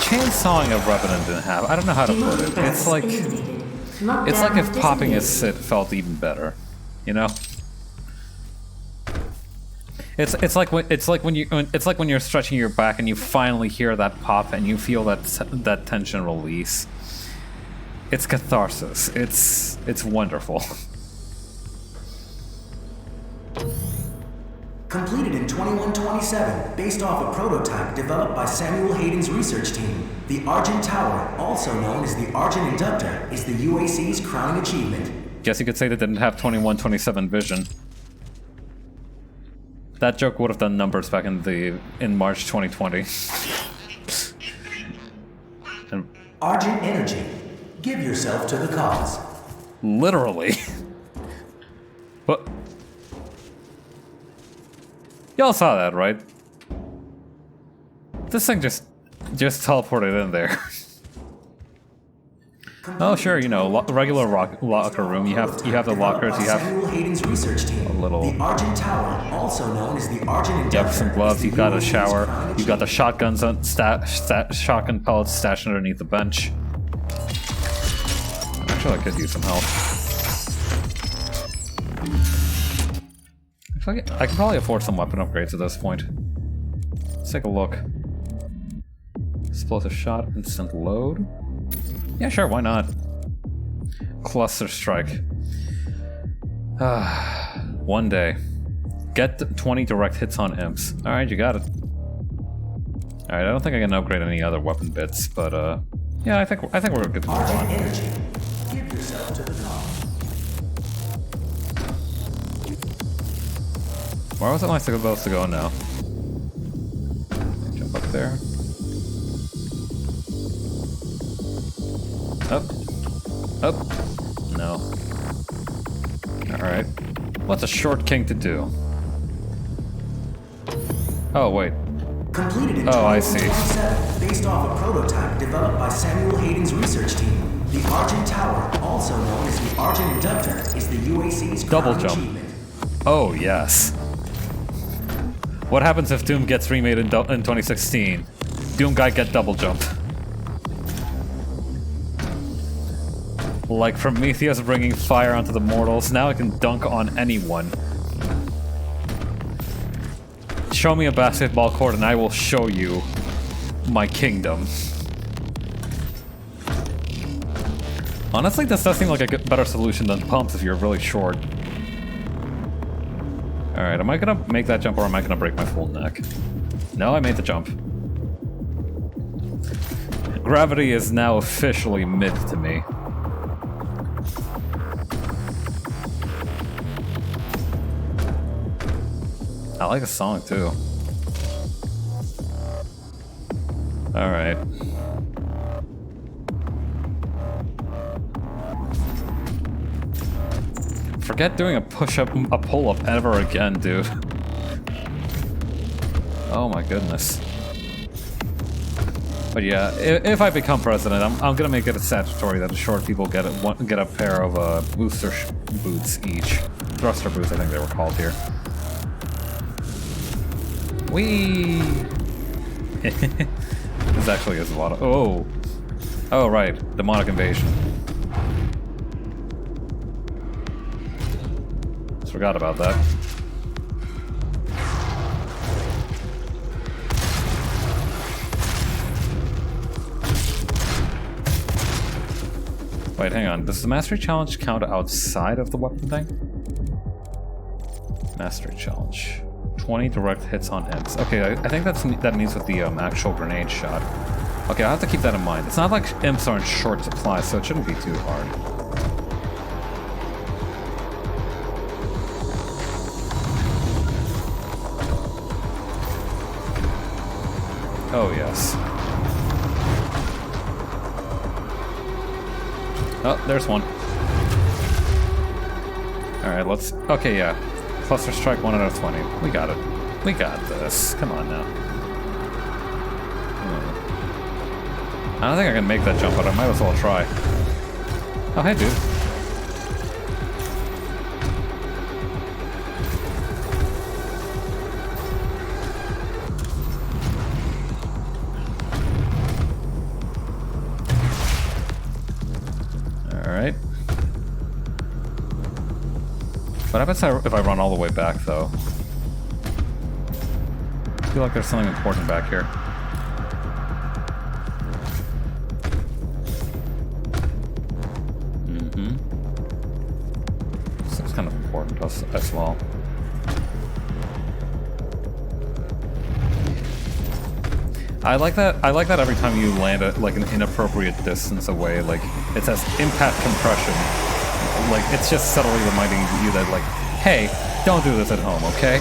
chainsawing a Revenant in half. I don't know how to put it. It's like if popping a Sit felt even better. You know? It's like when you're stretching your back and you finally hear that pop and you feel that tension release. It's catharsis. It's wonderful. Completed in 2120. 27, based off a prototype developed by Samuel Hayden's research team. The Argent Tower, also known as the Argent Inductor, is the UAC's crowning achievement. Guess you could say they didn't have 2127 vision. That joke would have done numbers back in March 2020. And Argent Energy, give yourself to the cause. literally. What? Y'all saw that, right? This thing just teleported in there. Oh sure, you know, regular locker room. You have the lockers. You have Samuel Hayden's research team. a little. The Argent Tower, also known as the Argent Inductor. You have some gloves. You've got a shower. You've got the shotguns on shotgun pellets stashed underneath the bench. Actually, I could use some help. Actually, I can probably afford some weapon upgrades at this point. Let's take a look. Explosive shot, instant load. Yeah, sure, why not? Cluster strike. One day. Get 20 direct hits on imps. Alright, you got it. Alright, I don't think I can upgrade any other weapon bits, but yeah, I think we're good to move on. Energy. Give yourself to the cause. Where was I supposed to go now? Jump up there. Up. Up. No. Alright. What's a short king to do? Oh, wait. Completed in Oh, I see. 2027, based off a prototype developed by Samuel Hayden's research team. The Argent Tower, also known as the Argent Inductor, is the UAC's Double crowning jump. achievement. Oh, yes. What happens if Doom gets remade in 2016? Doom guy get double jump. Like Prometheus bringing fire onto the mortals, now I can dunk on anyone. Show me a basketball court and I will show you my kingdom. Honestly, this does seem like a better solution than pumps if you're really short. Alright, am I gonna make that jump or am I gonna break my full neck? No, I made the jump. Gravity is now officially mid to me. I like the song too. Alright. Forget doing a push-up, a pull-up ever again, dude. Oh my goodness. But yeah, if I become president, I'm gonna make it a statutory that the short people get a pair of booster boots each. Thruster boots, I think they were called here. Whee! This actually is a lot of... Oh! Oh, right. Demonic invasion. Just forgot about that. Wait, hang on. Does the Mastery Challenge count outside of the weapon thing? Mastery Challenge. 20 direct hits on imps. Okay, I think that means with the actual grenade shot. Okay, I'll have to keep that in mind. It's not like imps are in short supply, so it shouldn't be too hard. Oh, yes. Oh, there's one. Alright, let's... Okay, yeah. Cluster strike 1 out of 20. We got it. We got this. Come on now. I don't think I can make that jump, but I might as well try. Oh, hey, dude. Alright. What happens if I run all the way back, though? I feel like there's something important back here. This looks kind of important as well. I like that every time you land at like an inappropriate distance away, like it says impact compression. Like it's just subtly reminding you that like, hey, don't do this at home, okay?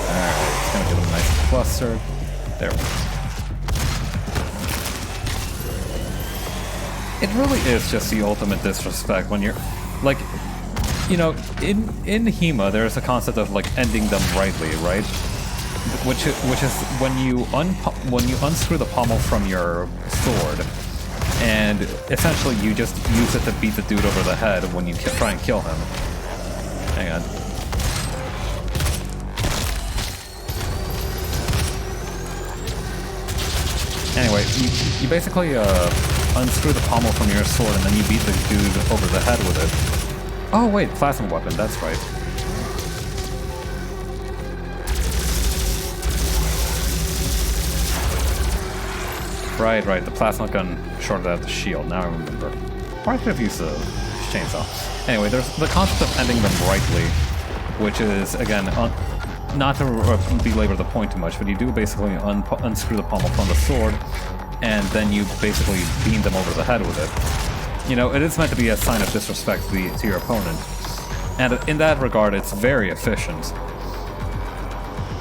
Alright, it's gonna get a nice cluster. There we go. It really is just the ultimate disrespect when you're like, you know, in HEMA there's a concept of like ending them rightly, right? Which is when you unscrew the pommel from your sword, and essentially you just use it to beat the dude over the head when you try and kill him. Hang on. Anyway, you basically unscrew the pommel from your sword and then you beat the dude over the head with it. Oh wait, plasma weapon, that's right. Right, the plasma gun shorted out the shield, now I remember. Or I could have used the chainsaw. Anyway, there's the concept of ending them rightly, which is, again, not to belabor the point too much, but you do basically unscrew the pommel from the sword, and then you basically beam them over the head with it. You know, it is meant to be a sign of disrespect to your opponent, and in that regard, it's very efficient.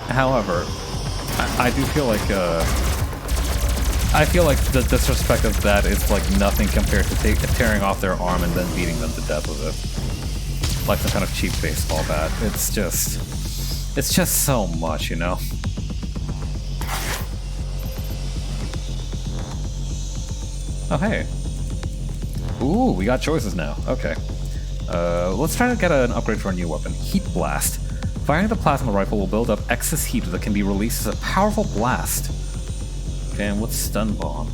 However, I do feel like, the disrespect of that is like nothing compared to tearing off their arm and then beating them to death with it. Like some kind of cheap baseball bat. It's just so much, you know? Oh, hey. Ooh, we got choices now. Okay. Let's try to get an upgrade for a new weapon. Heat Blast. Firing the plasma rifle will build up excess heat that can be released as a powerful blast. Okay, and what's Stun Bomb?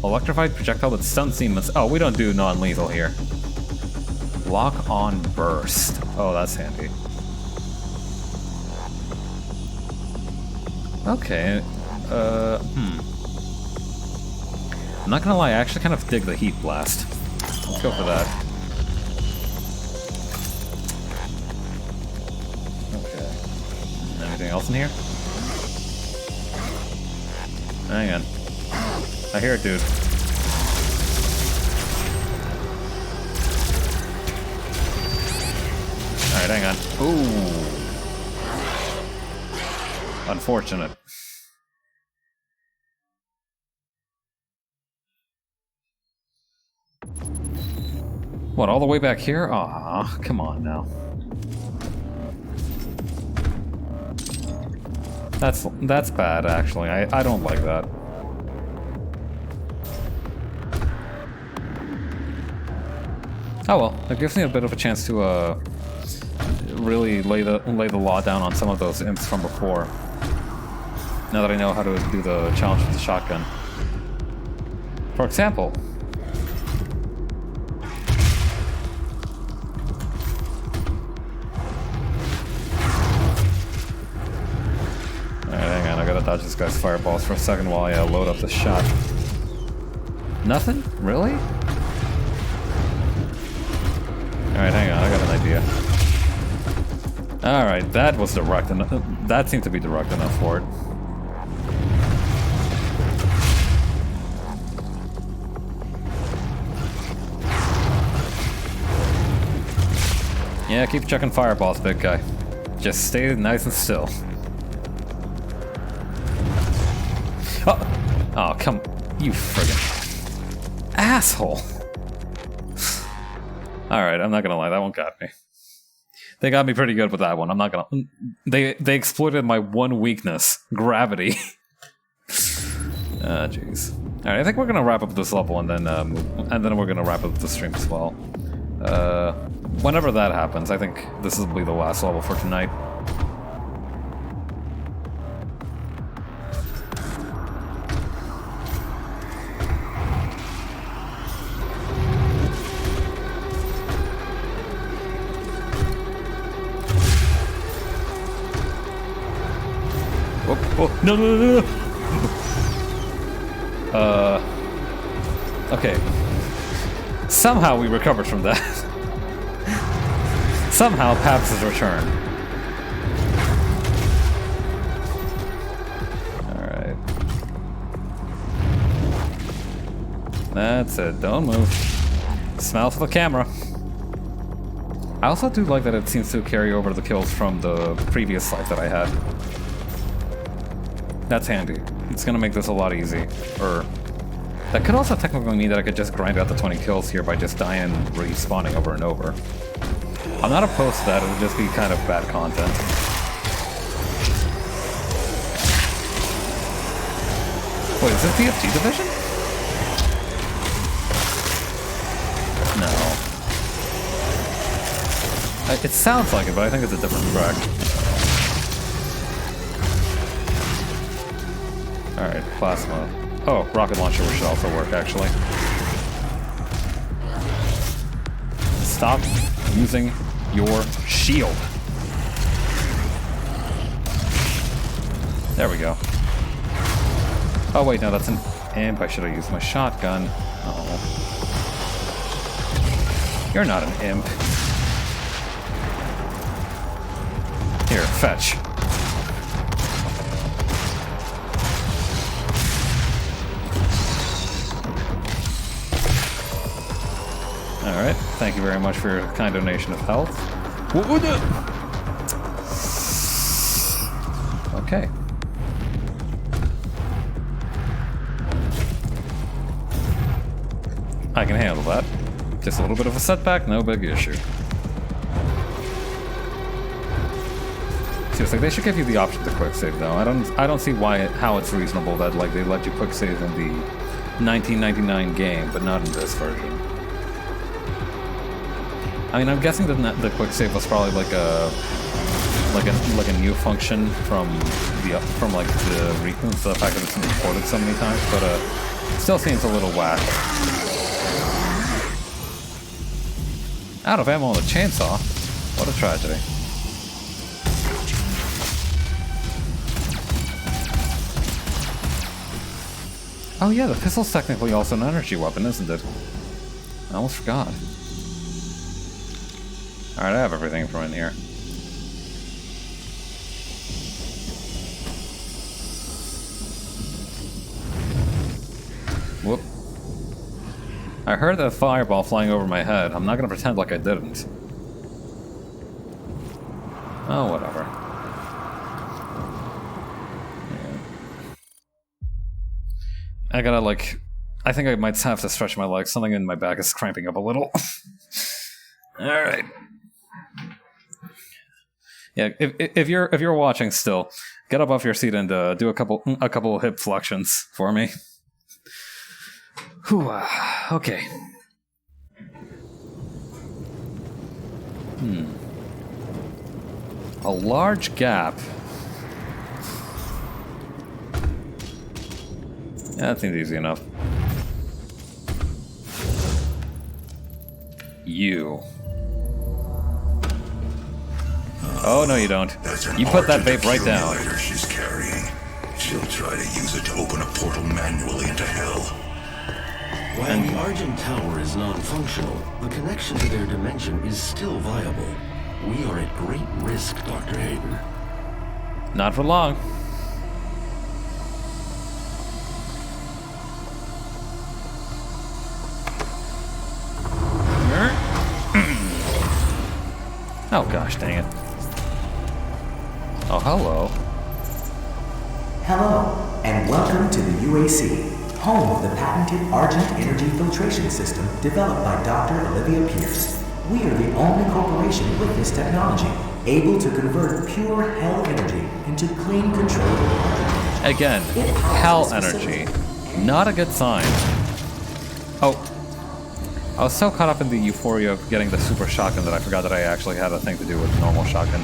Electrified projectile that stuns demons. Oh, we don't do non-lethal here. Lock on Burst. Oh, that's handy. Okay, I'm not gonna lie, I actually kind of dig the Heat Blast. Let's go for that. Okay. Anything else in here? Hang on. I hear it, dude. Alright, hang on. Ooh. Unfortunate. What, all the way back here? Aw, come on now. That's bad, actually. I don't like that. Oh well, it gives me a bit of a chance to really lay the law down on some of those imps from before. Now that I know how to do the challenge with the shotgun. For example. Alright, hang on, I gotta dodge this guy's fireballs for a second while I load up the shot. Nothing? Really? Alright, hang on, I got an idea. Alright, that was direct enough. That seemed to be direct enough for it. Yeah, keep checking fireballs, big guy. Just stay nice and still. Oh, come... You friggin' asshole! Alright, I'm not gonna lie, that one got me. They got me pretty good with that one, I'm not gonna... They exploited my one weakness, gravity. Ah, jeez. Alright, I think we're gonna wrap up this level and then we're gonna wrap up the stream as well. Whenever that happens, I think this will be the last level for tonight. Oh, no. Okay. Somehow we recovered from that. Somehow Paps has returned. Alright. That's it. Don't move. Smile for the camera. I also do like that it seems to carry over the kills from the previous life that I had. That's handy. It's gonna make this a lot easy. Or that could also technically mean that I could just grind out the 20 kills here by just dying and respawning over and over. I'm not opposed to that, it would just be kind of bad content. Wait, is this DFG division? No. It sounds like it, but I think it's a different track. Alright, plasma. Oh, rocket launcher should also work, actually. Stop using your shield. There we go. Oh wait, no, that's an imp. I should have used my shotgun. Oh. You're not an imp. Here, fetch. Alright, thank you very much for your kind donation of health. Okay. I can handle that. Just a little bit of a setback, no big issue. Seriously, they should give you the option to quick save though. I don't see how it's reasonable that like they let you quick save in the 1999 game, but not in this version. I mean, I'm guessing that the quick save was probably like a new function from the fact that it's been recorded so many times, but still seems a little whack. Out of ammo on the chainsaw. What a tragedy. Oh yeah, the pistol's technically also an energy weapon, isn't it? I almost forgot. Alright, I have everything from in here. Whoop. I heard that fireball flying over my head. I'm not gonna pretend like I didn't. Oh, whatever. Yeah. I gotta, like... I think I might have to stretch my legs. Something in my back is cramping up a little. Alright. Yeah, if you're watching still, get up off your seat and do a couple hip flexions for me. Whew, okay. A large gap. Yeah, that seems easy enough. You. Oh, no you don't. You put that vape right down. She's carrying. She'll try to use it to open a portal manually into hell. While the Argent Tower is non-functional, the connection to their dimension is still viable. We are at great risk, Dr. Hayden. Not for long. Oh gosh, dang it. Oh, hello. Hello, and welcome to the UAC, home of the patented Argent Energy Filtration System developed by Dr. Olivia Pierce. We are the only corporation with this technology, able to convert pure hell energy into clean, controlled Argent energy. Again, hell energy. Not a good sign. Oh. I was so caught up in the euphoria of getting the super shotgun that I forgot that I actually had a thing to do with the normal shotgun.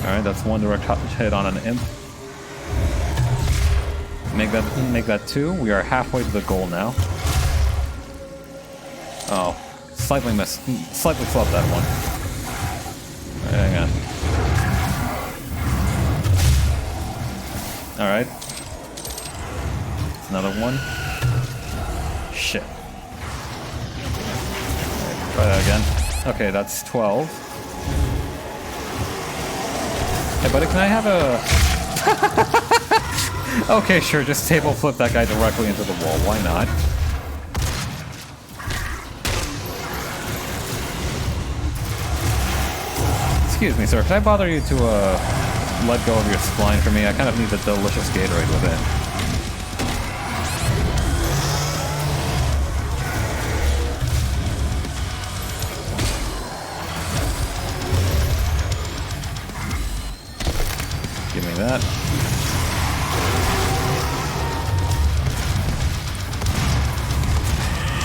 Alright, that's one direct hit on an imp. Make that two. We are halfway to the goal now. Oh, slightly missed. Slightly flubbed that one. Alright, hang on. Alright. Another one. Shit. Right, try that again. Okay, that's 12. Hey, buddy, can I have a... Okay, sure, just table flip that guy directly into the wall. Why not? Excuse me, sir. Can I bother you to, let go of your spline for me? I kind of need the delicious Gatorade within. Give me that.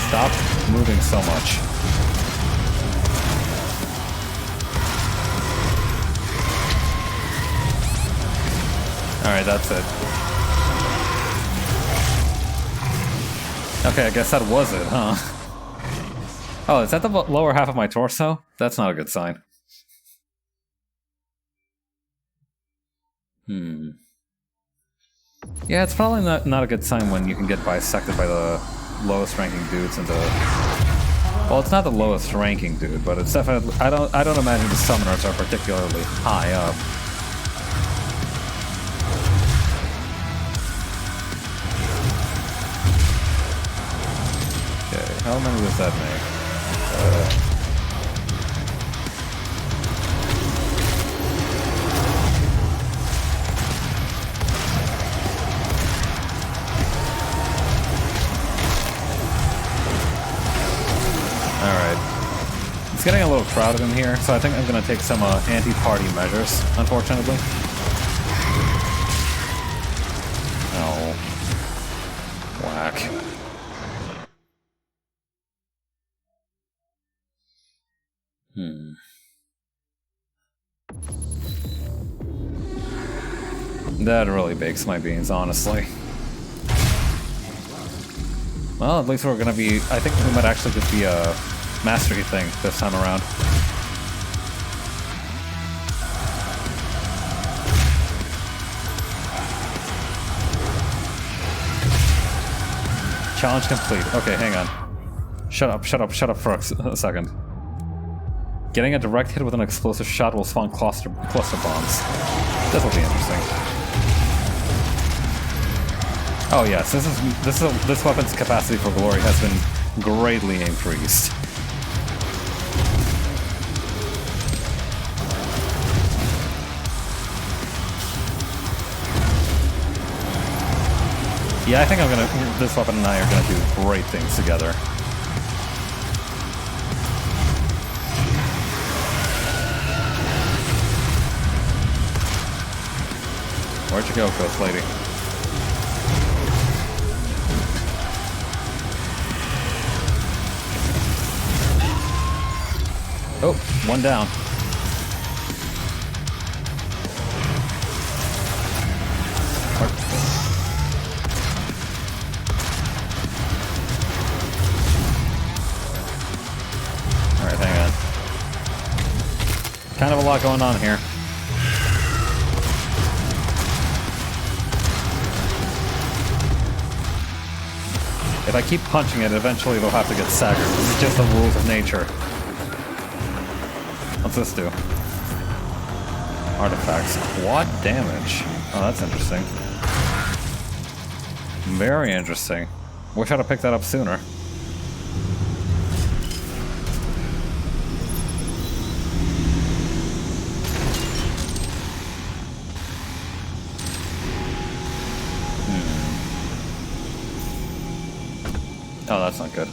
Stop moving so much. Alright, that's it. Okay, I guess that was it, huh? Oh, is that the lower half of my torso? That's not a good sign. Yeah, it's probably not a good sign when you can get bisected by the lowest ranking dudes into... Well, it's not the lowest ranking dude, but it's definitely... I don't imagine the summoners are particularly high up. Okay, how many does that make? Alright. It's getting a little crowded in here, so I think I'm going to take some anti-party measures, unfortunately. Oh. Whack. That really bakes my beans, honestly. Well, at least we're gonna be... I think we might actually just be a mastery thing this time around. Challenge complete. Okay, hang on. Shut up for a second. Getting a direct hit with an explosive shot will spawn cluster bombs. This will be interesting. Oh yes, this weapon's capacity for glory has been greatly increased. Yeah, I think this weapon and I are gonna do great things together. Where'd you go, Ghost Lady? Oh, one down. Alright, hang on. Kind of a lot going on here. If I keep punching it, eventually they'll have to get sacked. This is just the rules of nature. What's this do? Artifacts. Quad damage. Oh, that's interesting. Very interesting. Wish I'd have picked that up sooner. Oh, that's not good.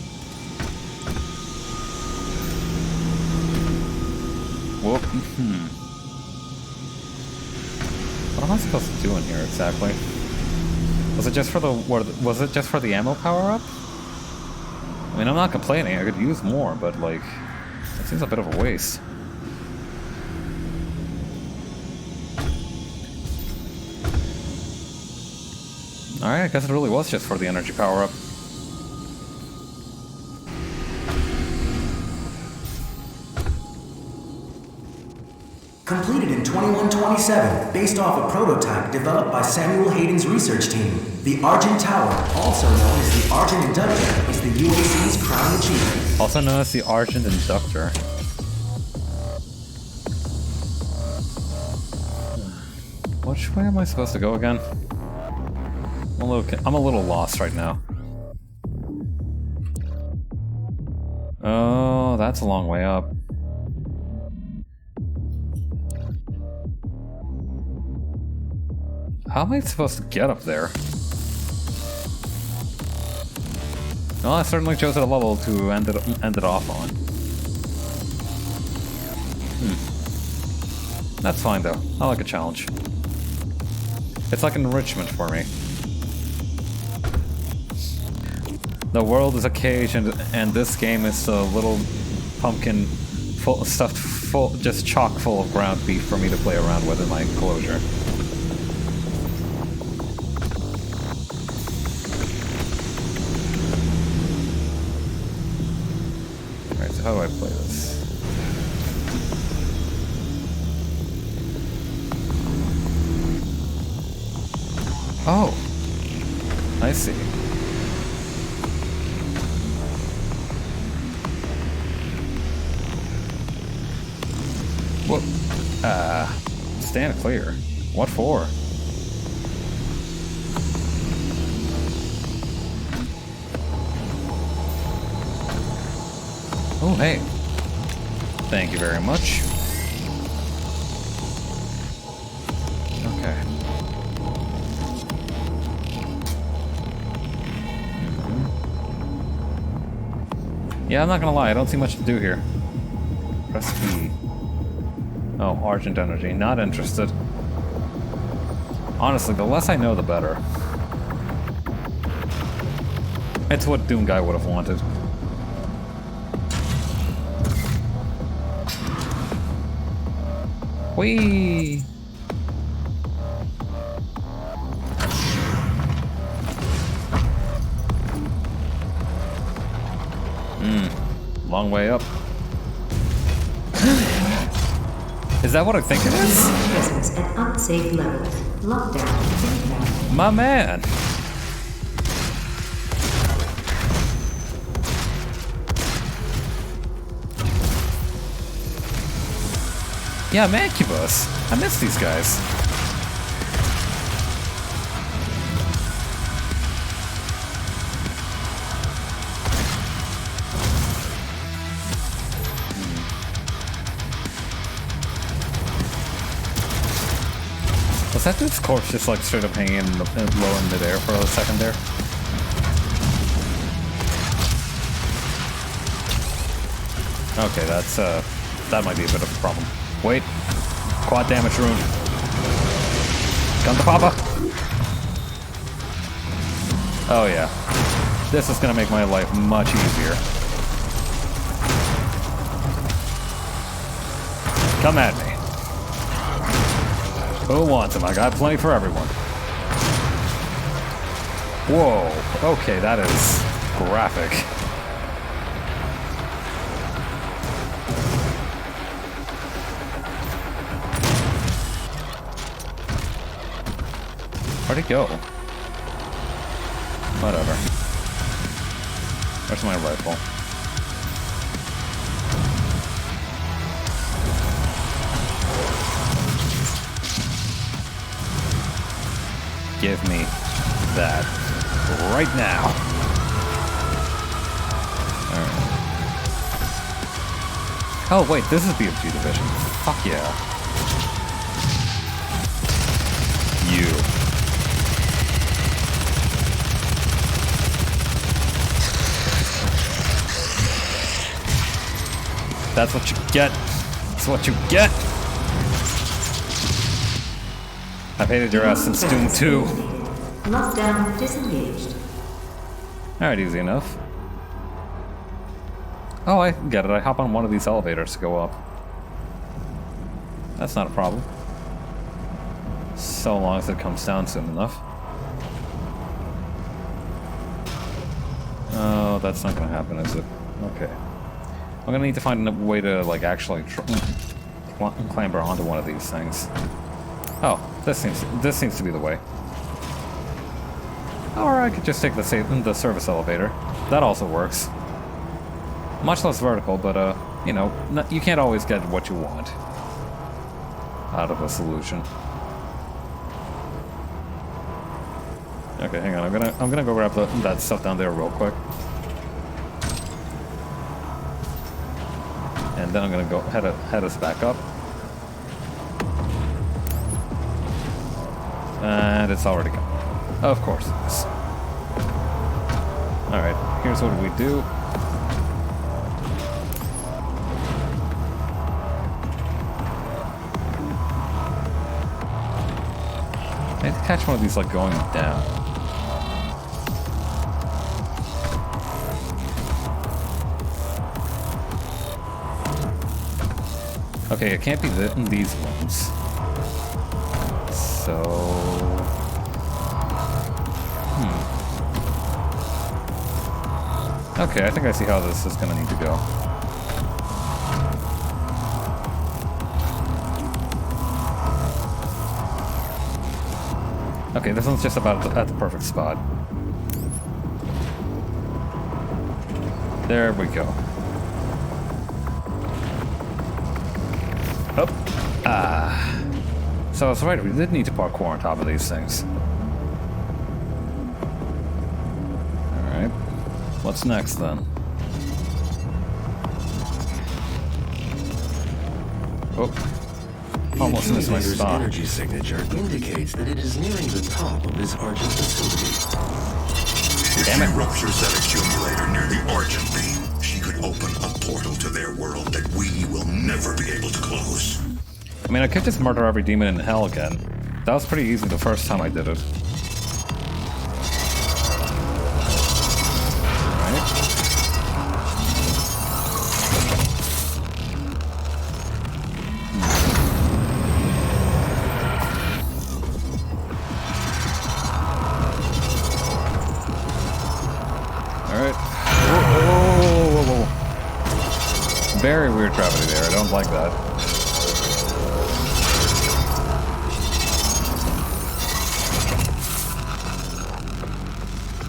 Whoop. What am I supposed to do in here exactly? Was it just for the ammo power up? I mean, I'm not complaining. I could use more, but like, it seems a bit of a waste. All right, I guess it really was just for the energy power up. Completed in 2127, based off a prototype developed by Samuel Hayden's research team. The Argent Tower, also known as the Argent Inductor, is the UAC's crown achievement. Also known as the Argent Inductor. Which way am I supposed to go again? I'm a little lost right now. Oh, that's a long way up. How am I supposed to get up there? Well, I certainly chose a level to end it off on. That's fine though. I like a challenge. It's like enrichment for me. The world is a cage, and this game is a little pumpkin stuffed full, just chock full of ground beef for me to play around with in my enclosure. Alright, so how do I play this? Oh! I see. Whoa. Stand clear. What for? Oh, hey. Thank you very much. Okay. Yeah, I'm not gonna lie, I don't see much to do here. Press E. Oh, Argent Energy. Not interested. Honestly, the less I know, the better. It's what Doom Guy would have wanted. Whee! Long way up. Is that what I think it is? Presence at unsafe levels. Lockdown. My man! Yeah, Mancubus. I miss these guys. Was that dude's corpse just like straight up hanging low in midair for a second there? Okay, that's that might be a bit of a problem. Wait, quad damage rune. Come to Papa. Oh yeah, this is gonna make my life much easier. Come at me. Who wants him? I got plenty for everyone. Whoa, okay, that is graphic. Where'd it go? Whatever. Where's my rifle? Give me that right now. Alright. Oh wait, this is BFG Division. Fuck yeah. You. That's what you get. That's what you get. I've hated your ass since Doom 2. Lockdown disengaged. Alright, easy enough. Oh, I get it. I hop on one of these elevators to go up. That's not a problem. So long as it comes down soon enough. Oh, that's not gonna happen, is it? Okay. I'm gonna need to find a way to, like, actually clamber onto one of these things. Oh, this seems to be the way. Or I could just take the service elevator. That also works. Much less vertical, but you know, you can't always get what you want out of a solution. Okay, hang on. I'm gonna go grab that stuff down there real quick. And then I'm gonna go head us back up. And it's already gone. Of course it is. Alright, here's what we do. I need to catch one of these, like, going down. Okay, it can't be these ones. So... Okay, I think I see how this is gonna need to go. Okay, this one's just about at the perfect spot. There we go. Oh. Ah. So I was right, we did need to parkour on top of these things. Alright. What's next then? Oh. Almost The missed my accusator's spot. energy signature indicates that it is nearing the top of this Argent facility. If Damn it. she ruptures that accumulator near the Argent beam, she could open a portal to their world that we will never be able to close. I mean, I could just murder every demon in hell again. That was pretty easy the first time I did it. Alright. Whoa. Very weird gravity there. I don't like that.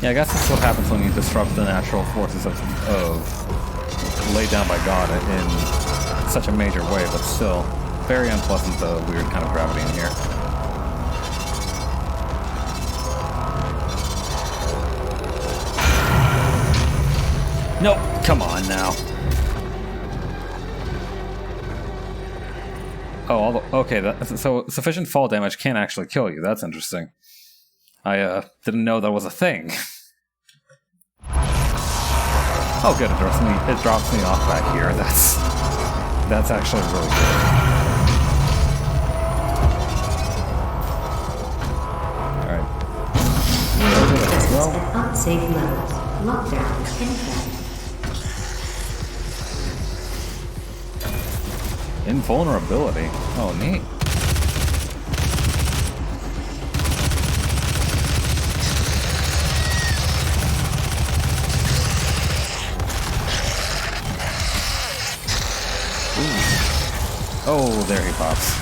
Yeah, I guess that's what happens when you disrupt the natural forces of laid down by God in such a major way, but still very unpleasant, weird kind of gravity in here. Nope, come on now. Oh, okay, so sufficient fall damage can actually kill you. That's interesting. I didn't know that was a thing. Oh good, it drops me off back here. That's actually really good. Alright. Presence at unsafe levels. Lockdown in effect. Invulnerability. Oh, neat. Oh, there he pops.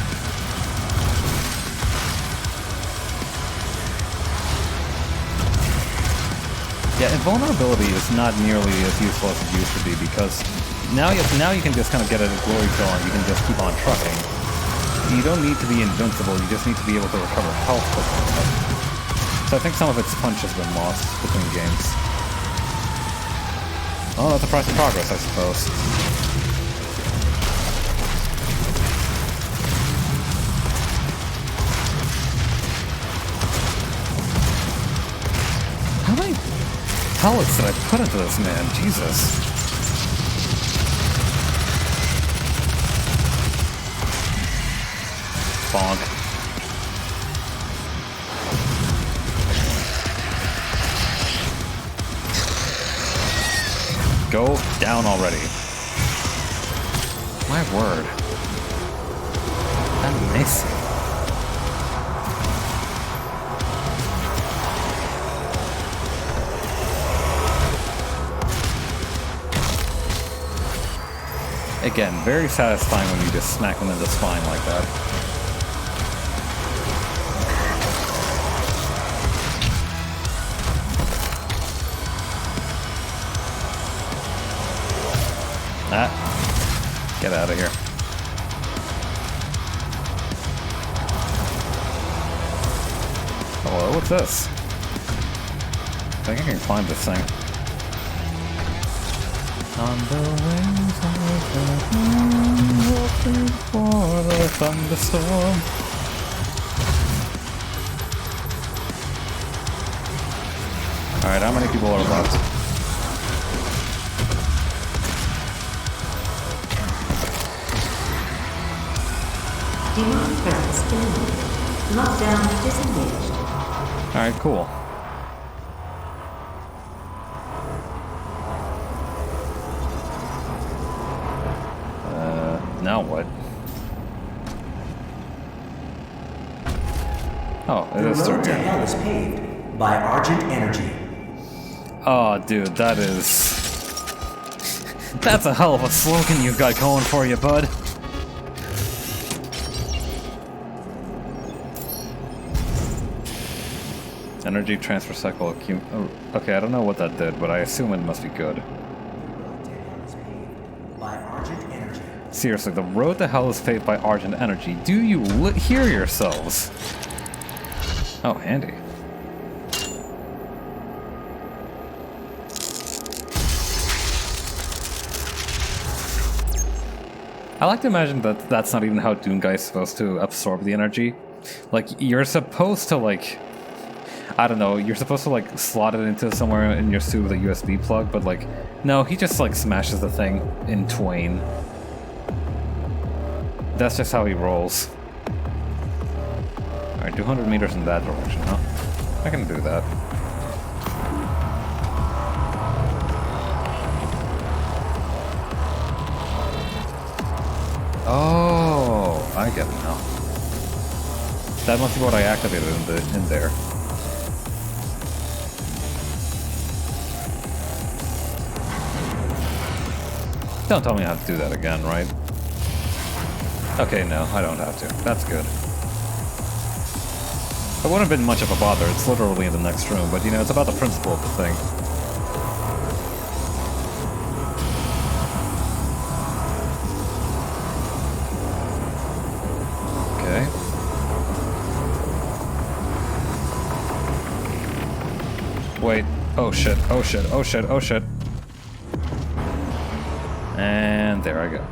Yeah, invulnerability is not nearly as useful as it used to be because now you can just kind of get a glory kill and you can just keep on trucking. You don't need to be invincible, you just need to be able to recover health quickly. So I think some of its punch has been lost between games. Oh, that's a price of progress, I suppose. How many pellets did I put into this man? Jesus. Bonk. Go down already. My word. Amazing. Again, very satisfying when you just smack them in the spine like that. Get out of here. Hello, what's this? I think I can climb this thing. On the wings of the wind, hoping for the thunderstorm. Alright, how many people are left? Demon presence eliminated. Lockdown disengaged. Alright, cool. Now what? Oh, it is The road to through here. hell is paved by Argent Energy. Oh, dude, that is... That's a hell of a slogan you got going for you, bud. Energy transfer cycle oh, okay, I don't know what that did, but I assume it must be good. The road to hell is paved by Argent Energy. Seriously, the road to hell is paved by Argent Energy. Do you hear yourselves? Oh, handy. I like to imagine that that's not even how Doomguy is supposed to absorb the energy. Like, you're supposed to, like... I don't know, you're supposed to, like, slot it into somewhere in your suit with a USB plug, but, like, no, he just, like, smashes the thing in twain. That's just how he rolls. Alright, 200 meters in that direction, huh? I can do that. Oh, I get it now. That must be what I activated in there. Don't tell me I have to do that again, right? Okay, no, I don't have to. That's good. It wouldn't have been much of a bother, it's literally in the next room, but you know, it's about the principle of the thing. Okay. Wait, oh shit, oh shit, oh shit, oh shit. And there I go.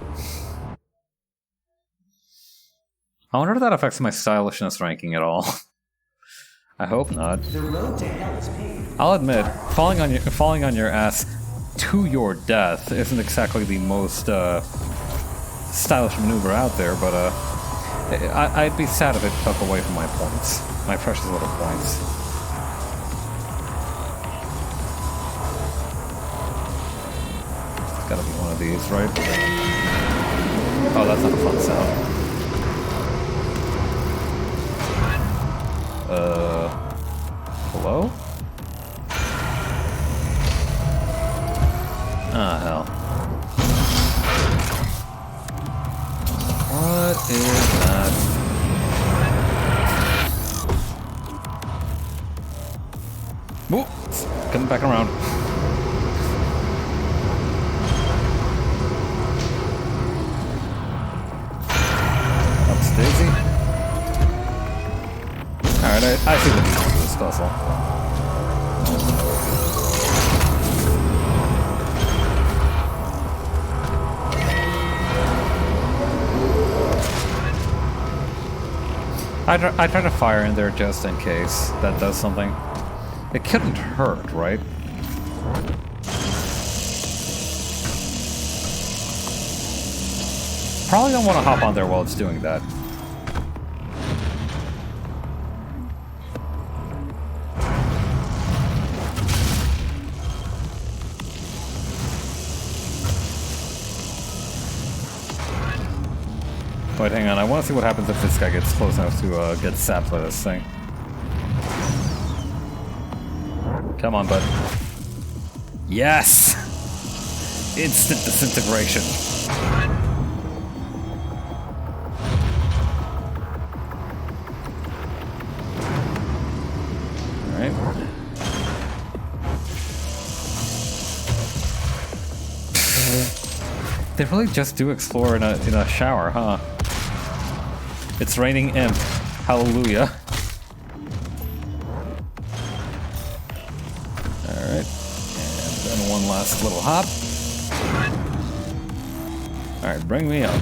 I wonder if that affects my stylishness ranking at all. I hope not. The road to hell is paved. I'll admit, falling on your ass to your death isn't exactly the most stylish maneuver out there, but I'd be sad if it took away from my points, my precious little points. It's gotta be one of these, right? Oh, that's not a fun sound. Hello? Ah, hell. What is that? Whoop! Coming back around. Ups Daisy. Alright, I see the details of this puzzle. I try to fire in there just in case that does something. It couldn't hurt, right? Probably don't want to hop on there while it's doing that. Wait, hang on. I want to see what happens if this guy gets close enough to get sapped by this thing. Come on, bud. Yes! Instant disintegration. Alright. They really just do explore in a shower, huh? It's raining imp. Hallelujah. last little hop. Alright, bring me up.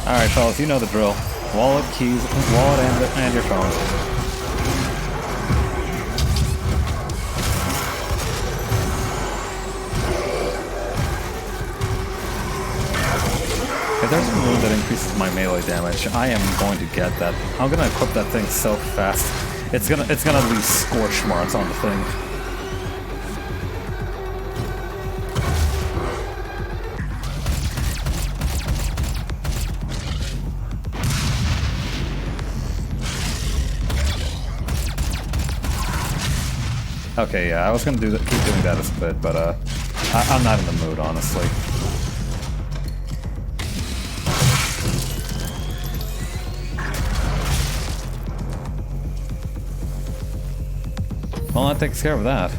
Alright, fellas, you know the drill. Wallet, keys, wallet, and your phone. If there's a move that increases my melee damage, I am going to get that. I'm gonna equip that thing so fast. It's gonna leave scorch marks on the thing. Okay, yeah, I was gonna keep doing that as a bit, but I'm not in the mood, honestly. Well, that takes care of that.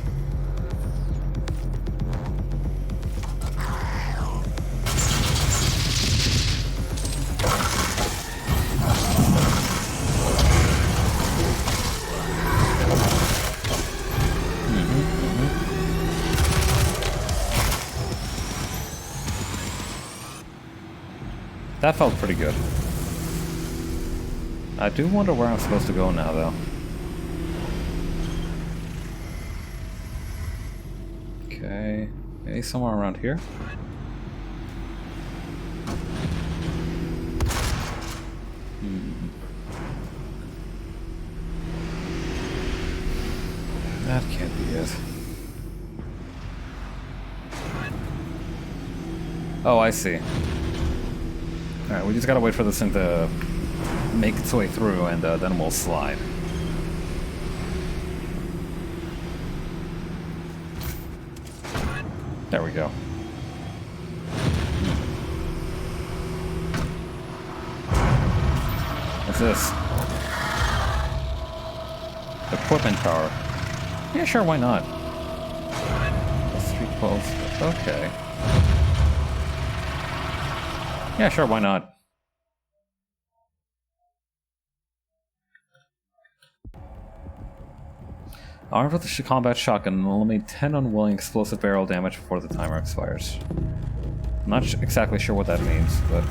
That felt pretty good. I do wonder where I'm supposed to go now, though. Okay, maybe somewhere around here? That can't be it. Oh, I see. Alright, we just gotta wait for this thing to make its way through, and then we'll slide. There we go. What's this? Equipment power. Yeah, sure, why not? Plus 3 pulse. Okay. Yeah, sure, why not? Armed with the combat shotgun, eliminate 10 unwilling explosive barrel damage before the timer expires. I'm not exactly sure what that means, but...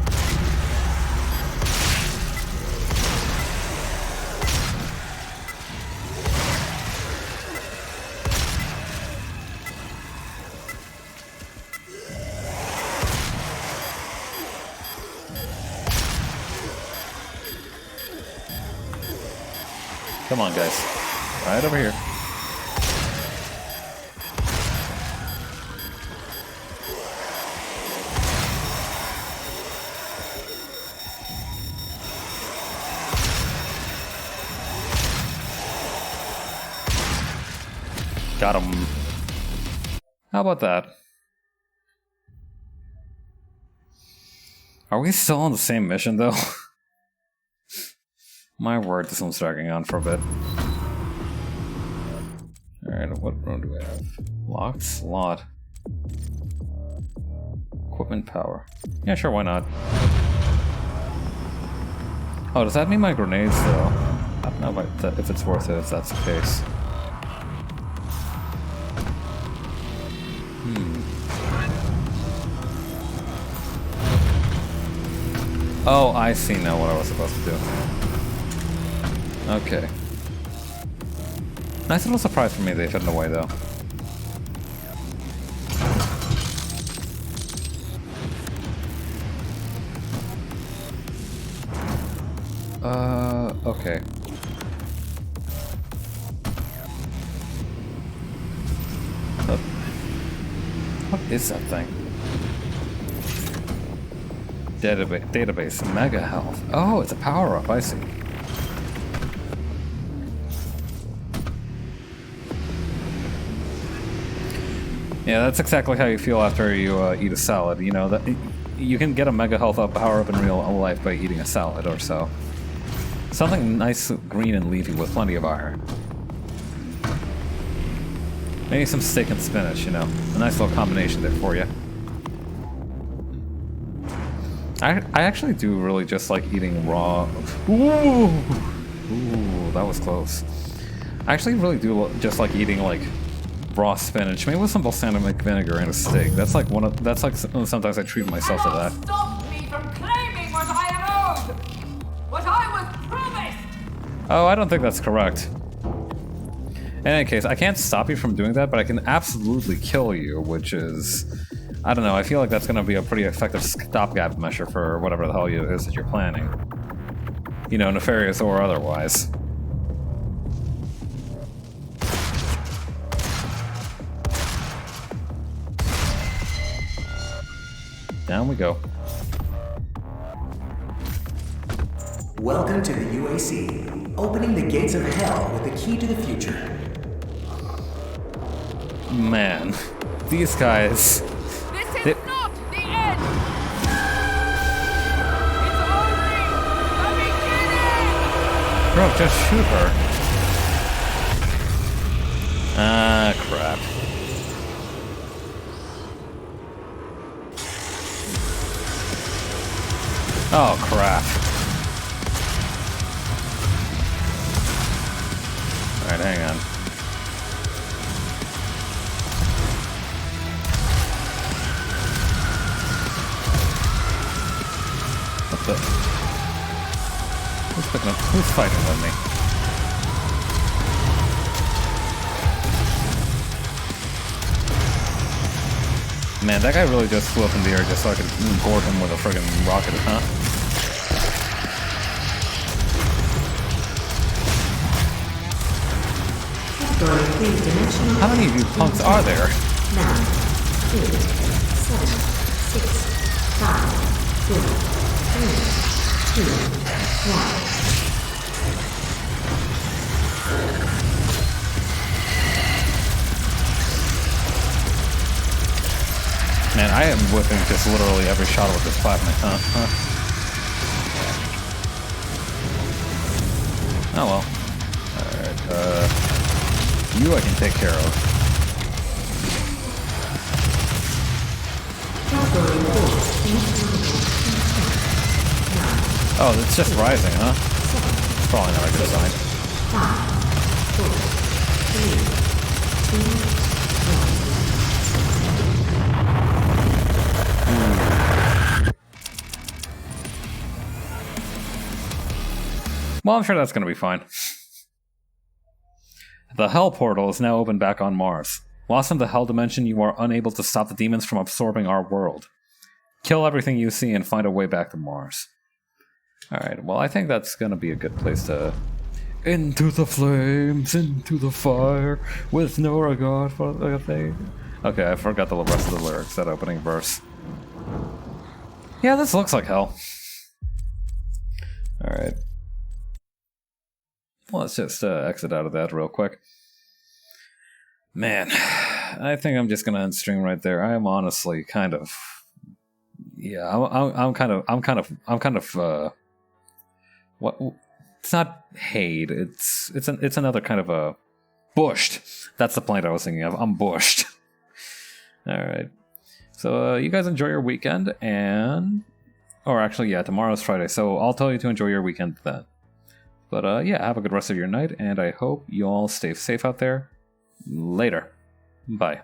Come on, guys. Right over here. Got him. How about that? Are we still on the same mission, though? My word, this one's dragging on for a bit. Alright, what room do we have? Locked slot. Equipment power. Yeah, sure, why not? Oh, does that mean my grenades, though? I don't know if it's worth it if that's the case. Oh, I see now what I was supposed to do. Okay. Nice little surprise for me they hidden away, though. Okay. What is that thing? Database, mega health. Oh, it's a power-up, I see. Yeah, that's exactly how you feel after you eat a salad. You know, that you can get a mega health power-up in real life by eating a salad or so. Something nice, green and leafy with plenty of iron. Maybe some steak and spinach, you know. A nice little combination there for you. I actually do really just like eating raw. Ooh, that was close. I actually really do just like eating like raw spinach, maybe with some balsamic vinegar and a steak. That's like sometimes I treat myself to that. Stop me from claiming what I am owed! What I was promised! Oh, I don't think that's correct. In any case, I can't stop you from doing that, but I can absolutely kill you, which is... I don't know, I feel like that's gonna be a pretty effective stopgap measure for whatever the hell it is that you're planning. You know, nefarious or otherwise. Down we go. Welcome to the UAC, opening the gates of hell with the key to the future. Man, these guys... This is not the end! It's only the beginning! Bro, just shoot her. Ah, crap. Oh, crap. Alright, hang on. What the? Who's fighting with me? Man, that guy really just flew up in the air just so I could gore him with a friggin' rocket, huh? How many of you punks are there? 9, 8, 7, 6, 5, 4, 3, 2, 1. Man, I am whipping just literally every shot with this plasma, huh? Oh well. Alright, you I can take care of. Oh, it's just rising, huh? It's probably not a good sign. 5, 4, 3, 2, 1. Well, I'm sure that's gonna be fine. The Hell Portal is now open back on Mars. Lost in the Hell Dimension, you are unable to stop the demons from absorbing our world. Kill everything you see and find a way back to Mars. Alright, well I think that's gonna be a good place to... Into the flames, into the fire, with no regard for the thing. Okay, I forgot the rest of the lyrics, that opening verse. Yeah, this looks like hell. Alright. Well, let's just exit out of that real quick. Man, I think I'm just gonna end stream right there. I am honestly kind of, yeah, I'm kind of, what? It's not hate. It's another kind of a bushed. That's the point I was thinking of. I'm bushed. All right. So you guys enjoy your weekend, or actually, yeah, tomorrow's Friday. So I'll tell you to enjoy your weekend then. But yeah, have a good rest of your night, and I hope you all stay safe out there. Later. Bye.